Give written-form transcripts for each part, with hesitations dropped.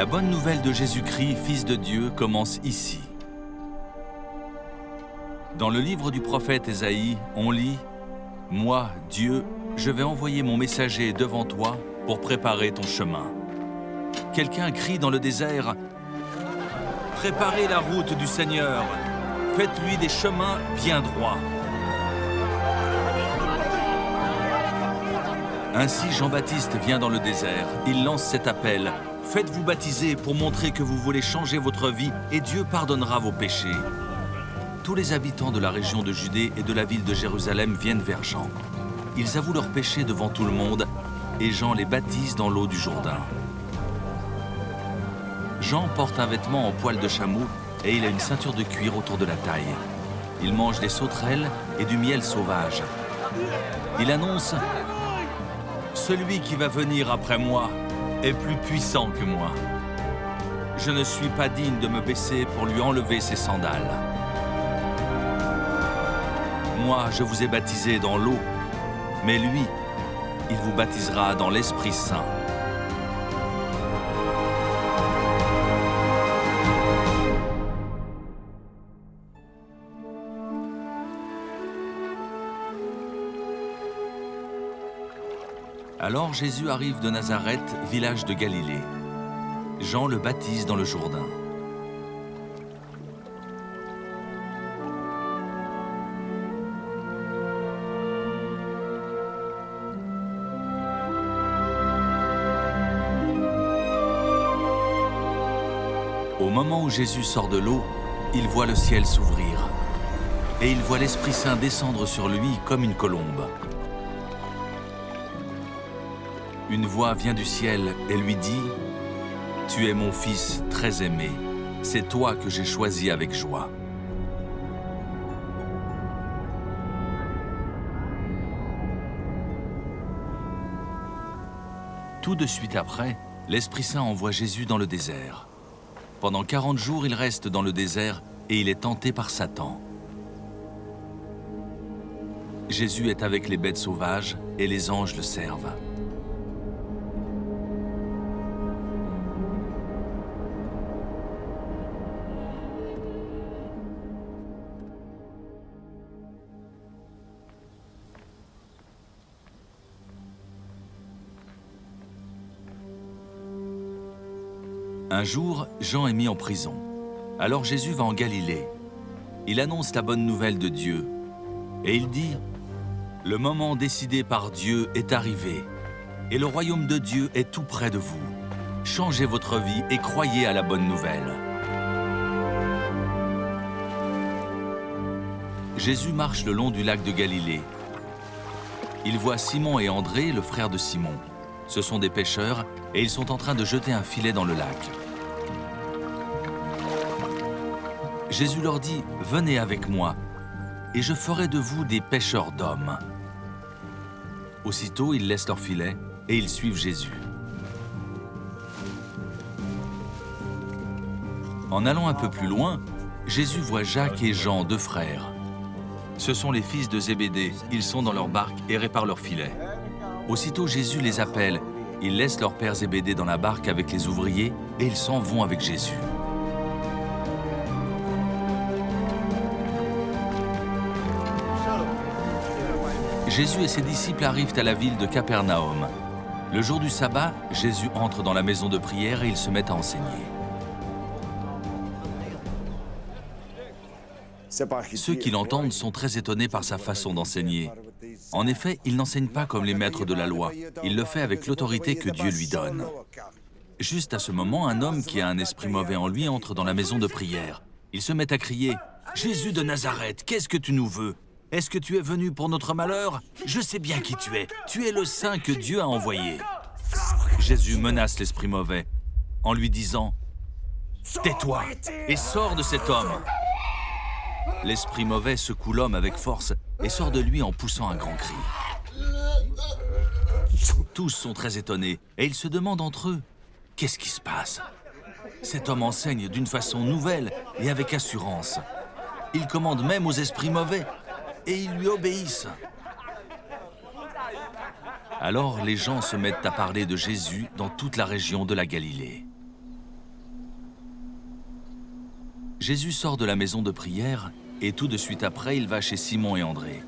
La bonne nouvelle de Jésus-Christ, Fils de Dieu, commence ici. Dans le livre du prophète Ésaïe, on lit « Moi, Dieu, je vais envoyer mon messager devant toi pour préparer ton chemin. » Quelqu'un crie dans le désert « Préparez la route du Seigneur, faites-lui des chemins bien droits. » Ainsi Jean-Baptiste vient dans le désert, il lance cet appel « Faites-vous baptiser pour montrer que vous voulez changer votre vie et Dieu pardonnera vos péchés. » Tous les habitants de la région de Judée et de la ville de Jérusalem viennent vers Jean. Ils avouent leurs péchés devant tout le monde et Jean les baptise dans l'eau du Jourdain. Jean porte un vêtement en poil de chameau et il a une ceinture de cuir autour de la taille. Il mange des sauterelles et du miel sauvage. Il annonce « Celui qui va venir après moi est plus puissant que moi. Je ne suis pas digne de me baisser pour lui enlever ses sandales. Moi, je vous ai baptisé dans l'eau, mais lui, il vous baptisera dans l'Esprit Saint. » Alors Jésus arrive de Nazareth, village de Galilée. Jean le baptise dans le Jourdain. Au moment où Jésus sort de l'eau, il voit le ciel s'ouvrir et il voit l'Esprit Saint descendre sur lui comme une colombe. Une voix vient du ciel et lui dit « Tu es mon Fils très aimé, c'est toi que j'ai choisi avec joie. » Tout de suite après, l'Esprit Saint envoie Jésus dans le désert. Pendant 40 jours, il reste dans le désert et il est tenté par Satan. Jésus est avec les bêtes sauvages et les anges le servent. Un jour, Jean est mis en prison. Alors Jésus va en Galilée. Il annonce la bonne nouvelle de Dieu. Et il dit « Le moment décidé par Dieu est arrivé, et le royaume de Dieu est tout près de vous. Changez votre vie et croyez à la bonne nouvelle. » Jésus marche le long du lac de Galilée. Il voit Simon et André, le frère de Simon. Ce sont des pêcheurs et ils sont en train de jeter un filet dans le lac. Jésus leur dit « Venez avec moi, et je ferai de vous des pêcheurs d'hommes. » Aussitôt, ils laissent leur filet et ils suivent Jésus. En allant un peu plus loin, Jésus voit Jacques et Jean, deux frères. Ce sont les fils de Zébédée, ils sont dans leur barque et réparent leur filet. Aussitôt, Jésus les appelle. Ils laissent leur père Zébédée dans la barque avec les ouvriers et ils s'en vont avec Jésus. Jésus et ses disciples arrivent à la ville de Capernaum. Le jour du sabbat, Jésus entre dans la maison de prière et ils se mettent à enseigner. Ceux qui l'entendent sont très étonnés par sa façon d'enseigner. En effet, il n'enseigne pas comme les maîtres de la loi. Il le fait avec l'autorité que Dieu lui donne. Juste à ce moment, un homme qui a un esprit mauvais en lui entre dans la maison de prière. Il se met à crier « Jésus de Nazareth, qu'est-ce que tu nous veux? Est-ce que tu es venu pour notre malheur? Je sais bien qui tu es. Tu es le Saint que Dieu a envoyé. » Jésus menace l'esprit mauvais en lui disant « Tais-toi et sors de cet homme !» L'esprit mauvais secoue l'homme avec force et sort de lui en poussant un grand cri. Tous sont très étonnés et ils se demandent entre eux « Qu'est-ce qui se passe ?» Cet homme enseigne d'une façon nouvelle et avec assurance. Il commande même aux esprits mauvais et ils lui obéissent. Alors les gens se mettent à parler de Jésus dans toute la région de la Galilée. Jésus sort de la maison de prière et tout de suite après, il va chez Simon et André.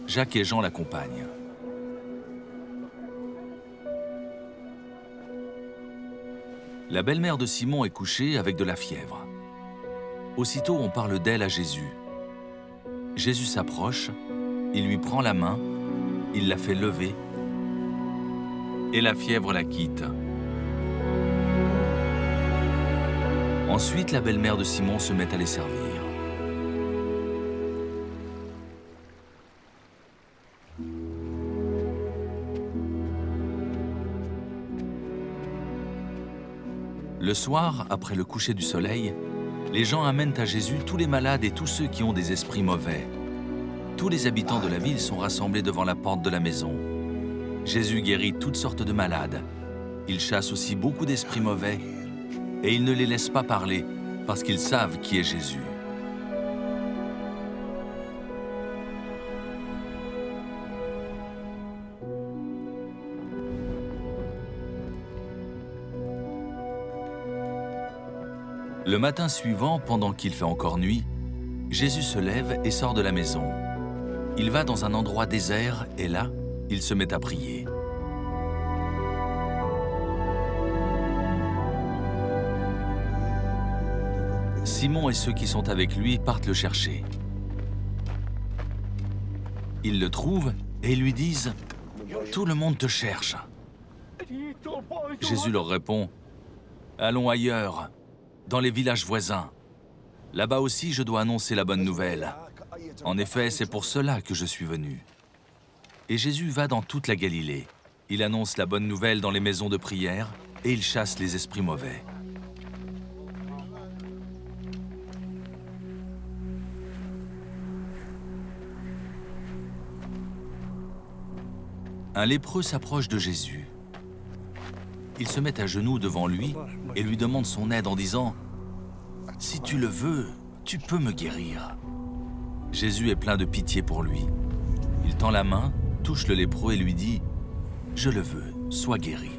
Jacques et Jean l'accompagnent. La belle-mère de Simon est couchée avec de la fièvre. Aussitôt, on parle d'elle à Jésus. Jésus s'approche, il lui prend la main, il la fait lever et la fièvre la quitte. Ensuite, la belle-mère de Simon se met à les servir. Le soir, après le coucher du soleil, les gens amènent à Jésus tous les malades et tous ceux qui ont des esprits mauvais. Tous les habitants de la ville sont rassemblés devant la porte de la maison. Jésus guérit toutes sortes de malades. Il chasse aussi beaucoup d'esprits mauvais et il ne les laisse pas parler parce qu'ils savent qui est Jésus. Le matin suivant, pendant qu'il fait encore nuit, Jésus se lève et sort de la maison. Il va dans un endroit désert et là, il se met à prier. Simon et ceux qui sont avec lui partent le chercher. Ils le trouvent et lui disent « Tout le monde te cherche ». Jésus leur répond « Allons ailleurs, dans les villages voisins. Là-bas aussi, je dois annoncer la bonne nouvelle. En effet, c'est pour cela que je suis venu. » Et Jésus va dans toute la Galilée. Il annonce la bonne nouvelle dans les maisons de prière et il chasse les esprits mauvais. Un lépreux s'approche de Jésus. Il se met à genoux devant lui et lui demande son aide en disant « Si tu le veux, tu peux me guérir. » Jésus est plein de pitié pour lui. Il tend la main, touche le lépreux et lui dit « Je le veux, sois guéri. »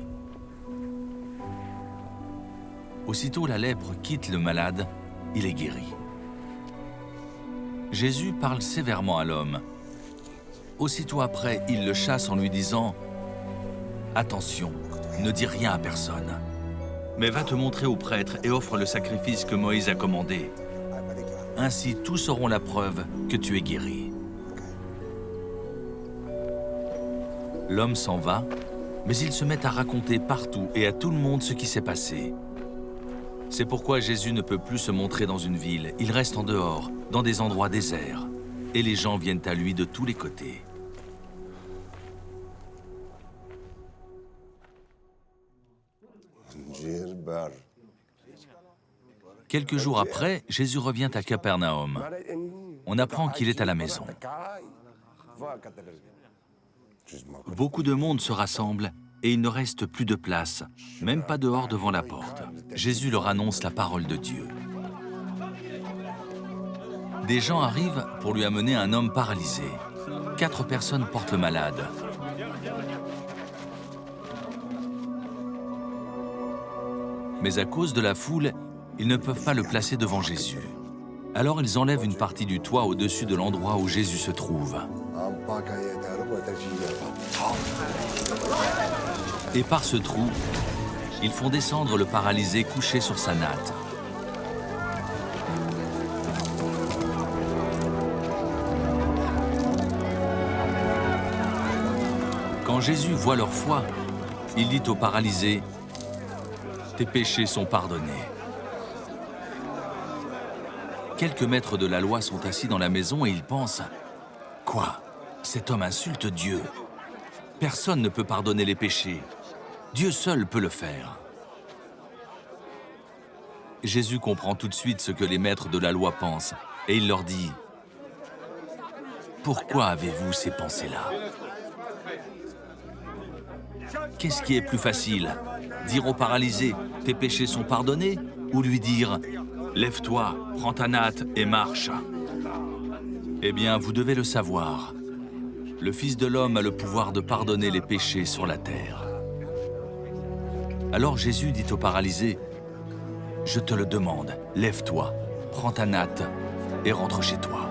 Aussitôt la lèpre quitte le malade, il est guéri. Jésus parle sévèrement à l'homme. Aussitôt après, il le chasse en lui disant « Attention, ne dis rien à personne, mais va te montrer au prêtre et offre le sacrifice que Moïse a commandé. Ainsi, tous auront la preuve que tu es guéri. » L'homme s'en va, mais il se met à raconter partout et à tout le monde ce qui s'est passé. C'est pourquoi Jésus ne peut plus se montrer dans une ville. Il reste en dehors, dans des endroits déserts, et les gens viennent à lui de tous les côtés. Quelques jours après, Jésus revient à Capernaum. On apprend qu'il est à la maison. Beaucoup de monde se rassemble et il ne reste plus de place, même pas dehors devant la porte. Jésus leur annonce la parole de Dieu. Des gens arrivent pour lui amener un homme paralysé. 4 personnes portent le malade. Mais à cause de la foule, ils ne peuvent pas le placer devant Jésus. Alors ils enlèvent une partie du toit au-dessus de l'endroit où Jésus se trouve. Et par ce trou, ils font descendre le paralysé couché sur sa natte. Quand Jésus voit leur foi, il dit au paralysé « Tes péchés sont pardonnés. » Quelques maîtres de la loi sont assis dans la maison et ils pensent « Quoi? Cet homme insulte Dieu. Personne ne peut pardonner les péchés. Dieu seul peut le faire. » Jésus comprend tout de suite ce que les maîtres de la loi pensent et il leur dit « Pourquoi avez-vous ces pensées-là? Qu'est-ce qui est plus facile? Dire au paralysé « Tes péchés sont pardonnés » ou lui dire « Lève-toi, prends ta natte et marche ». Eh bien, vous devez le savoir. Le Fils de l'homme a le pouvoir de pardonner les péchés sur la terre. Alors Jésus dit au paralysé « Je te le demande, lève-toi, prends ta natte et rentre chez toi. »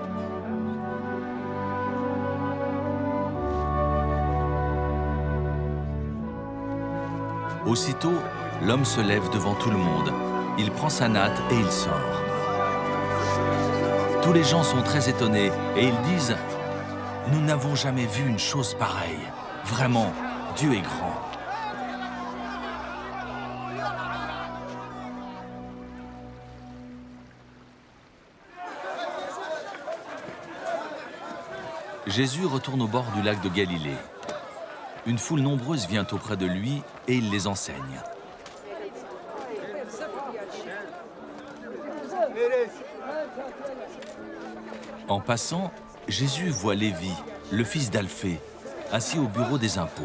Aussitôt, l'homme se lève devant tout le monde. Il prend sa natte et il sort. Tous les gens sont très étonnés et ils disent « Nous n'avons jamais vu une chose pareille. Vraiment, Dieu est grand. » Jésus retourne au bord du lac de Galilée. Une foule nombreuse vient auprès de lui et il les enseigne. En passant, Jésus voit Lévi, le fils d'Alphée, assis au bureau des impôts.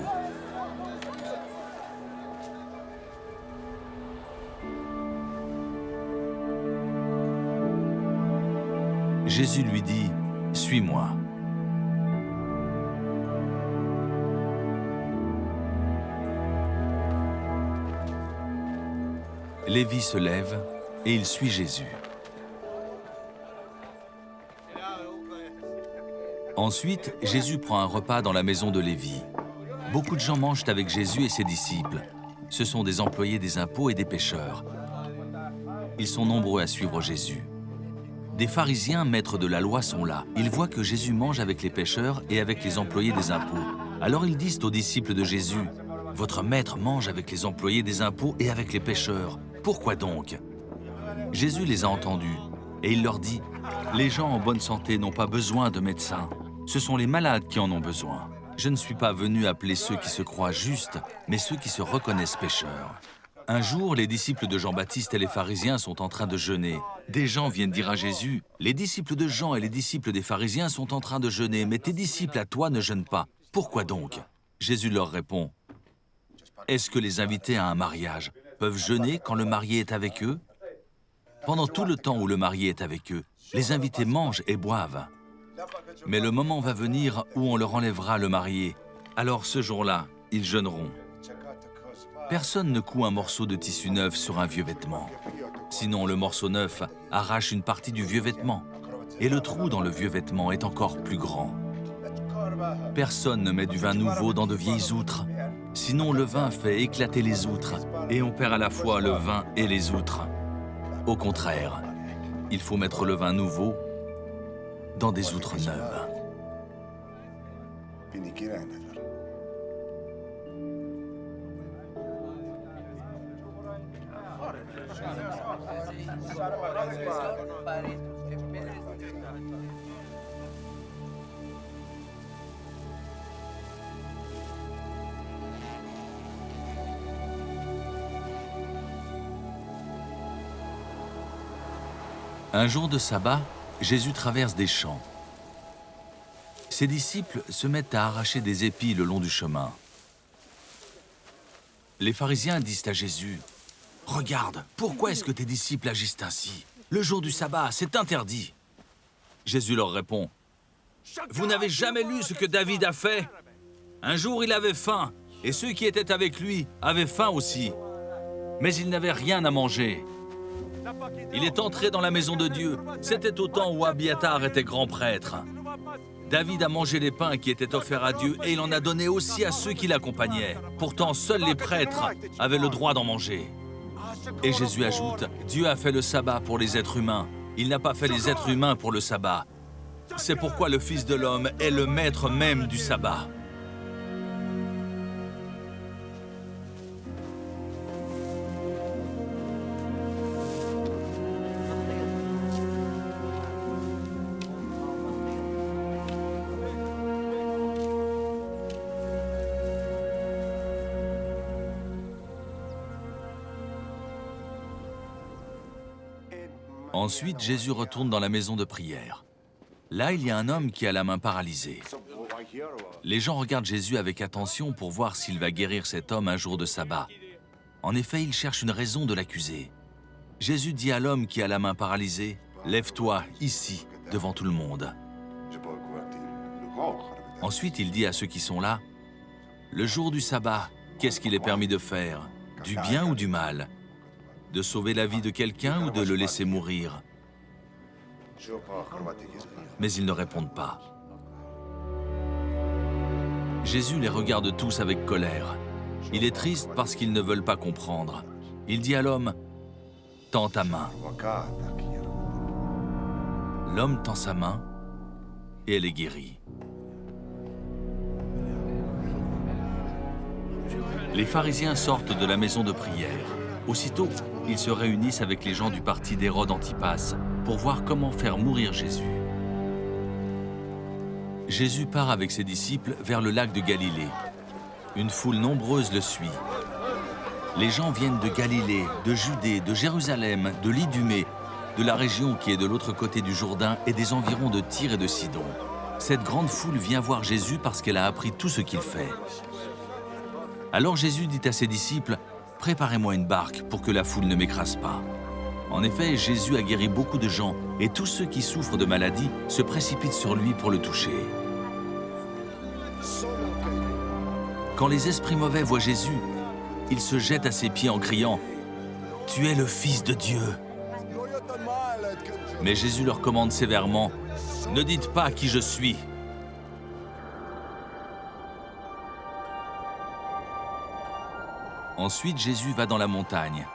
Jésus lui dit « Suis-moi ». Lévi se lève et il suit Jésus. Ensuite, Jésus prend un repas dans la maison de Lévi. Beaucoup de gens mangent avec Jésus et ses disciples. Ce sont des employés des impôts et des pêcheurs. Ils sont nombreux à suivre Jésus. Des pharisiens, maîtres de la loi, sont là. Ils voient que Jésus mange avec les pêcheurs et avec les employés des impôts. Alors ils disent aux disciples de Jésus, « Votre maître mange avec les employés des impôts et avec les pêcheurs. Pourquoi donc ?» Jésus les a entendus et il leur dit, « Les gens en bonne santé n'ont pas besoin de médecins. Ce sont les malades qui en ont besoin. Je ne suis pas venu appeler ceux qui se croient justes, mais ceux qui se reconnaissent pécheurs. » Un jour, les disciples de Jean-Baptiste et les pharisiens sont en train de jeûner. Des gens viennent dire à Jésus, « Les disciples de Jean et les disciples des pharisiens sont en train de jeûner, mais tes disciples à toi ne jeûnent pas. Pourquoi donc ?» Jésus leur répond, « Est-ce que les invités à un mariage peuvent jeûner quand le marié est avec eux? Pendant tout le temps où le marié est avec eux, les invités mangent et boivent. Mais le moment va venir où on leur enlèvera le marié. Alors ce jour-là, ils jeûneront. Personne ne coud un morceau de tissu neuf sur un vieux vêtement. Sinon, le morceau neuf arrache une partie du vieux vêtement. Et le trou dans le vieux vêtement est encore plus grand. Personne ne met du vin nouveau dans de vieilles outres. Sinon, le vin fait éclater les outres, et on perd à la fois le vin et les outres. Au contraire, il faut mettre le vin nouveau dans des outres neuves. » Un jour de sabbat, Jésus traverse des champs. Ses disciples se mettent à arracher des épis le long du chemin. Les pharisiens disent à Jésus, « Regarde, pourquoi est-ce que tes disciples agissent ainsi? Le jour du sabbat, c'est interdit. » Jésus leur répond, « Vous n'avez jamais lu ce que David a fait? Un jour, il avait faim, et ceux qui étaient avec lui avaient faim aussi. Mais ils n'avaient rien à manger. Il est entré dans la maison de Dieu. C'était au temps où Abiatar était grand prêtre. David a mangé les pains qui étaient offerts à Dieu et il en a donné aussi à ceux qui l'accompagnaient. Pourtant, seuls les prêtres avaient le droit d'en manger. » Et Jésus ajoute, « Dieu a fait le sabbat pour les êtres humains. Il n'a pas fait les êtres humains pour le sabbat. C'est pourquoi le Fils de l'homme est le maître même du sabbat. » Ensuite, Jésus retourne dans la maison de prière. Là, il y a un homme qui a la main paralysée. Les gens regardent Jésus avec attention pour voir s'il va guérir cet homme un jour de sabbat. En effet, ils cherchent une raison de l'accuser. Jésus dit à l'homme qui a la main paralysée, « Lève-toi ici, devant tout le monde. » Ensuite, il dit à ceux qui sont là, « Le jour du sabbat, qu'est-ce qu'il est permis de faire? Du bien ou du mal? De sauver la vie de quelqu'un ou de le laisser mourir? » Mais ils ne répondent pas. Jésus les regarde tous avec colère. Il est triste parce qu'ils ne veulent pas comprendre. Il dit à l'homme, « Tends ta main ». L'homme tend sa main et elle est guérie. Les pharisiens sortent de la maison de prière. Aussitôt, ils se réunissent avec les gens du parti d'Hérode Antipas pour voir comment faire mourir Jésus. Jésus part avec ses disciples vers le lac de Galilée. Une foule nombreuse le suit. Les gens viennent de Galilée, de Judée, de Jérusalem, de l'Idumée, de la région qui est de l'autre côté du Jourdain et des environs de Tyr et de Sidon. Cette grande foule vient voir Jésus parce qu'elle a appris tout ce qu'il fait. Alors Jésus dit à ses disciples, « Préparez-moi une barque pour que la foule ne m'écrase pas. » En effet, Jésus a guéri beaucoup de gens et tous ceux qui souffrent de maladies se précipitent sur lui pour le toucher. Quand les esprits mauvais voient Jésus, ils se jettent à ses pieds en criant « Tu es le Fils de Dieu !» Mais Jésus leur commande sévèrement « Ne dites pas qui je suis !» Ensuite, Jésus va dans la montagne.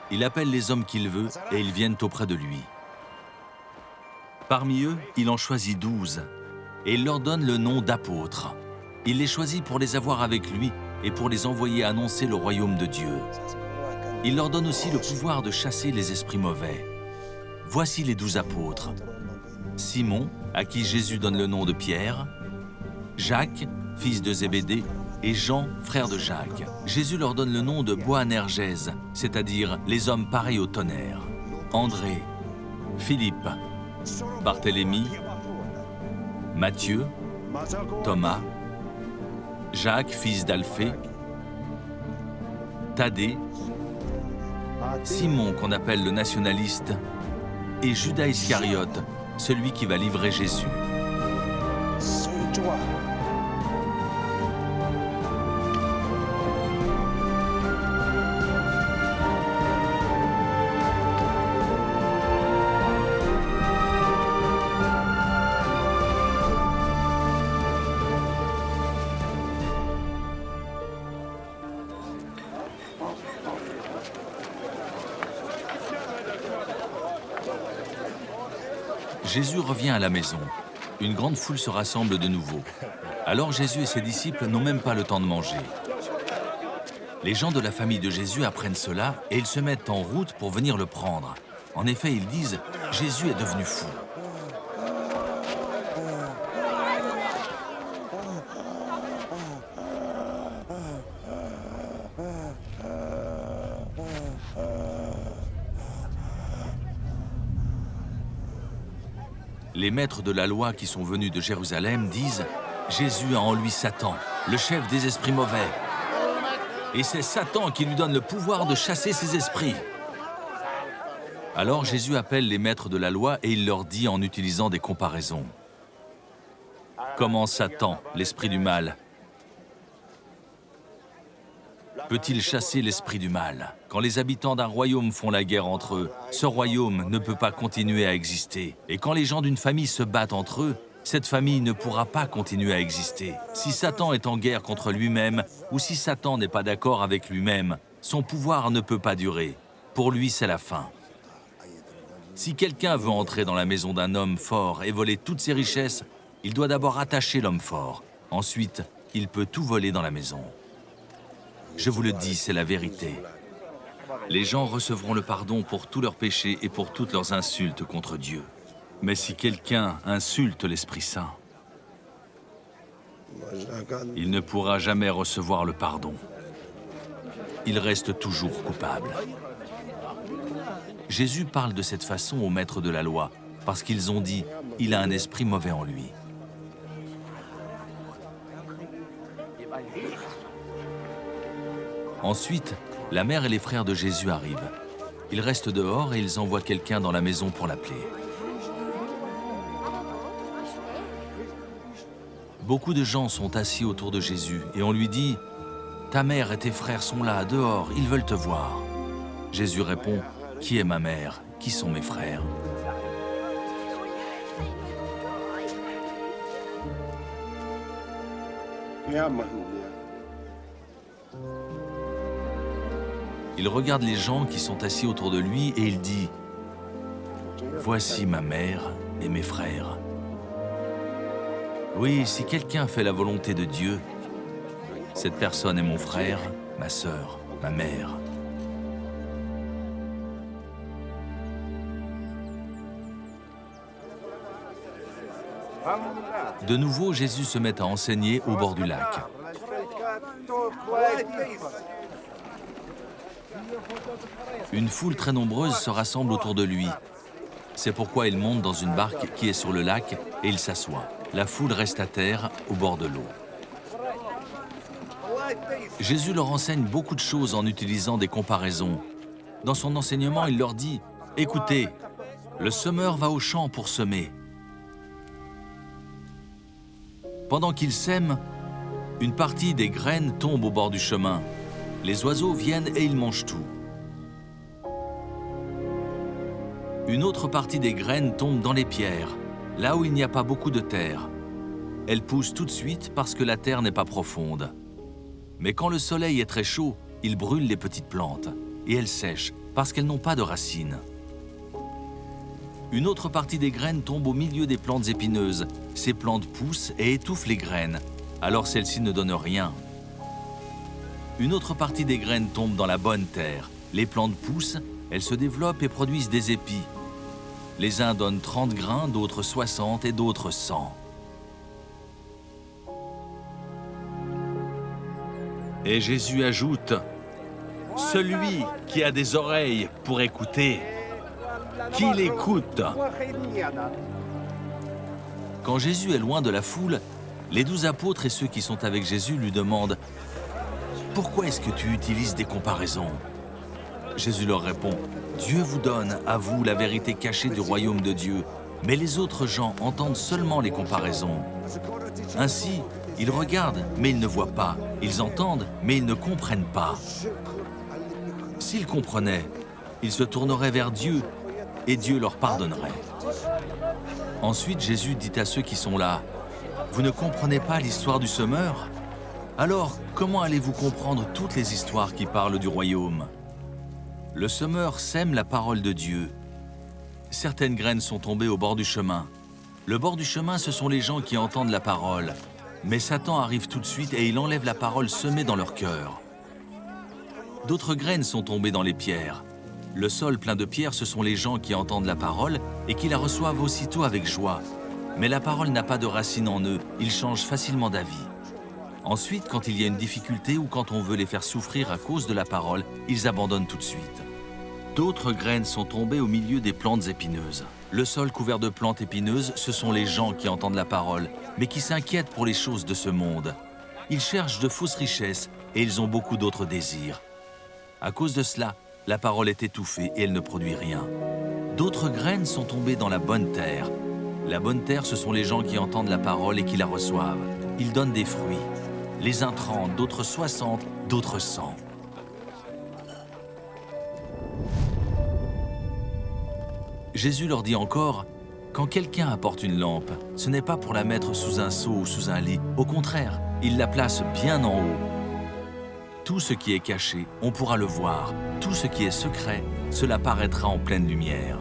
Il appelle les hommes qu'il veut et ils viennent auprès de lui. Parmi eux, il en choisit 12 et il leur donne le nom d'apôtres. Il les choisit pour les avoir avec lui et pour les envoyer annoncer le royaume de Dieu. Il leur donne aussi le pouvoir de chasser les esprits mauvais. Voici les 12 apôtres. Simon, à qui Jésus donne le nom de Pierre, Jacques, fils de Zébédée, et Jean, frère de Jacques. Jésus leur donne le nom de Boanergès, c'est-à-dire les hommes pareils au tonnerre. André, Philippe, Barthélemy, Matthieu, Thomas, Jacques, fils d'Alphée, Thaddée, Simon qu'on appelle le nationaliste, et Judas Iscariote, celui qui va livrer Jésus. Jésus revient à la maison. Une grande foule se rassemble de nouveau. Alors Jésus et ses disciples n'ont même pas le temps de manger. Les gens de la famille de Jésus apprennent cela et ils se mettent en route pour venir le prendre. En effet, ils disent « Jésus est devenu fou ». Les maîtres de la loi qui sont venus de Jérusalem disent « Jésus a en lui Satan, le chef des esprits mauvais. Et c'est Satan qui lui donne le pouvoir de chasser ces esprits. » Alors Jésus appelle les maîtres de la loi et il leur dit en utilisant des comparaisons. « Comment Satan, l'esprit du mal, peut-il chasser l'esprit du mal? Quand les habitants d'un royaume font la guerre entre eux, ce royaume ne peut pas continuer à exister. Et quand les gens d'une famille se battent entre eux, cette famille ne pourra pas continuer à exister. Si Satan est en guerre contre lui-même, ou si Satan n'est pas d'accord avec lui-même, son pouvoir ne peut pas durer. Pour lui, c'est la fin. Si quelqu'un veut entrer dans la maison d'un homme fort et voler toutes ses richesses, il doit d'abord attacher l'homme fort. Ensuite, il peut tout voler dans la maison. Je vous le dis, c'est la vérité. Les gens recevront le pardon pour tous leurs péchés et pour toutes leurs insultes contre Dieu. Mais si quelqu'un insulte l'Esprit Saint, il ne pourra jamais recevoir le pardon. Il reste toujours coupable. Jésus parle de cette façon aux maîtres de la loi, parce qu'ils ont dit « il a un esprit mauvais en lui ». Ensuite, la mère et les frères de Jésus arrivent. Ils restent dehors et ils envoient quelqu'un dans la maison pour l'appeler. Beaucoup de gens sont assis autour de Jésus et on lui dit « Ta mère et tes frères sont là, dehors, ils veulent te voir. » Jésus répond « Qui est ma mère qui sont mes frères? Il regarde les gens qui sont assis autour de lui et il dit, « Voici ma mère et mes frères. » Oui, si quelqu'un fait la volonté de Dieu, cette personne est mon frère, ma sœur, ma mère. De nouveau, Jésus se met à enseigner au bord du lac. Une foule très nombreuse se rassemble autour de lui. C'est pourquoi il monte dans une barque qui est sur le lac et il s'assoit. La foule reste à terre au bord de l'eau. Jésus leur enseigne beaucoup de choses en utilisant des comparaisons. Dans son enseignement, il leur dit, « Écoutez, le semeur va au champ pour semer. Pendant qu'il sème, une partie des graines tombe au bord du chemin. Les oiseaux viennent et ils mangent tout. Une autre partie des graines tombe dans les pierres, là où il n'y a pas beaucoup de terre. Elles poussent tout de suite parce que la terre n'est pas profonde. Mais quand le soleil est très chaud, il brûle les petites plantes et elles sèchent parce qu'elles n'ont pas de racines. Une autre partie des graines tombe au milieu des plantes épineuses. Ces plantes poussent et étouffent les graines, alors celles-ci ne donnent rien. Une autre partie des graines tombe dans la bonne terre. Les plantes poussent, elles se développent et produisent des épis. Les uns donnent 30 grains, d'autres 60 et d'autres 100. Et Jésus ajoute, « Celui qui a des oreilles pour écouter, qu'il écoute. » Quand Jésus est loin de la foule, les 12 apôtres et ceux qui sont avec Jésus lui demandent, « Pourquoi est-ce que tu utilises des comparaisons ?» Jésus leur répond, « Dieu vous donne, à vous, la vérité cachée du royaume de Dieu, mais les autres gens entendent seulement les comparaisons. Ainsi, ils regardent, mais ils ne voient pas. Ils entendent, mais ils ne comprennent pas. S'ils comprenaient, ils se tourneraient vers Dieu et Dieu leur pardonnerait. » Ensuite, Jésus dit à ceux qui sont là, « Vous ne comprenez pas l'histoire du semeur? Alors, comment allez-vous comprendre toutes les histoires qui parlent du royaume? Le semeur sème la parole de Dieu. Certaines graines sont tombées au bord du chemin. Le bord du chemin, ce sont les gens qui entendent la parole. Mais Satan arrive tout de suite et il enlève la parole semée dans leur cœur. D'autres graines sont tombées dans les pierres. Le sol plein de pierres, ce sont les gens qui entendent la parole et qui la reçoivent aussitôt avec joie. Mais la parole n'a pas de racine en eux, ils changent facilement d'avis. Ensuite, quand il y a une difficulté ou quand on veut les faire souffrir à cause de la parole, ils abandonnent tout de suite. D'autres graines sont tombées au milieu des plantes épineuses. Le sol couvert de plantes épineuses, ce sont les gens qui entendent la parole, mais qui s'inquiètent pour les choses de ce monde. Ils cherchent de fausses richesses et ils ont beaucoup d'autres désirs. À cause de cela, la parole est étouffée et elle ne produit rien. D'autres graines sont tombées dans la bonne terre. La bonne terre, ce sont les gens qui entendent la parole et qui la reçoivent. Ils donnent des fruits. Les uns 30, d'autres 60, d'autres 100. Jésus leur dit encore, « Quand quelqu'un apporte une lampe, ce n'est pas pour la mettre sous un seau ou sous un lit. Au contraire, il la place bien en haut. Tout ce qui est caché, on pourra le voir. Tout ce qui est secret, cela paraîtra en pleine lumière.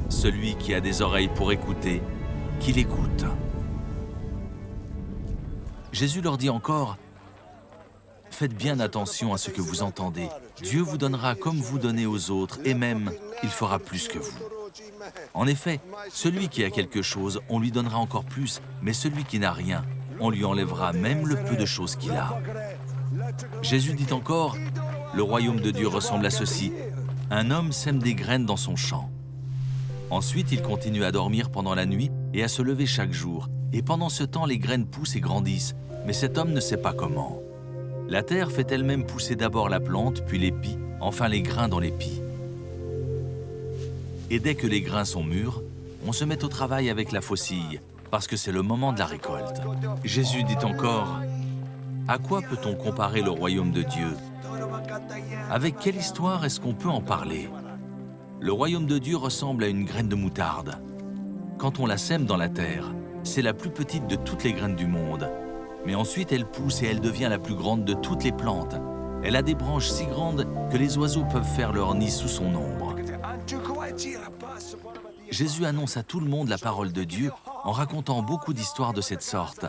Celui qui a des oreilles pour écouter, qu'il écoute. » Jésus leur dit encore, « Faites bien attention à ce que vous entendez. Dieu vous donnera comme vous donnez aux autres, et même, il fera plus que vous. En effet, celui qui a quelque chose, on lui donnera encore plus, mais celui qui n'a rien, on lui enlèvera même le peu de choses qu'il a. » Jésus dit encore, « Le royaume de Dieu ressemble à ceci. Un homme sème des graines dans son champ. Ensuite, il continue à dormir pendant la nuit et à se lever chaque jour. Et pendant ce temps, les graines poussent et grandissent, mais cet homme ne sait pas comment. La terre fait elle-même pousser d'abord la plante, puis l'épi, enfin les grains dans l'épi. Et dès que les grains sont mûrs, on se met au travail avec la faucille, parce que c'est le moment de la récolte. » Jésus dit encore, « À quoi peut-on comparer le royaume de Dieu? Avec quelle histoire est-ce qu'on peut en parler? Le royaume de Dieu ressemble à une graine de moutarde. Quand on la sème dans la terre, c'est la plus petite de toutes les graines du monde. Mais ensuite, elle pousse et elle devient la plus grande de toutes les plantes. Elle a des branches si grandes que les oiseaux peuvent faire leur nid sous son ombre. Jésus annonce à tout le monde la parole de Dieu en racontant beaucoup d'histoires de cette sorte.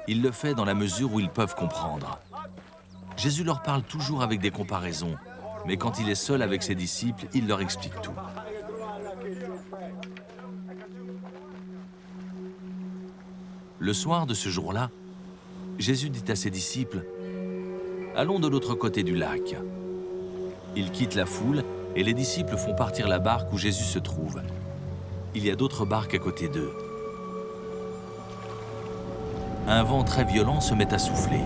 Il le fait dans la mesure où ils peuvent comprendre. Jésus leur parle toujours avec des comparaisons, mais quand il est seul avec ses disciples, il leur explique tout. Le soir de ce jour-là, Jésus dit à ses disciples, « Allons de l'autre côté du lac. » Ils quittent la foule et les disciples font partir la barque où Jésus se trouve. Il y a d'autres barques à côté d'eux. Un vent très violent se met à souffler.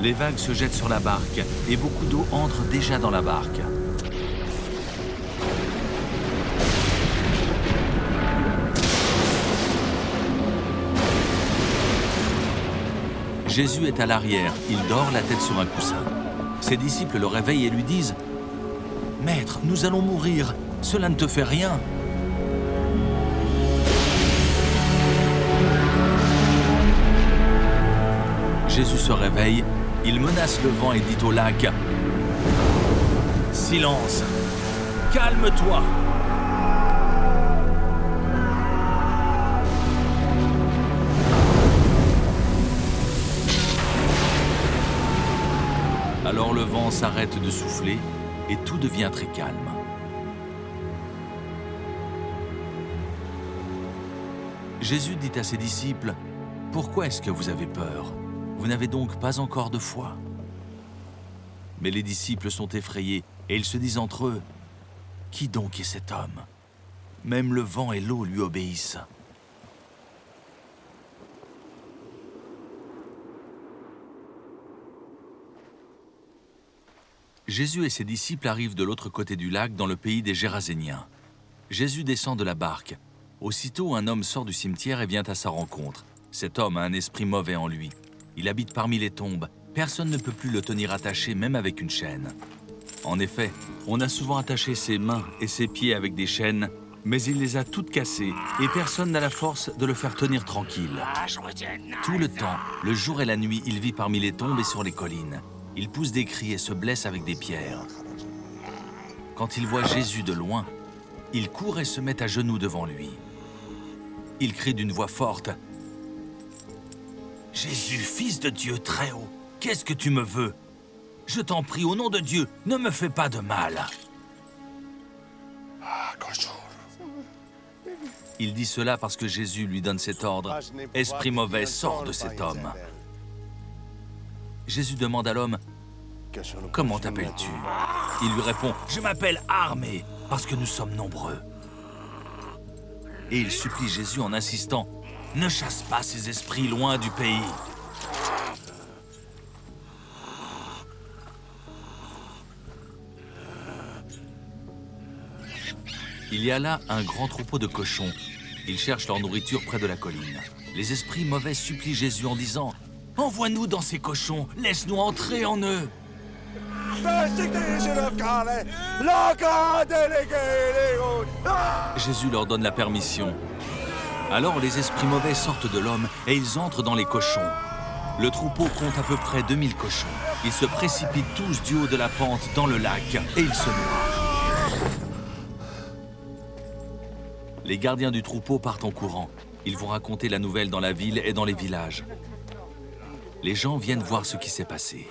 Les vagues se jettent sur la barque et beaucoup d'eau entre déjà dans la barque. Jésus est à l'arrière, il dort la tête sur un coussin. Ses disciples le réveillent et lui disent « Maître, nous allons mourir, cela ne te fait rien ?» Jésus se réveille, il menace le vent et dit au lac « Silence, calme-toi !» Alors le vent s'arrête de souffler et tout devient très calme. Jésus dit à ses disciples, « Pourquoi est-ce que vous avez peur? Vous n'avez donc pas encore de foi ?» Mais les disciples sont effrayés et ils se disent entre eux, « Qui donc est cet homme? Même le vent et l'eau lui obéissent. » Jésus et ses disciples arrivent de l'autre côté du lac, dans le pays des Géraséniens. Jésus descend de la barque. Aussitôt, un homme sort du cimetière et vient à sa rencontre. Cet homme a un esprit mauvais en lui. Il habite parmi les tombes. Personne ne peut plus le tenir attaché, même avec une chaîne. En effet, on a souvent attaché ses mains et ses pieds avec des chaînes, mais il les a toutes cassées et personne n'a la force de le faire tenir tranquille. Tout le temps, le jour et la nuit, il vit parmi les tombes et sur les collines. Il pousse des cris et se blesse avec des pierres. Quand il voit Jésus de loin, il court et se met à genoux devant lui. Il crie d'une voix forte, « Jésus, fils de Dieu très haut, qu'est-ce que tu me veux? Je t'en prie, au nom de Dieu, ne me fais pas de mal. » Il dit cela parce que Jésus lui donne cet ordre. « Esprit mauvais, sors de cet homme. » Jésus demande à l'homme, « Comment t'appelles-tu » Il lui répond, « Je m'appelle Armée, parce que nous sommes nombreux. » Et il supplie Jésus en insistant, « Ne chasse pas ces esprits loin du pays. » Il y a là un grand troupeau de cochons. Ils cherchent leur nourriture près de la colline. Les esprits mauvais supplient Jésus en disant, « Envoie-nous dans ces cochons, laisse-nous entrer en eux. » Jésus leur donne la permission. Alors les esprits mauvais sortent de l'homme et ils entrent dans les cochons. Le troupeau compte à peu près 2000 cochons. Ils se précipitent tous du haut de la pente dans le lac et ils se noient. Les gardiens du troupeau partent en courant. Ils vont raconter la nouvelle dans la ville et dans les villages. Les gens viennent voir ce qui s'est passé.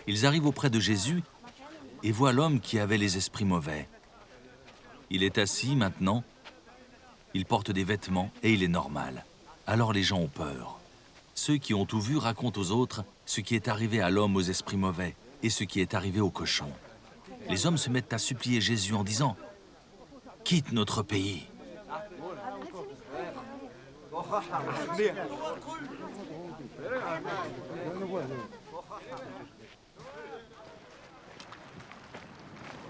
Ils arrivent auprès de Jésus et voient l'homme qui avait les esprits mauvais. Il est assis maintenant, il porte des vêtements et il est normal. Alors les gens ont peur. Ceux qui ont tout vu racontent aux autres ce qui est arrivé à l'homme aux esprits mauvais et ce qui est arrivé aux cochons. Les hommes se mettent à supplier Jésus en disant « Quitte notre pays. »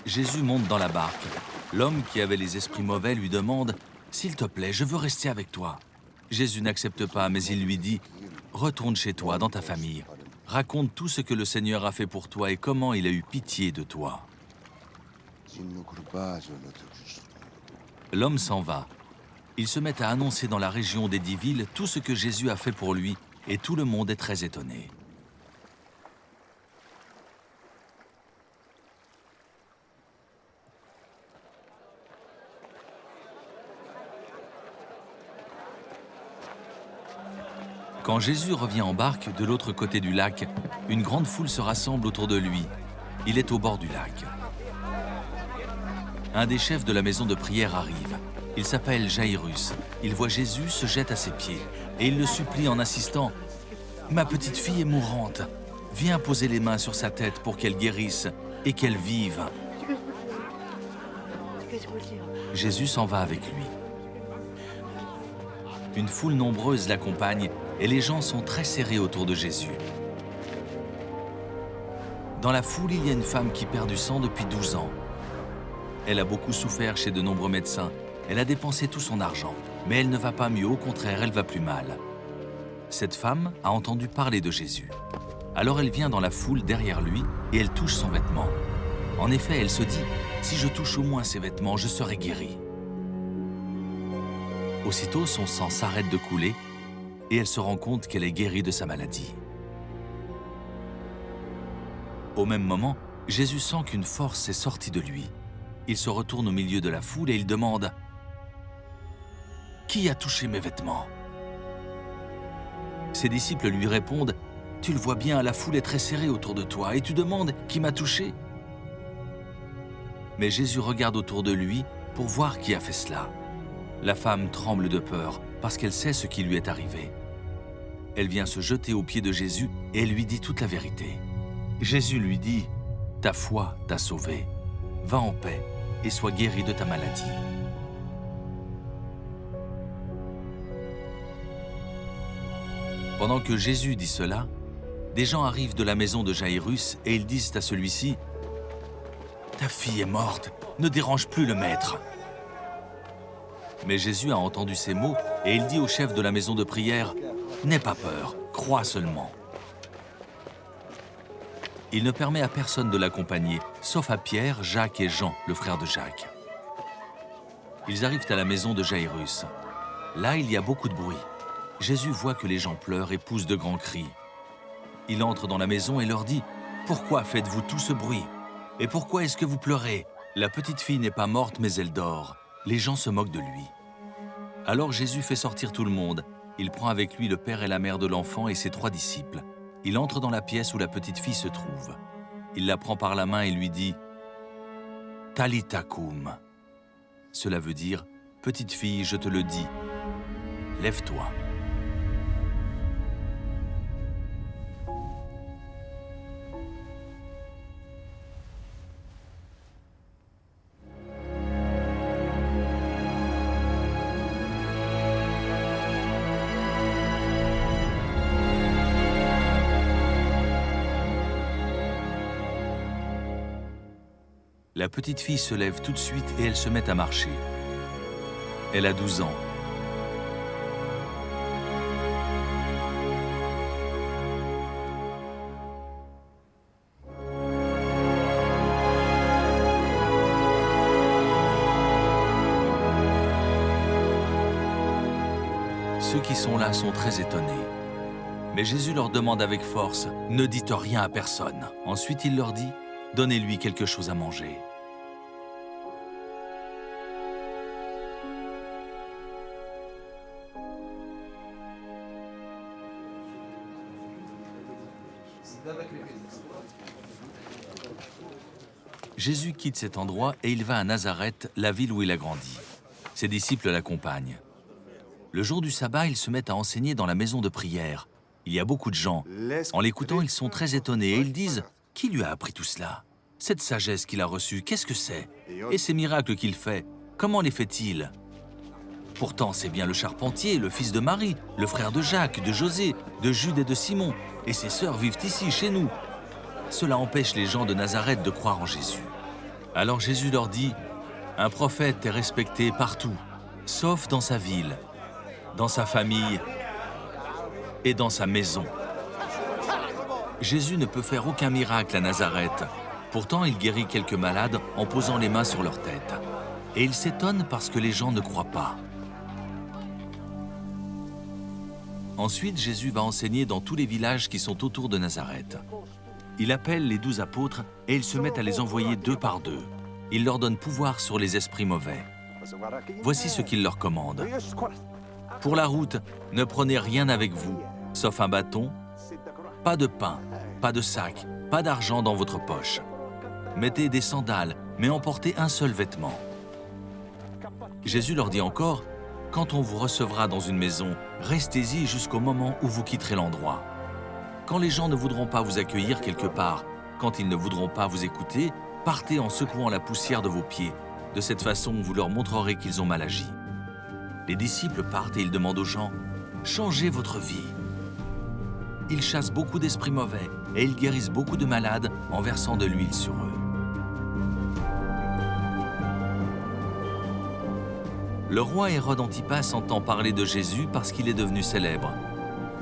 Jésus monte dans la barque. L'homme qui avait les esprits mauvais lui demande « S'il te plaît, je veux rester avec toi. » Jésus n'accepte pas, mais il lui dit « Retourne chez toi, dans ta famille. Raconte tout ce que le Seigneur a fait pour toi et comment il a eu pitié de toi. » L'homme s'en va. Il se met à annoncer dans la région des 10 villes tout ce que Jésus a fait pour lui, et tout le monde est très étonné. Quand Jésus revient en barque de l'autre côté du lac, une grande foule se rassemble autour de lui. Il est au bord du lac. Un des chefs de la maison de prière arrive. Il s'appelle Jairus. Il voit Jésus, se jette à ses pieds et il le supplie en insistant « Ma petite fille est mourante. Viens poser les mains sur sa tête pour qu'elle guérisse et qu'elle vive. » Jésus s'en va avec lui. Une foule nombreuse l'accompagne et les gens sont très serrés autour de Jésus. Dans la foule, il y a une femme qui perd du sang depuis 12 ans. Elle a beaucoup souffert chez de nombreux médecins. Elle a dépensé tout son argent, mais elle ne va pas mieux, au contraire, elle va plus mal. Cette femme a entendu parler de Jésus. Alors elle vient dans la foule derrière lui et elle touche son vêtement. En effet, elle se dit « Si je touche au moins ses vêtements, je serai guérie. » Aussitôt, son sang s'arrête de couler et elle se rend compte qu'elle est guérie de sa maladie. Au même moment, Jésus sent qu'une force est sortie de lui. Il se retourne au milieu de la foule et il demande « Qui a touché mes vêtements ?» Ses disciples lui répondent « Tu le vois bien, la foule est très serrée autour de toi et tu demandes qui m'a touché ?» Mais Jésus regarde autour de lui pour voir qui a fait cela. La femme tremble de peur parce qu'elle sait ce qui lui est arrivé. Elle vient se jeter aux pieds de Jésus et elle lui dit toute la vérité. Jésus lui dit « Ta foi t'a sauvé. Va en paix et sois guéri de ta maladie. » Pendant que Jésus dit cela, des gens arrivent de la maison de Jairus et ils disent à celui-ci « Ta fille est morte, ne dérange plus le maître. » Mais Jésus a entendu ces mots et il dit au chef de la maison de prière « N'aie pas peur, crois seulement. » Il ne permet à personne de l'accompagner, sauf à Pierre, Jacques et Jean, le frère de Jacques. Ils arrivent à la maison de Jairus. Là, il y a beaucoup de bruit. Jésus voit que les gens pleurent et poussent de grands cris. Il entre dans la maison et leur dit « Pourquoi faites-vous tout ce bruit? Et pourquoi est-ce que vous pleurez? La petite fille n'est pas morte, mais elle dort. » Les gens se moquent de lui. Alors Jésus fait sortir tout le monde. Il prend avec lui le père et la mère de l'enfant et ses 3 disciples. Il entre dans la pièce où la petite fille se trouve. Il la prend par la main et lui dit « Talitha koum ». Cela veut dire « Petite fille, je te le dis, lève-toi ». La petite fille se lève tout de suite et elle se met à marcher. Elle a 12 ans. Ceux qui sont là sont très étonnés. Mais Jésus leur demande avec force « Ne dites rien à personne ». Ensuite, il leur dit « Donnez-lui quelque chose à manger ». Jésus quitte cet endroit et il va à Nazareth, la ville où il a grandi. Ses disciples l'accompagnent. Le jour du sabbat, il se met à enseigner dans la maison de prière. Il y a beaucoup de gens. En l'écoutant, ils sont très étonnés et ils disent « Qui lui a appris tout cela? Cette sagesse qu'il a reçue, qu'est-ce que c'est? Et ces miracles qu'il fait, comment les fait-il? Pourtant, c'est bien le charpentier, le fils de Marie, le frère de Jacques, de José, de Jude et de Simon, et ses sœurs vivent ici, chez nous. » Cela empêche les gens de Nazareth de croire en Jésus. Alors Jésus leur dit « Un prophète est respecté partout, sauf dans sa ville, dans sa famille et dans sa maison. » Jésus ne peut faire aucun miracle à Nazareth. Pourtant, il guérit quelques malades en posant les mains sur leur tête. Et il s'étonne parce que les gens ne croient pas. Ensuite, Jésus va enseigner dans tous les villages qui sont autour de Nazareth. Il appelle les 12 apôtres et ils se mettent à les envoyer 2 par 2. Il leur donne pouvoir sur les esprits mauvais. Voici ce qu'il leur commande. Pour la route, ne prenez rien avec vous, sauf un bâton, pas de pain, pas de sac, pas d'argent dans votre poche. Mettez des sandales, mais emportez un seul vêtement. Jésus leur dit encore, « Quand on vous recevra dans une maison, restez-y jusqu'au moment où vous quitterez l'endroit. Quand les gens ne voudront pas vous accueillir quelque part, quand ils ne voudront pas vous écouter, partez en secouant la poussière de vos pieds. De cette façon, vous leur montrerez qu'ils ont mal agi. » Les disciples partent et ils demandent aux gens, « Changez votre vie. » Ils chassent beaucoup d'esprits mauvais et ils guérissent beaucoup de malades en versant de l'huile sur eux. Le roi Hérode Antipas entend parler de Jésus parce qu'il est devenu célèbre.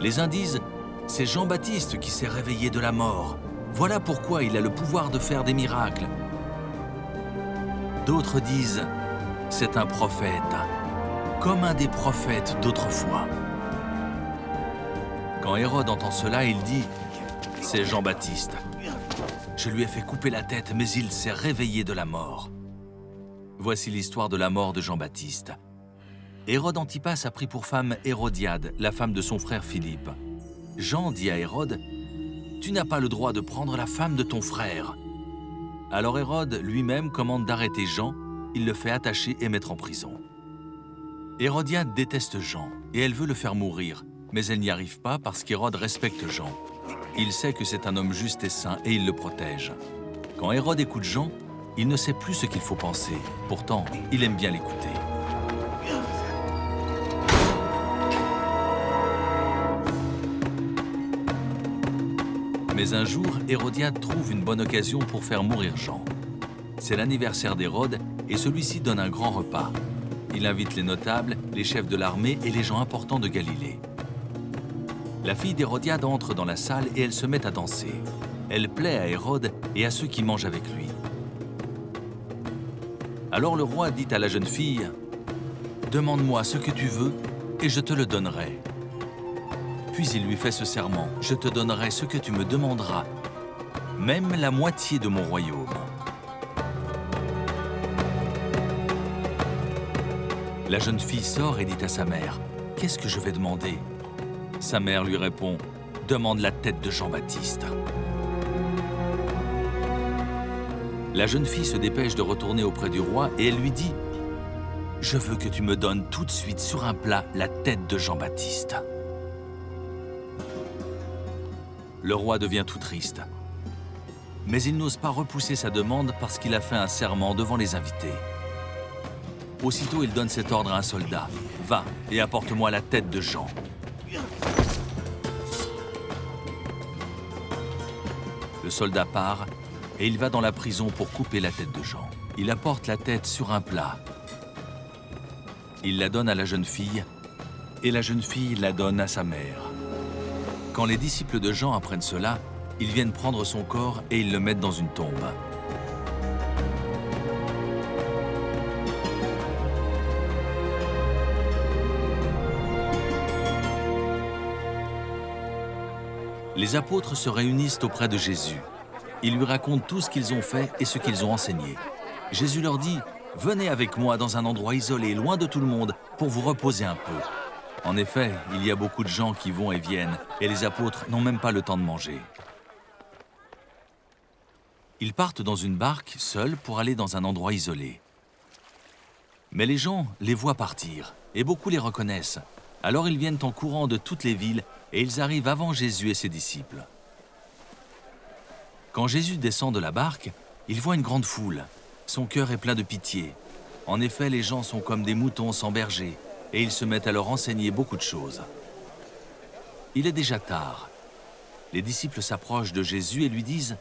Les uns disent, « C'est Jean-Baptiste qui s'est réveillé de la mort. Voilà pourquoi il a le pouvoir de faire des miracles. » D'autres disent, « C'est un prophète, comme un des prophètes d'autrefois. » Quand Hérode entend cela, il dit, « C'est Jean-Baptiste. Je lui ai fait couper la tête, mais il s'est réveillé de la mort. » Voici l'histoire de la mort de Jean-Baptiste. Hérode Antipas a pris pour femme Hérodiade, la femme de son frère Philippe. Jean dit à Hérode, « Tu n'as pas le droit de prendre la femme de ton frère. » Alors Hérode lui-même commande d'arrêter Jean, il le fait attacher et mettre en prison. Hérodiade déteste Jean et elle veut le faire mourir, mais elle n'y arrive pas parce qu'Hérode respecte Jean. Il sait que c'est un homme juste et saint et il le protège. Quand Hérode écoute Jean, il ne sait plus ce qu'il faut penser. Pourtant, il aime bien l'écouter. Mais un jour, Hérodiade trouve une bonne occasion pour faire mourir Jean. C'est l'anniversaire d'Hérode et celui-ci donne un grand repas. Il invite les notables, les chefs de l'armée et les gens importants de Galilée. La fille d'Hérodiade entre dans la salle et elle se met à danser. Elle plaît à Hérode et à ceux qui mangent avec lui. Alors le roi dit à la jeune fille, « Demande-moi ce que tu veux et je te le donnerai. » Puis il lui fait ce serment, « Je te donnerai ce que tu me demanderas, même la moitié de mon royaume. » La jeune fille sort et dit à sa mère, « Qu'est-ce que je vais demander ?» Sa mère lui répond, « Demande la tête de Jean-Baptiste. » La jeune fille se dépêche de retourner auprès du roi et elle lui dit, « Je veux que tu me donnes tout de suite sur un plat la tête de Jean-Baptiste. » Le roi devient tout triste. Mais il n'ose pas repousser sa demande parce qu'il a fait un serment devant les invités. Aussitôt, il donne cet ordre à un soldat, « Va et apporte-moi la tête de Jean. » Le soldat part et il va dans la prison pour couper la tête de Jean. Il apporte la tête sur un plat. Il la donne à la jeune fille et la jeune fille la donne à sa mère. Quand les disciples de Jean apprennent cela, ils viennent prendre son corps et ils le mettent dans une tombe. Les apôtres se réunissent auprès de Jésus. Ils lui racontent tout ce qu'ils ont fait et ce qu'ils ont enseigné. Jésus leur dit, « Venez avec moi dans un endroit isolé, loin de tout le monde, pour vous reposer un peu. » En effet, il y a beaucoup de gens qui vont et viennent, et les apôtres n'ont même pas le temps de manger. Ils partent dans une barque, seuls, pour aller dans un endroit isolé. Mais les gens les voient partir, et beaucoup les reconnaissent. Alors ils viennent en courant de toutes les villes, et ils arrivent avant Jésus et ses disciples. Quand Jésus descend de la barque, il voit une grande foule. Son cœur est plein de pitié. En effet, les gens sont comme des moutons sans berger, et ils se mettent à leur enseigner beaucoup de choses. Il est déjà tard. Les disciples s'approchent de Jésus et lui disent,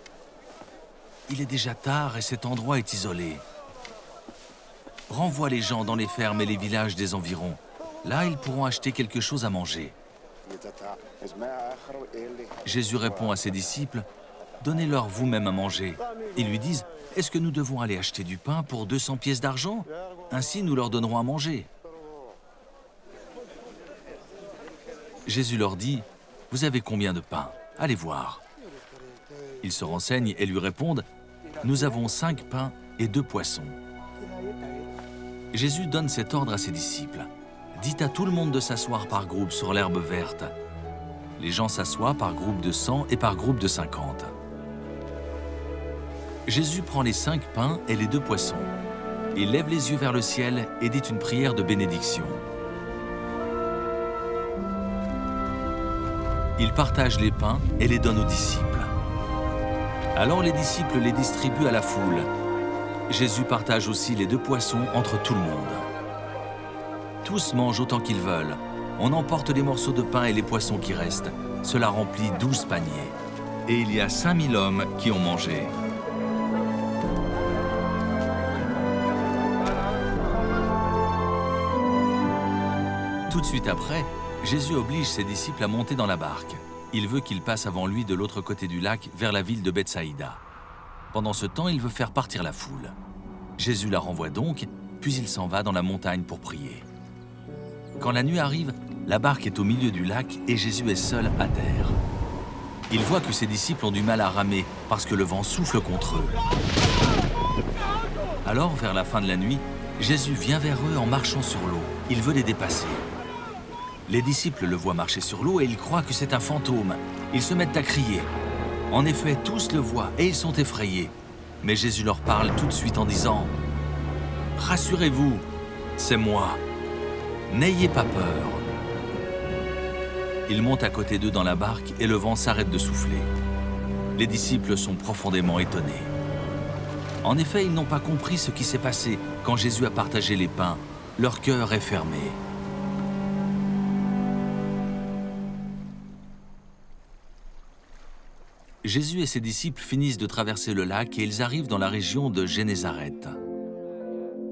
« Il est déjà tard et cet endroit est isolé. Renvoie les gens dans les fermes et les villages des environs. Là, ils pourront acheter quelque chose à manger. Jésus répond à ses disciples, « Donnez-leur vous-même à manger. » Ils lui disent, « Est-ce que nous devons aller acheter du pain pour 200 pièces d'argent? Ainsi nous leur donnerons à manger. » Jésus leur dit, « Vous avez combien de pain? Allez voir. » Ils se renseignent et lui répondent, « Nous avons 5 pains et 2 poissons. » Jésus donne cet ordre à ses disciples. « Dites à tout le monde de s'asseoir par groupe sur l'herbe verte. » Les gens s'assoient par groupe de 100 et par groupe de 50. Jésus prend les 5 pains et les 2 poissons. Il lève les yeux vers le ciel et dit une prière de bénédiction. Il partage les pains et les donne aux disciples. Alors les disciples les distribuent à la foule. Jésus partage aussi les 2 poissons entre tout le monde. Tous mangent autant qu'ils veulent. On emporte les morceaux de pain et les poissons qui restent. Cela remplit 12 paniers. Et il y a 5000 hommes qui ont mangé. Tout de suite après, Jésus oblige ses disciples à monter dans la barque. Il veut qu'ils passent avant lui de l'autre côté du lac vers la ville de Bethsaïda. Pendant ce temps, il veut faire partir la foule. Jésus la renvoie donc, puis il s'en va dans la montagne pour prier. Quand la nuit arrive, la barque est au milieu du lac et Jésus est seul à terre. Il voit que ses disciples ont du mal à ramer parce que le vent souffle contre eux. Alors, vers la fin de la nuit, Jésus vient vers eux en marchant sur l'eau. Il veut les dépasser. Les disciples le voient marcher sur l'eau et ils croient que c'est un fantôme. Ils se mettent à crier. En effet, tous le voient et ils sont effrayés. Mais Jésus leur parle tout de suite en disant « Rassurez-vous, c'est moi. N'ayez pas peur. » Il monte à côté d'eux dans la barque et le vent s'arrête de souffler. Les disciples sont profondément étonnés. En effet, ils n'ont pas compris ce qui s'est passé quand Jésus a partagé les pains. Leur cœur est fermé. Jésus et ses disciples finissent de traverser le lac et ils arrivent dans la région de Génézareth.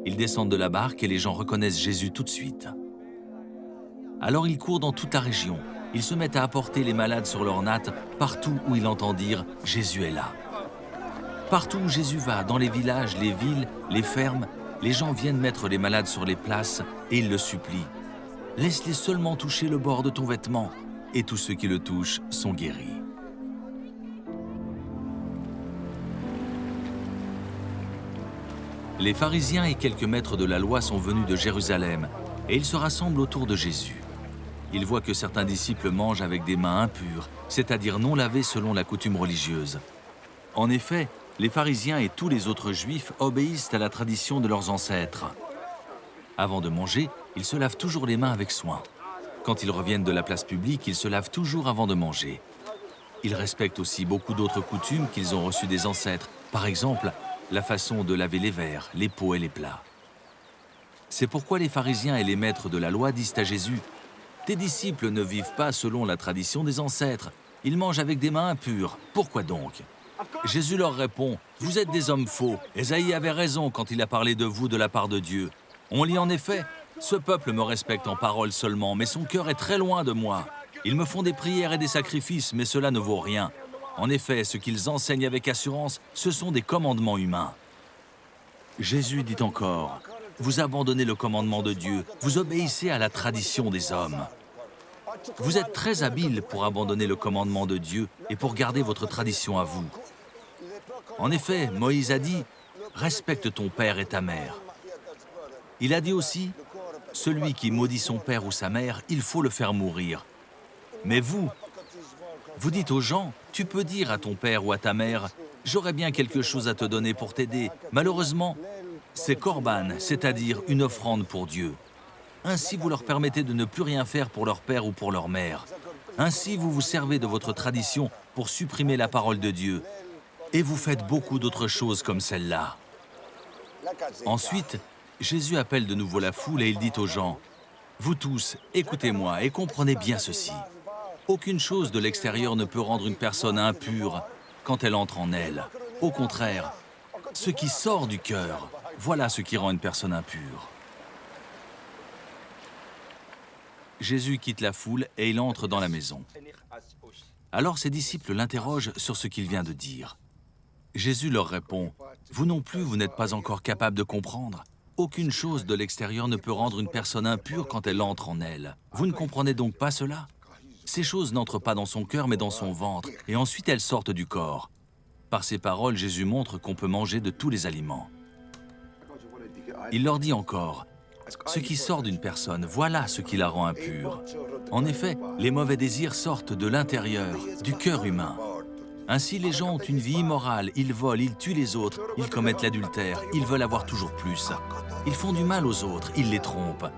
Ils descendent de la barque et les gens reconnaissent Jésus tout de suite. Alors ils courent dans toute la région. Ils se mettent à apporter les malades sur leurs nattes partout où ils entendent dire « Jésus est là ». Partout où Jésus va, dans les villages, les villes, les fermes, les gens viennent mettre les malades sur les places et ils le supplient. « Laisse-les seulement toucher le bord de ton vêtement » et tous ceux qui le touchent sont guéris. Les pharisiens et quelques maîtres de la loi sont venus de Jérusalem et ils se rassemblent autour de Jésus. Ils voient que certains disciples mangent avec des mains impures, c'est-à-dire non lavées selon la coutume religieuse. En effet, les pharisiens et tous les autres juifs obéissent à la tradition de leurs ancêtres. Avant de manger, ils se lavent toujours les mains avec soin. Quand ils reviennent de la place publique, ils se lavent toujours avant de manger. Ils respectent aussi beaucoup d'autres coutumes qu'ils ont reçues des ancêtres, par exemple, la façon de laver les verres, les pots et les plats. C'est pourquoi les pharisiens et les maîtres de la loi disent à Jésus « Tes disciples ne vivent pas selon la tradition des ancêtres, ils mangent avec des mains impures, pourquoi donc ?» Jésus leur répond « Vous êtes des hommes faux, Ésaïe avait raison quand il a parlé de vous de la part de Dieu. On lit en effet « Ce peuple me respecte en parole seulement, mais son cœur est très loin de moi. Ils me font des prières et des sacrifices, mais cela ne vaut rien. En effet, ce qu'ils enseignent avec assurance, ce sont des commandements humains. » Jésus dit encore, « Vous abandonnez le commandement de Dieu, vous obéissez à la tradition des hommes. Vous êtes très habiles pour abandonner le commandement de Dieu et pour garder votre tradition à vous. En effet, Moïse a dit, « Respecte ton père et ta mère. » Il a dit aussi, « Celui qui maudit son père ou sa mère, il faut le faire mourir. » Mais vous dites aux gens, tu peux dire à ton père ou à ta mère, « J'aurais bien quelque chose à te donner pour t'aider. » Malheureusement, c'est korban, c'est-à-dire une offrande pour Dieu. Ainsi, vous leur permettez de ne plus rien faire pour leur père ou pour leur mère. Ainsi, vous vous servez de votre tradition pour supprimer la parole de Dieu. Et vous faites beaucoup d'autres choses comme celle-là. Ensuite, Jésus appelle de nouveau la foule et il dit aux gens, « Vous tous, écoutez-moi et comprenez bien ceci. Aucune chose de l'extérieur ne peut rendre une personne impure quand elle entre en elle. Au contraire, ce qui sort du cœur, voilà ce qui rend une personne impure. » Jésus quitte la foule et il entre dans la maison. Alors ses disciples l'interrogent sur ce qu'il vient de dire. Jésus leur répond, « Vous non plus, vous n'êtes pas encore capables de comprendre. Aucune chose de l'extérieur ne peut rendre une personne impure quand elle entre en elle. Vous ne comprenez donc pas cela? Ces choses n'entrent pas dans son cœur mais dans son ventre, et ensuite elles sortent du corps. » Par ces paroles, Jésus montre qu'on peut manger de tous les aliments. Il leur dit encore, « Ce qui sort d'une personne, voilà ce qui la rend impure. » En effet, les mauvais désirs sortent de l'intérieur, du cœur humain. Ainsi, les gens ont une vie immorale, ils volent, ils tuent les autres, ils commettent l'adultère, ils veulent avoir toujours plus. Ils font du mal aux autres, ils les trompent.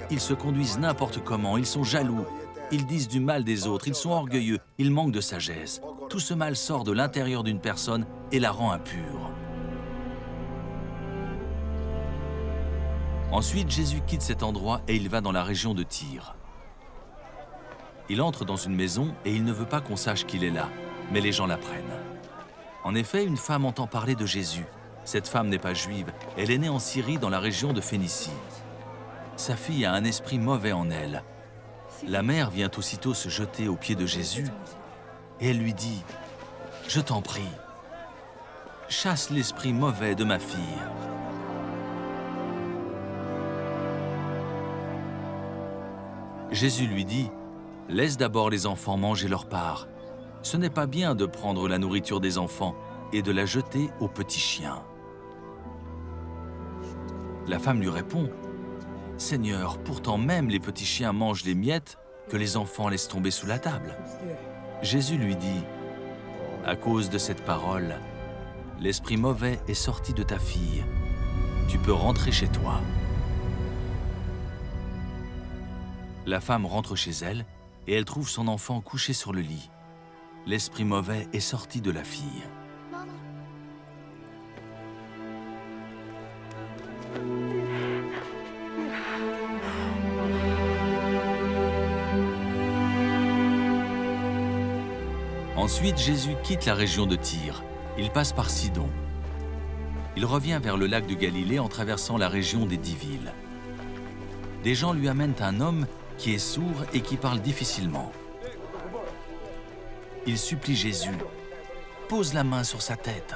Ils se conduisent n'importe comment, ils sont jaloux, ils disent du mal des autres, ils sont orgueilleux, ils manquent de sagesse. Tout ce mal sort de l'intérieur d'une personne et la rend impure. Ensuite, Jésus quitte cet endroit et il va dans la région de Tyr. Il entre dans une maison et il ne veut pas qu'on sache qu'il est là, mais les gens l'apprennent. En effet, une femme entend parler de Jésus. Cette femme n'est pas juive, elle est née en Syrie dans la région de Phénicie. Sa fille a un esprit mauvais en elle. La mère vient aussitôt se jeter aux pieds de Jésus et elle lui dit, « Je t'en prie, chasse l'esprit mauvais de ma fille. » Jésus lui dit, « Laisse d'abord les enfants manger leur part. Ce n'est pas bien de prendre la nourriture des enfants et de la jeter aux petits chiens. » La femme lui répond, « Seigneur, pourtant même les petits chiens mangent les miettes que les enfants laissent tomber sous la table. » Jésus lui dit, « À cause de cette parole, l'esprit mauvais est sorti de ta fille. Tu peux rentrer chez toi. » La femme rentre chez elle et elle trouve son enfant couché sur le lit. L'esprit mauvais est sorti de la fille. Ensuite, Jésus quitte la région de Tyr. Il passe par Sidon. Il revient vers le lac de Galilée en traversant la région des 10 villes. Des gens lui amènent un homme qui est sourd et qui parle difficilement. Il supplie Jésus, « Pose la main sur sa tête. »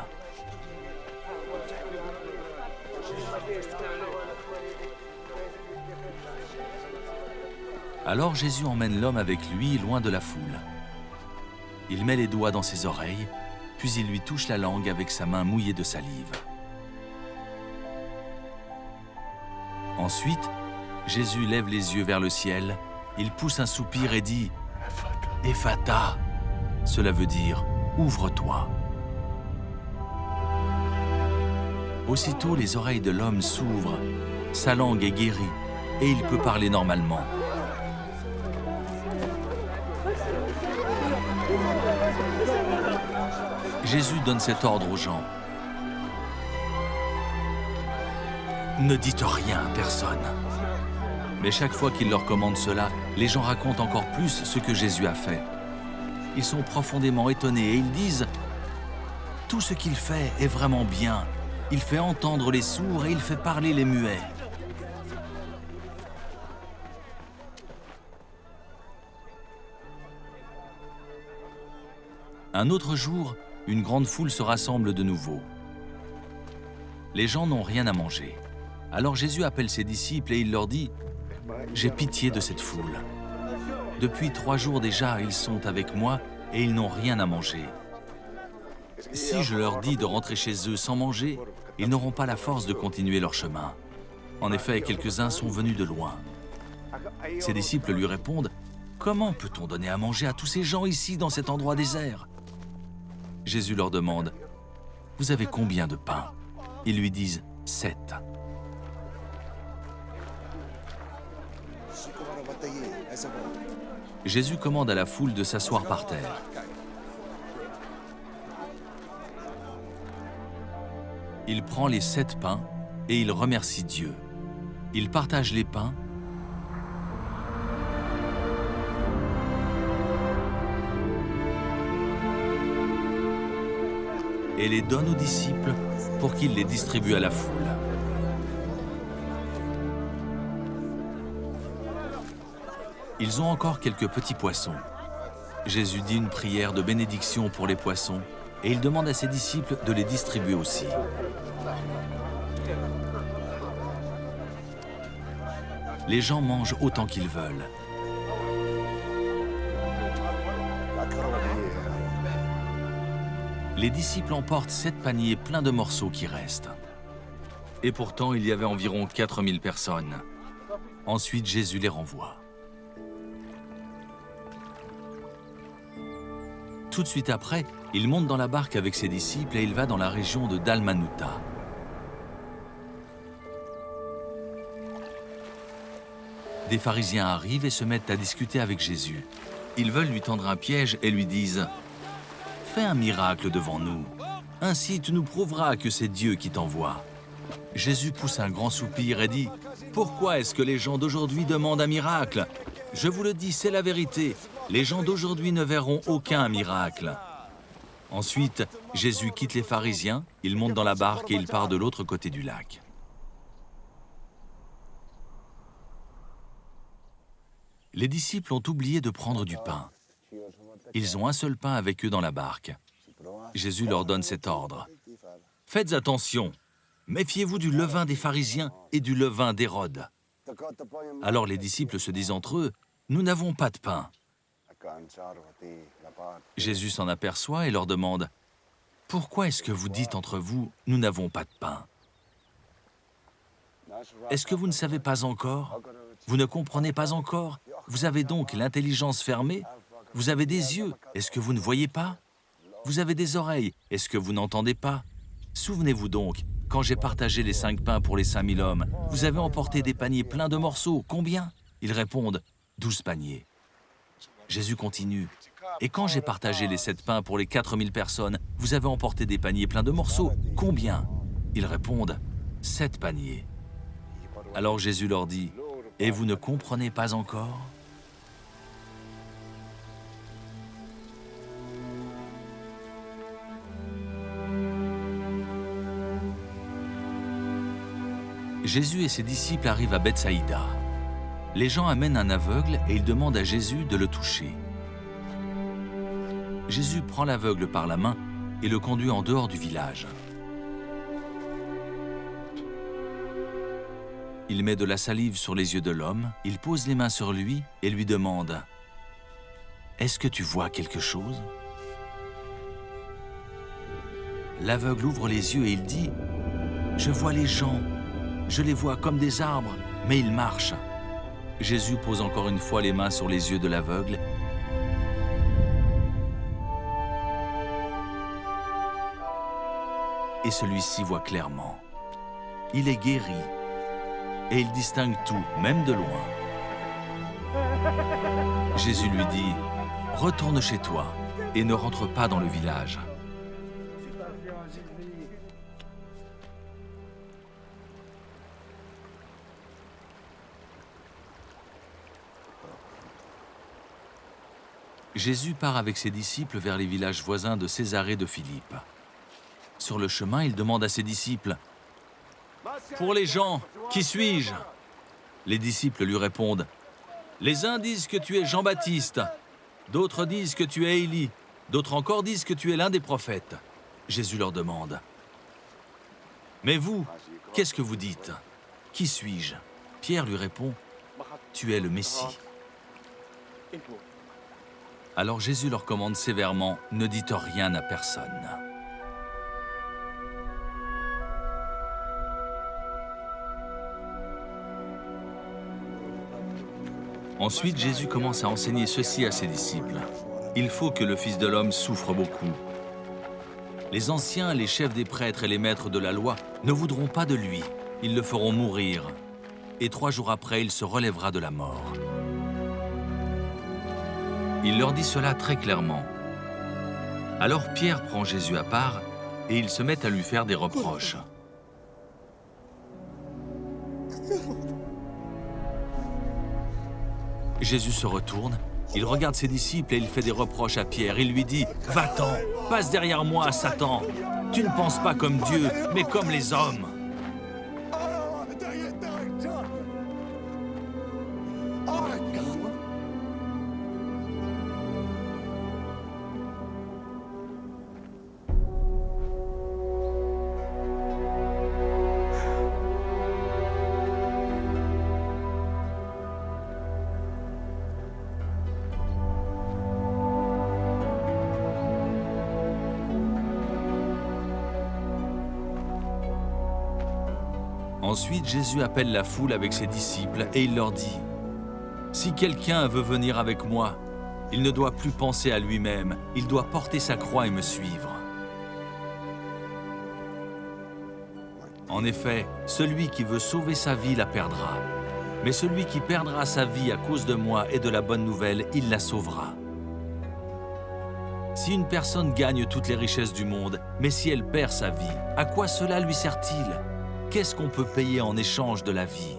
Alors Jésus emmène l'homme avec lui loin de la foule. Il met les doigts dans ses oreilles, puis il lui touche la langue avec sa main mouillée de salive. Ensuite, Jésus lève les yeux vers le ciel, il pousse un soupir et dit « Ephata !» Cela veut dire « Ouvre-toi !» Aussitôt, les oreilles de l'homme s'ouvrent, sa langue est guérie et il peut parler normalement. Jésus donne cet ordre aux gens. Ne dites rien à personne. Mais chaque fois qu'il leur commande cela, les gens racontent encore plus ce que Jésus a fait. Ils sont profondément étonnés et ils disent « Tout ce qu'il fait est vraiment bien. Il fait entendre les sourds et il fait parler les muets. » Un autre jour, une grande foule se rassemble de nouveau. Les gens n'ont rien à manger. Alors Jésus appelle ses disciples et il leur dit « J'ai pitié de cette foule. Depuis 3 jours déjà, ils sont avec moi et ils n'ont rien à manger. Si je leur dis de rentrer chez eux sans manger, ils n'auront pas la force de continuer leur chemin. En effet, quelques-uns sont venus de loin. » Ses disciples lui répondent « Comment peut-on donner à manger à tous ces gens ici dans cet endroit désert ?» Jésus leur demande « Vous avez combien de pains ?» Ils lui disent « 7. » Jésus commande à la foule de s'asseoir par terre. Il prend les 7 pains et il remercie Dieu. Il partage les pains et les donne aux disciples pour qu'ils les distribuent à la foule. Ils ont encore quelques petits poissons. Jésus dit une prière de bénédiction pour les poissons et il demande à ses disciples de les distribuer aussi. Les gens mangent autant qu'ils veulent. Les disciples emportent 7 paniers pleins de morceaux qui restent. Et pourtant, il y avait environ 4000 personnes. Ensuite, Jésus les renvoie. Tout de suite après, il monte dans la barque avec ses disciples et il va dans la région de Dalmanutha. Des pharisiens arrivent et se mettent à discuter avec Jésus. Ils veulent lui tendre un piège et lui disent « Fais un miracle devant nous. Ainsi tu nous prouveras que c'est Dieu qui t'envoie. » Jésus pousse un grand soupir et dit « Pourquoi est-ce que les gens d'aujourd'hui demandent un miracle? Je vous le dis, c'est la vérité. Les gens d'aujourd'hui ne verront aucun miracle. » Ensuite, Jésus quitte les pharisiens, il monte dans la barque et il part de l'autre côté du lac. Les disciples ont oublié de prendre du pain. Ils ont un seul pain avec eux dans la barque. Jésus leur donne cet ordre. « Faites attention, méfiez-vous du levain des pharisiens et du levain d'Hérode. » Alors les disciples se disent entre eux, « Nous n'avons pas de pain. » Jésus s'en aperçoit et leur demande, « Pourquoi est-ce que vous dites entre vous, « Nous n'avons pas de pain » ? Est-ce que vous ne savez pas encore? Vous ne comprenez pas encore? Vous avez donc l'intelligence fermée? Vous avez des yeux, est-ce que vous ne voyez pas? Vous avez des oreilles, est-ce que vous n'entendez pas? Souvenez-vous donc, quand j'ai partagé les 5 pains pour les 5000 hommes, vous avez emporté des paniers pleins de morceaux, combien? Ils répondent, 12 paniers. Jésus continue, et quand j'ai partagé les 7 pains pour les 4000 personnes, vous avez emporté des paniers pleins de morceaux, combien? Ils répondent, 7 paniers. Alors Jésus leur dit, et vous ne comprenez pas encore? Jésus et ses disciples arrivent à Bethsaïda. Les gens amènent un aveugle et ils demandent à Jésus de le toucher. Jésus prend l'aveugle par la main et le conduit en dehors du village. Il met de la salive sur les yeux de l'homme, il pose les mains sur lui et lui demande « Est-ce que tu vois quelque chose ?» L'aveugle ouvre les yeux et il dit « Je vois les gens, je les vois comme des arbres, mais ils marchent. » Jésus pose encore une fois les mains sur les yeux de l'aveugle. Et celui-ci voit clairement. Il est guéri. Et il distingue tout, même de loin. Jésus lui dit, « Retourne chez toi et ne rentre pas dans le village. » Jésus part avec ses disciples vers les villages voisins de Césarée de Philippe. Sur le chemin, il demande à ses disciples, « Pour les gens, qui suis-je » Les disciples lui répondent, « Les uns disent que tu es Jean-Baptiste, d'autres disent que tu es Élie, d'autres encore disent que tu es l'un des prophètes. » Jésus leur demande, « Mais vous, qu'est-ce que vous dites? Qui suis-je » Pierre lui répond, « Tu es le Messie. » Alors Jésus leur commande sévèrement, « Ne dites rien à personne. » Ensuite, Jésus commence à enseigner ceci à ses disciples. « Il faut que le Fils de l'homme souffre beaucoup. Les anciens, les chefs des prêtres et les maîtres de la loi ne voudront pas de lui. Ils le feront mourir. Et 3 jours après, il se relèvera de la mort. » Il leur dit cela très clairement. Alors Pierre prend Jésus à part et ils se mettent à lui faire des reproches. Jésus se retourne, il regarde ses disciples et il fait des reproches à Pierre. Il lui dit « Va-t'en, passe derrière moi, Satan. Tu ne penses pas comme Dieu, mais comme les hommes. » Ensuite, Jésus appelle la foule avec ses disciples et il leur dit « Si quelqu'un veut venir avec moi, il ne doit plus penser à lui-même, il doit porter sa croix et me suivre. » En effet, celui qui veut sauver sa vie la perdra. Mais celui qui perdra sa vie à cause de moi et de la bonne nouvelle, il la sauvera. Si une personne gagne toutes les richesses du monde, mais si elle perd sa vie, à quoi cela lui sert-il? Qu'est-ce qu'on peut payer en échange de la vie?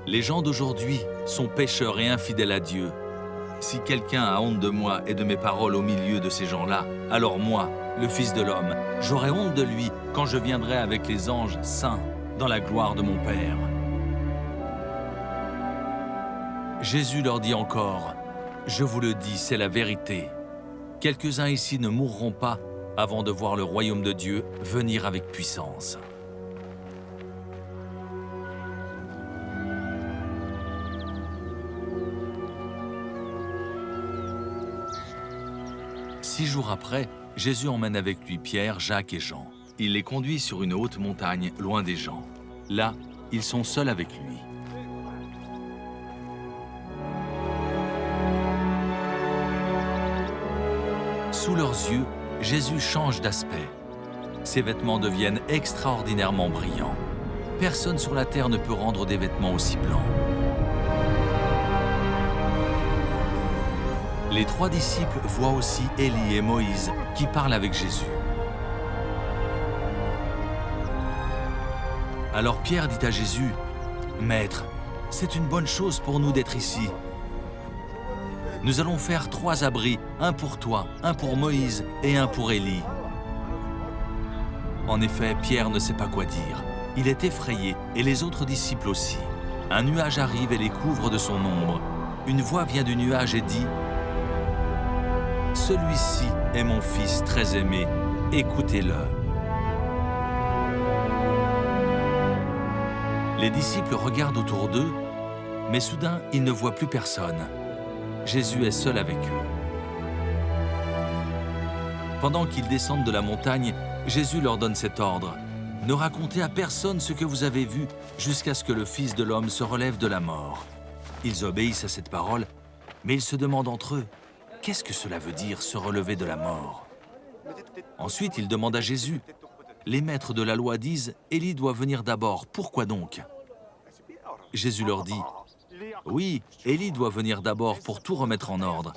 Les gens d'aujourd'hui sont pécheurs et infidèles à Dieu. Si quelqu'un a honte de moi et de mes paroles au milieu de ces gens-là, alors moi, le Fils de l'homme, j'aurai honte de lui quand je viendrai avec les anges saints dans la gloire de mon Père. Jésus leur dit encore, « Je vous le dis, c'est la vérité. Quelques-uns ici ne mourront pas avant de voir le royaume de Dieu venir avec puissance. » Six jours après, Jésus emmène avec lui Pierre, Jacques et Jean. Il les conduit sur une haute montagne, loin des gens. Là, ils sont seuls avec lui. Sous leurs yeux, Jésus change d'aspect. Ses vêtements deviennent extraordinairement brillants. Personne sur la terre ne peut rendre des vêtements aussi blancs. Les trois disciples voient aussi Élie et Moïse qui parlent avec Jésus. Alors Pierre dit à Jésus, « Maître, c'est une bonne chose pour nous d'être ici. Nous allons faire 3 abris, un pour toi, un pour Moïse et un pour Élie. » En effet, Pierre ne sait pas quoi dire. Il est effrayé et les autres disciples aussi. Un nuage arrive et les couvre de son ombre. Une voix vient du nuage et dit, « Celui-ci est mon fils très aimé, écoutez-le. » Les disciples regardent autour d'eux, mais soudain, ils ne voient plus personne. Jésus est seul avec eux. Pendant qu'ils descendent de la montagne, Jésus leur donne cet ordre. « Ne racontez à personne ce que vous avez vu jusqu'à ce que le Fils de l'homme se relève de la mort. » Ils obéissent à cette parole, mais ils se demandent entre eux, « Qu'est-ce que cela veut dire, se relever de la mort ?» Ensuite, ils demandent à Jésus, « Les maîtres de la loi disent, Élie doit venir d'abord, pourquoi donc ?» Jésus leur dit, « Oui, Élie doit venir d'abord pour tout remettre en ordre.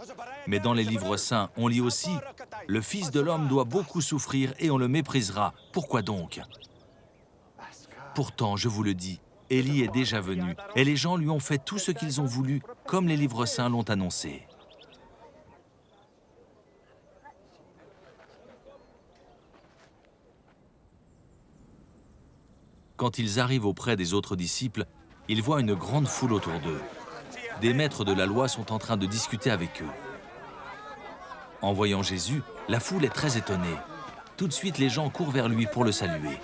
Mais dans les livres saints, on lit aussi, « Le Fils de l'homme doit beaucoup souffrir et on le méprisera. Pourquoi donc ?» Pourtant, je vous le dis, Élie est déjà venu et les gens lui ont fait tout ce qu'ils ont voulu, comme les livres saints l'ont annoncé. Quand ils arrivent auprès des autres disciples, ils voient une grande foule autour d'eux. Des maîtres de la loi sont en train de discuter avec eux. En voyant Jésus, la foule est très étonnée. Tout de suite, les gens courent vers lui pour le saluer.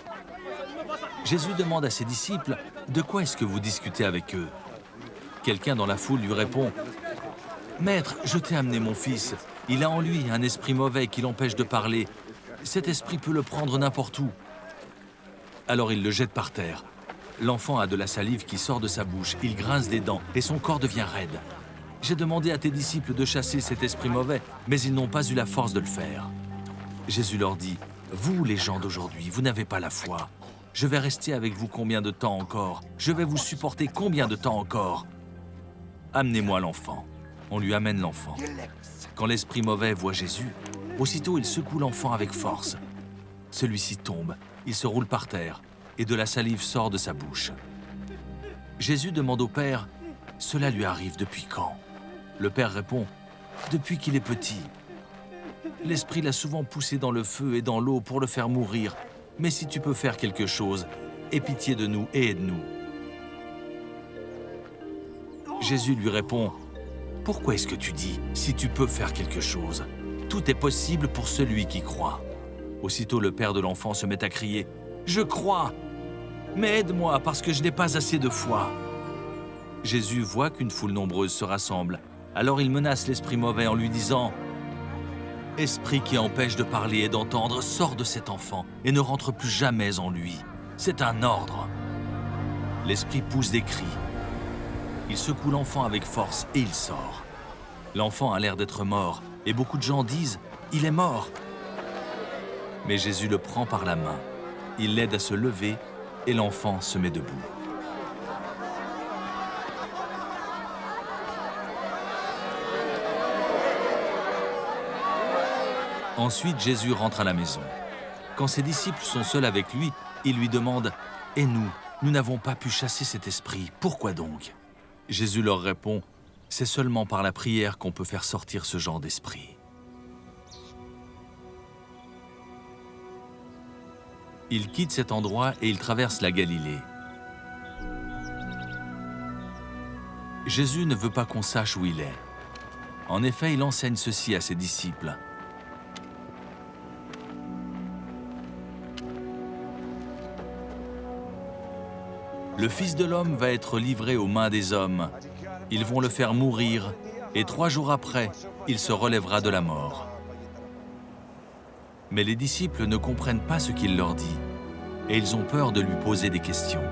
Jésus demande à ses disciples, « De quoi est-ce que vous discutez avec eux ?» Quelqu'un dans la foule lui répond, « Maître, je t'ai amené mon fils. Il a en lui un esprit mauvais qui l'empêche de parler. Cet esprit peut le prendre n'importe où. » Alors il le jette par terre. L'enfant a de la salive qui sort de sa bouche, il grince des dents et son corps devient raide. J'ai demandé à tes disciples de chasser cet esprit mauvais, mais ils n'ont pas eu la force de le faire. Jésus leur dit, « Vous, les gens d'aujourd'hui, vous n'avez pas la foi. Je vais rester avec vous combien de temps encore? Je vais vous supporter combien de temps encore? Amenez-moi l'enfant. » On lui amène l'enfant. Quand l'esprit mauvais voit Jésus, aussitôt il secoue l'enfant avec force. Celui-ci tombe, il se roule par terre, et de la salive sort de sa bouche. Jésus demande au Père, « Cela lui arrive depuis quand ?» Le Père répond, « Depuis qu'il est petit. L'Esprit l'a souvent poussé dans le feu et dans l'eau pour le faire mourir. Mais si tu peux faire quelque chose, aie pitié de nous et aide-nous. » Jésus lui répond, « Pourquoi est-ce que tu dis, si tu peux faire quelque chose? Tout est possible pour celui qui croit. » Aussitôt le père de l'enfant se met à crier, « Je crois, mais aide-moi parce que je n'ai pas assez de foi. » Jésus voit qu'une foule nombreuse se rassemble. Alors il menace l'esprit mauvais en lui disant, « Esprit qui empêche de parler et d'entendre, sors de cet enfant et ne rentre plus jamais en lui. C'est un ordre. » L'esprit pousse des cris. Il secoue l'enfant avec force et il sort. L'enfant a l'air d'être mort et beaucoup de gens disent « Il est mort !» Mais Jésus le prend par la main. Il l'aide à se lever et l'enfant se met debout. Ensuite, Jésus rentre à la maison. Quand ses disciples sont seuls avec lui, il lui demande « Et nous, nous n'avons pas pu chasser cet esprit, pourquoi donc ?» Jésus leur répond « C'est seulement par la prière qu'on peut faire sortir ce genre d'esprit. » Il quitte cet endroit et il traverse la Galilée. Jésus ne veut pas qu'on sache où il est. En effet, il enseigne ceci à ses disciples. Le Fils de l'homme va être livré aux mains des hommes. Ils vont le faire mourir, et 3 jours après, il se relèvera de la mort. Mais les disciples ne comprennent pas ce qu'il leur dit, et ils ont peur de lui poser des questions.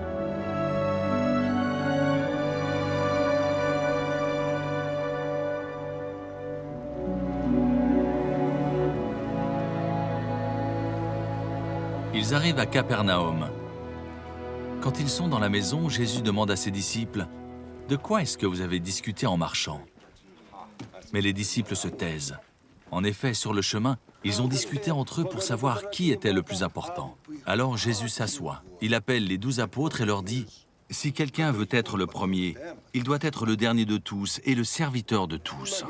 Ils arrivent à Capernaum. Quand ils sont dans la maison, Jésus demande à ses disciples « De quoi est-ce que vous avez discuté en marchant ?» Mais les disciples se taisent. En effet, sur le chemin, ils ont discuté entre eux pour savoir qui était le plus important. Alors Jésus s'assoit. Il appelle les 12 apôtres et leur dit « Si quelqu'un veut être le premier, il doit être le dernier de tous et le serviteur de tous. »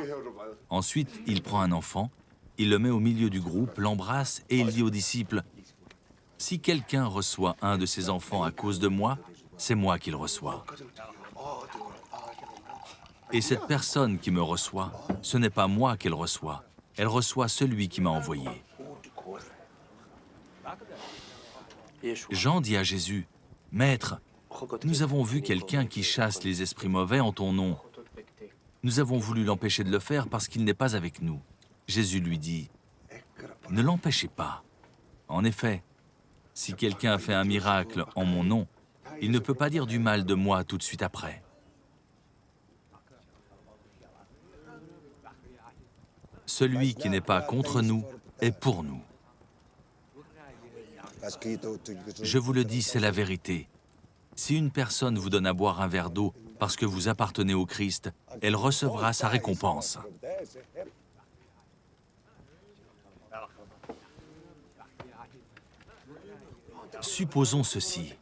Ensuite, il prend un enfant, il le met au milieu du groupe, l'embrasse et il dit aux disciples « Si quelqu'un reçoit un de ces enfants à cause de moi, c'est moi qui le reçois. Et cette personne qui me reçoit, ce n'est pas moi qu'elle reçoit, elle reçoit celui qui m'a envoyé. » Jean dit à Jésus, « Maître, nous avons vu quelqu'un qui chasse les esprits mauvais en ton nom. Nous avons voulu l'empêcher de le faire parce qu'il n'est pas avec nous. » Jésus lui dit, « Ne l'empêchez pas. En effet, si quelqu'un a fait un miracle en mon nom, il ne peut pas dire du mal de moi tout de suite après. » Celui qui n'est pas contre nous est pour nous. Je vous le dis, c'est la vérité. Si une personne vous donne à boire un verre d'eau parce que vous appartenez au Christ, elle recevra sa récompense. Supposons ceci.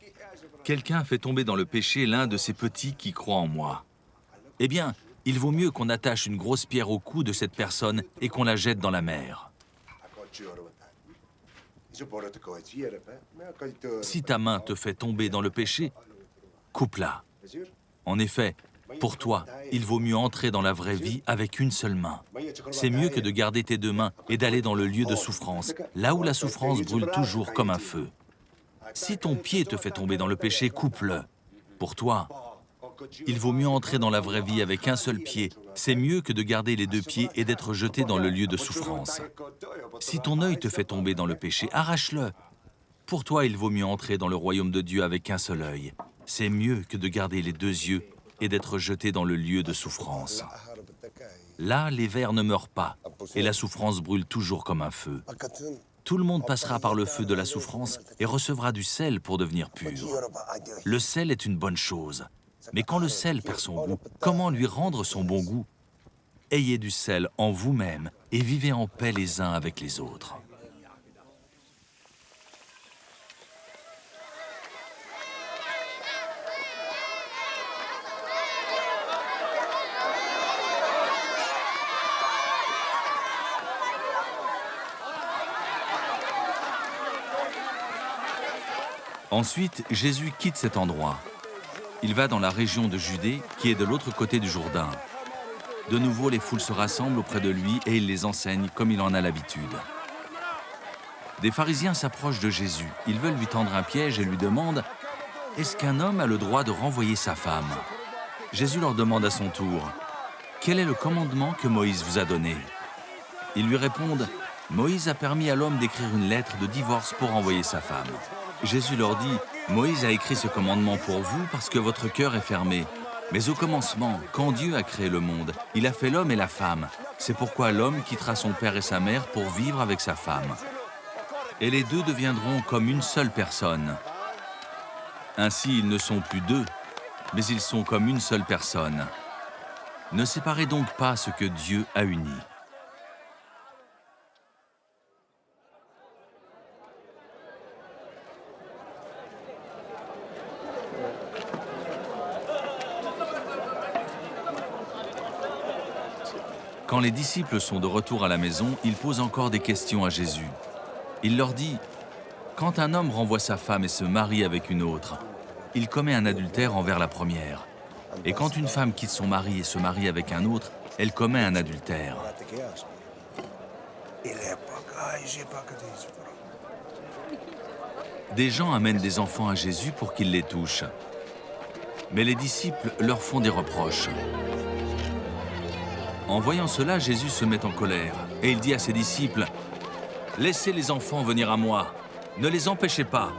Quelqu'un fait tomber dans le péché l'un de ces petits qui croient en moi. Eh bien, il vaut mieux qu'on attache une grosse pierre au cou de cette personne et qu'on la jette dans la mer. Si ta main te fait tomber dans le péché, coupe-la. En effet, pour toi, il vaut mieux entrer dans la vraie vie avec une seule main. C'est mieux que de garder tes 2 mains et d'aller dans le lieu de souffrance, là où la souffrance brûle toujours comme un feu. Si ton pied te fait tomber dans le péché, coupe-le. Pour toi, il vaut mieux entrer dans la vraie vie avec un seul pied. C'est mieux que de garder les 2 pieds et d'être jeté dans le lieu de souffrance. Si ton œil te fait tomber dans le péché, arrache-le. Pour toi, il vaut mieux entrer dans le royaume de Dieu avec un seul œil. C'est mieux que de garder les 2 yeux et d'être jeté dans le lieu de souffrance. Là, les vers ne meurent pas et la souffrance brûle toujours comme un feu. Tout le monde passera par le feu de la souffrance et recevra du sel pour devenir pur. Le sel est une bonne chose. Mais quand le sel perd son goût, comment lui rendre son bon goût? Ayez du sel en vous-même et vivez en paix les uns avec les autres. Ensuite, Jésus quitte cet endroit. Il va dans la région de Judée, qui est de l'autre côté du Jourdain. De nouveau, les foules se rassemblent auprès de lui et il les enseigne comme il en a l'habitude. Des pharisiens s'approchent de Jésus. Ils veulent lui tendre un piège et lui demandent « Est-ce qu'un homme a le droit de renvoyer sa femme ?» Jésus leur demande à son tour « Quel est le commandement que Moïse vous a donné ?» Ils lui répondent Moïse a permis à l'homme d'écrire une lettre de divorce pour envoyer sa femme. Jésus leur dit, Moïse a écrit ce commandement pour vous parce que votre cœur est fermé. Mais au commencement, quand Dieu a créé le monde, il a fait l'homme et la femme. C'est pourquoi l'homme quittera son père et sa mère pour vivre avec sa femme. Et les deux deviendront comme une seule personne. Ainsi, ils ne sont plus deux, mais ils sont comme une seule personne. Ne séparez donc pas ce que Dieu a uni. Quand les disciples sont de retour à la maison, ils posent encore des questions à Jésus. Il leur dit, « Quand un homme renvoie sa femme et se marie avec une autre, il commet un adultère envers la première. Et quand une femme quitte son mari et se marie avec un autre, elle commet un adultère. » Des gens amènent des enfants à Jésus pour qu'il les touche. Mais les disciples leur font des reproches. En voyant cela, Jésus se met en colère et il dit à ses disciples, « Laissez les enfants venir à moi, ne les empêchez pas.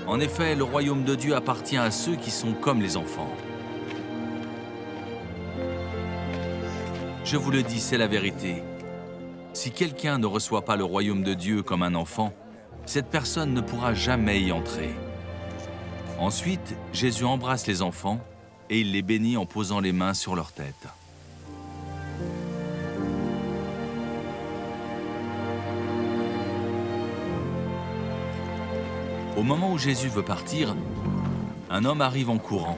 En effet, le royaume de Dieu appartient à ceux qui sont comme les enfants. » Je vous le dis, c'est la vérité. Si quelqu'un ne reçoit pas le royaume de Dieu comme un enfant, cette personne ne pourra jamais y entrer. Ensuite, Jésus embrasse les enfants et il les bénit en posant les mains sur leur tête. Au moment où Jésus veut partir, un homme arrive en courant.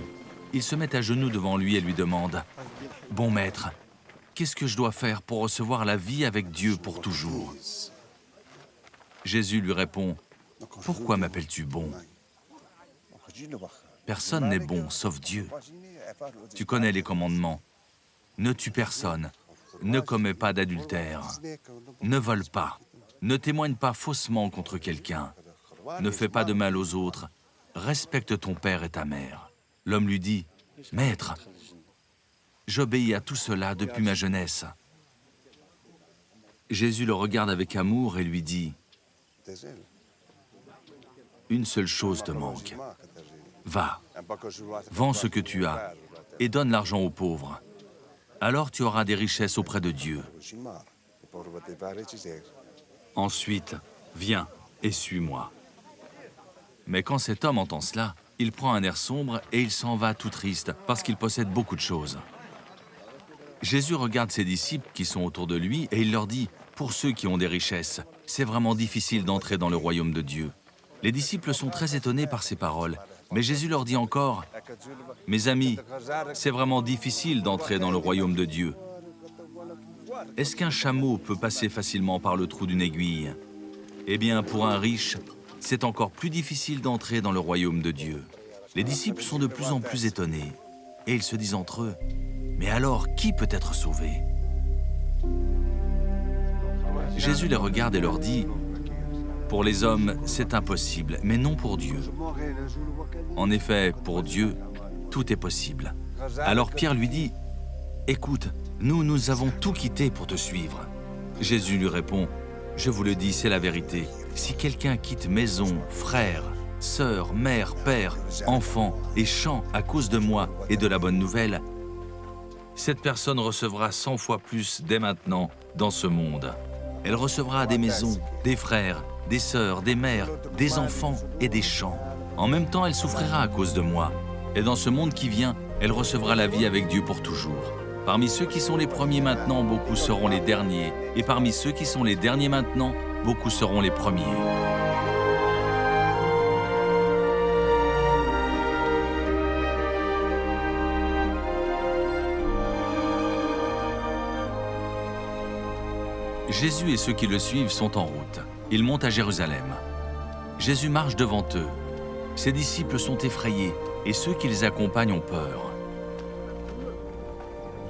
Il se met à genoux devant lui et lui demande « Bon maître, qu'est-ce que je dois faire pour recevoir la vie avec Dieu pour toujours ?» Jésus lui répond « Pourquoi m'appelles-tu bon ? Personne n'est bon sauf Dieu. Tu connais les commandements. Ne tue personne, ne commets pas d'adultère, ne vole pas, ne témoigne pas faussement contre quelqu'un. Ne fais pas de mal aux autres, respecte ton père et ta mère. » L'homme lui dit, « Maître, j'obéis à tout cela depuis ma jeunesse. » Jésus le regarde avec amour et lui dit, « Une seule chose te manque. Va, vends ce que tu as et donne l'argent aux pauvres. Alors tu auras des richesses auprès de Dieu. Ensuite, viens et suis-moi. » Mais quand cet homme entend cela, il prend un air sombre et il s'en va tout triste parce qu'il possède beaucoup de choses. Jésus regarde ses disciples qui sont autour de lui et il leur dit « Pour ceux qui ont des richesses, c'est vraiment difficile d'entrer dans le royaume de Dieu. » Les disciples sont très étonnés par ces paroles, mais Jésus leur dit encore « Mes amis, c'est vraiment difficile d'entrer dans le royaume de Dieu. Est-ce qu'un chameau peut passer facilement par le trou d'une aiguille? Eh bien, pour un riche, c'est encore plus difficile d'entrer dans le royaume de Dieu. » Les disciples sont de plus en plus étonnés et ils se disent entre eux, « Mais alors, qui peut être sauvé ?» Jésus les regarde et leur dit, « Pour les hommes, c'est impossible, mais non pour Dieu. En effet, pour Dieu, tout est possible. » Alors Pierre lui dit, « Écoute, nous avons tout quitté pour te suivre. » Jésus lui répond, « Je vous le dis, c'est la vérité. Si quelqu'un quitte maison, frères, sœurs, mère, père, enfants et champs à cause de moi et de la bonne nouvelle, cette personne recevra 100 fois plus dès maintenant dans ce monde. Elle recevra des maisons, des frères, des sœurs, des mères, des enfants et des champs. En même temps, elle souffrira à cause de moi. Et dans ce monde qui vient, elle recevra la vie avec Dieu pour toujours. Parmi ceux qui sont les premiers maintenant, beaucoup seront les derniers. Et parmi ceux qui sont les derniers maintenant, beaucoup seront les premiers. » Jésus et ceux qui le suivent sont en route. Ils montent à Jérusalem. Jésus marche devant eux. Ses disciples sont effrayés et ceux qui les accompagnent ont peur.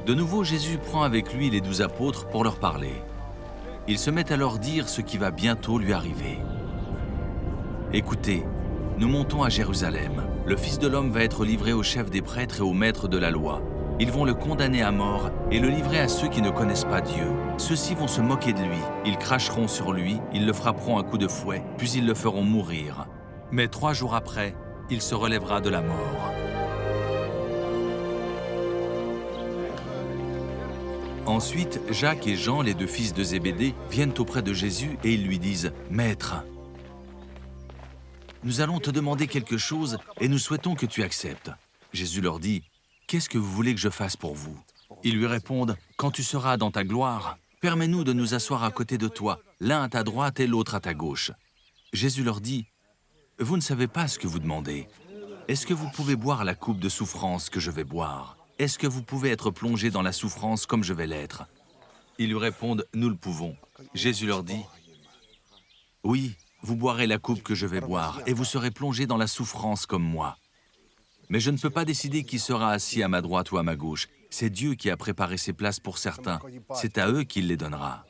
De nouveau, Jésus prend avec lui les 12 apôtres pour leur parler. Il se met à leur dire ce qui va bientôt lui arriver. « Écoutez, nous montons à Jérusalem. Le Fils de l'homme va être livré aux chefs des prêtres et aux maîtres de la loi. Ils vont le condamner à mort et le livrer à ceux qui ne connaissent pas Dieu. Ceux-ci vont se moquer de lui, ils cracheront sur lui, ils le frapperont à coups de fouet, puis ils le feront mourir. Mais 3 jours après, il se relèvera de la mort. Ensuite, Jacques et Jean, les 2 fils de Zébédée, viennent auprès de Jésus et ils lui disent « Maître, nous allons te demander quelque chose et nous souhaitons que tu acceptes. » Jésus leur dit « Qu'est-ce que vous voulez que je fasse pour vous ?» Ils lui répondent « Quand tu seras dans ta gloire, permets-nous de nous asseoir à côté de toi, l'un à ta droite et l'autre à ta gauche. » Jésus leur dit « Vous ne savez pas ce que vous demandez. Est-ce que vous pouvez boire la coupe de souffrance que je vais boire ? Est-ce que vous pouvez être plongé dans la souffrance comme je vais l'être ?» Ils lui répondent « Nous le pouvons. » Jésus leur dit « Oui, vous boirez la coupe que je vais boire et vous serez plongés dans la souffrance comme moi. Mais je ne peux pas décider qui sera assis à ma droite ou à ma gauche. C'est Dieu qui a préparé ces places pour certains. C'est à eux qu'il les donnera. »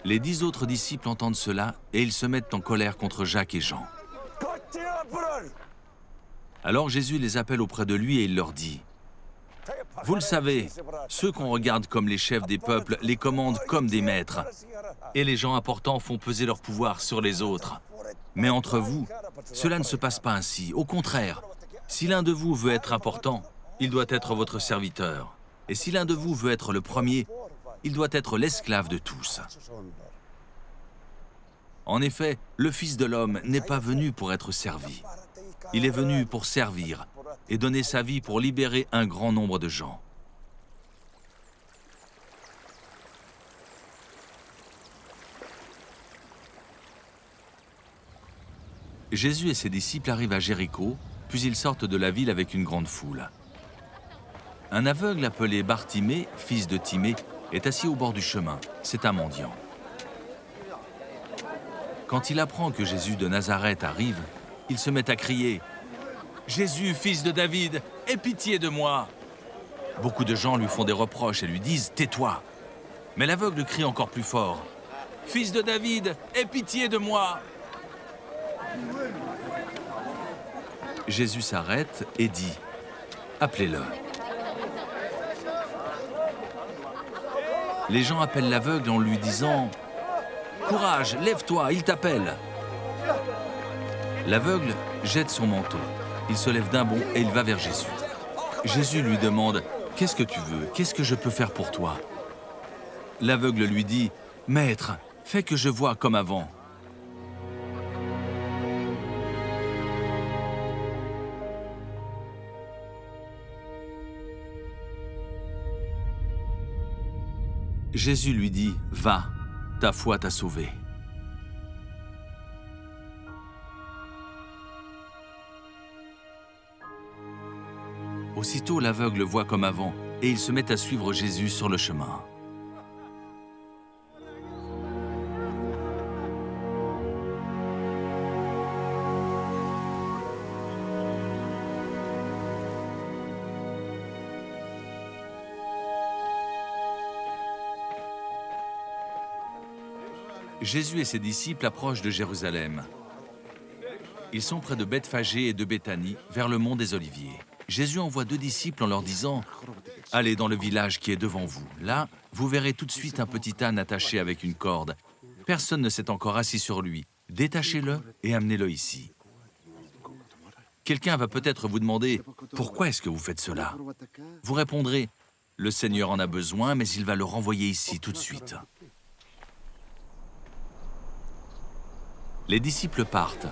Les 10 autres disciples entendent cela et ils se mettent en colère contre Jacques et Jean. Alors Jésus les appelle auprès de lui et il leur dit « Vous le savez, ceux qu'on regarde comme les chefs des peuples les commandent comme des maîtres, et les gens importants font peser leur pouvoir sur les autres. Mais entre vous, cela ne se passe pas ainsi. Au contraire, si l'un de vous veut être important, il doit être votre serviteur. Et si l'un de vous veut être le premier, il doit être l'esclave de tous. En effet, le Fils de l'homme n'est pas venu pour être servi. Il est venu pour servir et donner sa vie pour libérer un grand nombre de gens. » Jésus et ses disciples arrivent à Jéricho, puis ils sortent de la ville avec une grande foule. Un aveugle appelé Bartimée, fils de Timée, est assis au bord du chemin. C'est un mendiant. Quand il apprend que Jésus de Nazareth arrive, il se met à crier « Jésus, fils de David, aie pitié de moi !» Beaucoup de gens lui font des reproches et lui disent « Tais-toi !» Mais l'aveugle crie encore plus fort « Fils de David, aie pitié de moi !» Jésus s'arrête et dit « Appelez-le !» Les gens appellent l'aveugle en lui disant « Courage, lève-toi, il t'appelle !» L'aveugle jette son manteau. Il se lève d'un bond et il va vers Jésus. Jésus lui demande « Qu'est-ce que tu veux? Qu'est-ce que je peux faire pour toi ?» L'aveugle lui dit « Maître, fais que je voie comme avant. » Jésus lui dit « Va, ta foi t'a sauvé. » Aussitôt, l'aveugle voit comme avant et il se met à suivre Jésus sur le chemin. Jésus et ses disciples approchent de Jérusalem. Ils sont près de Bethphagée et de Béthanie, vers le mont des Oliviers. Jésus envoie 2 disciples en leur disant « Allez dans le village qui est devant vous. Là, vous verrez tout de suite un petit âne attaché avec une corde. Personne ne s'est encore assis sur lui. Détachez-le et amenez-le ici. » Quelqu'un va peut-être vous demander « Pourquoi est-ce que vous faites cela ?» Vous répondrez « Le Seigneur en a besoin, mais il va le renvoyer ici tout de suite. » Les disciples partent.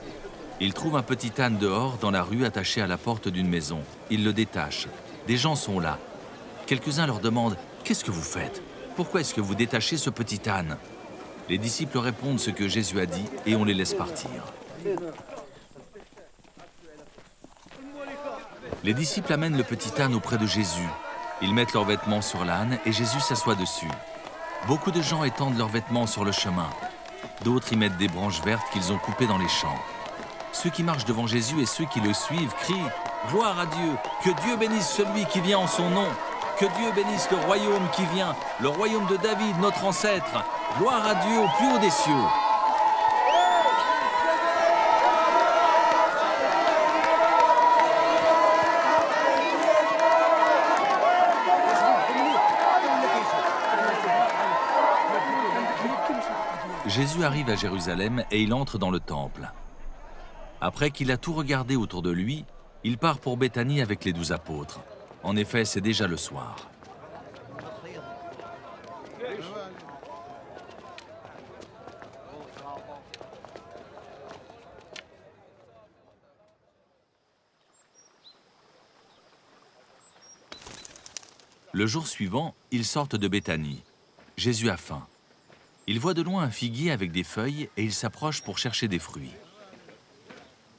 Ils trouvent un petit âne dehors, dans la rue, attaché à la porte d'une maison. Ils le détachent. Des gens sont là. Quelques-uns leur demandent « Qu'est-ce que vous faites? Pourquoi est-ce que vous détachez ce petit âne ?» Les disciples répondent ce que Jésus a dit et on les laisse partir. Les disciples amènent le petit âne auprès de Jésus. Ils mettent leurs vêtements sur l'âne et Jésus s'assoit dessus. Beaucoup de gens étendent leurs vêtements sur le chemin. D'autres y mettent des branches vertes qu'ils ont coupées dans les champs. Ceux qui marchent devant Jésus et ceux qui le suivent crient « Gloire à Dieu! Que Dieu bénisse celui qui vient en son nom! Que Dieu bénisse le royaume qui vient, le royaume de David, notre ancêtre! Gloire à Dieu au plus haut des cieux! » Jésus arrive à Jérusalem et il entre dans le temple. Après qu'il a tout regardé autour de lui, il part pour Béthanie avec les 12 apôtres. En effet, c'est déjà le soir. Le jour suivant, ils sortent de Béthanie. Jésus a faim. Il voit de loin un figuier avec des feuilles et il s'approche pour chercher des fruits.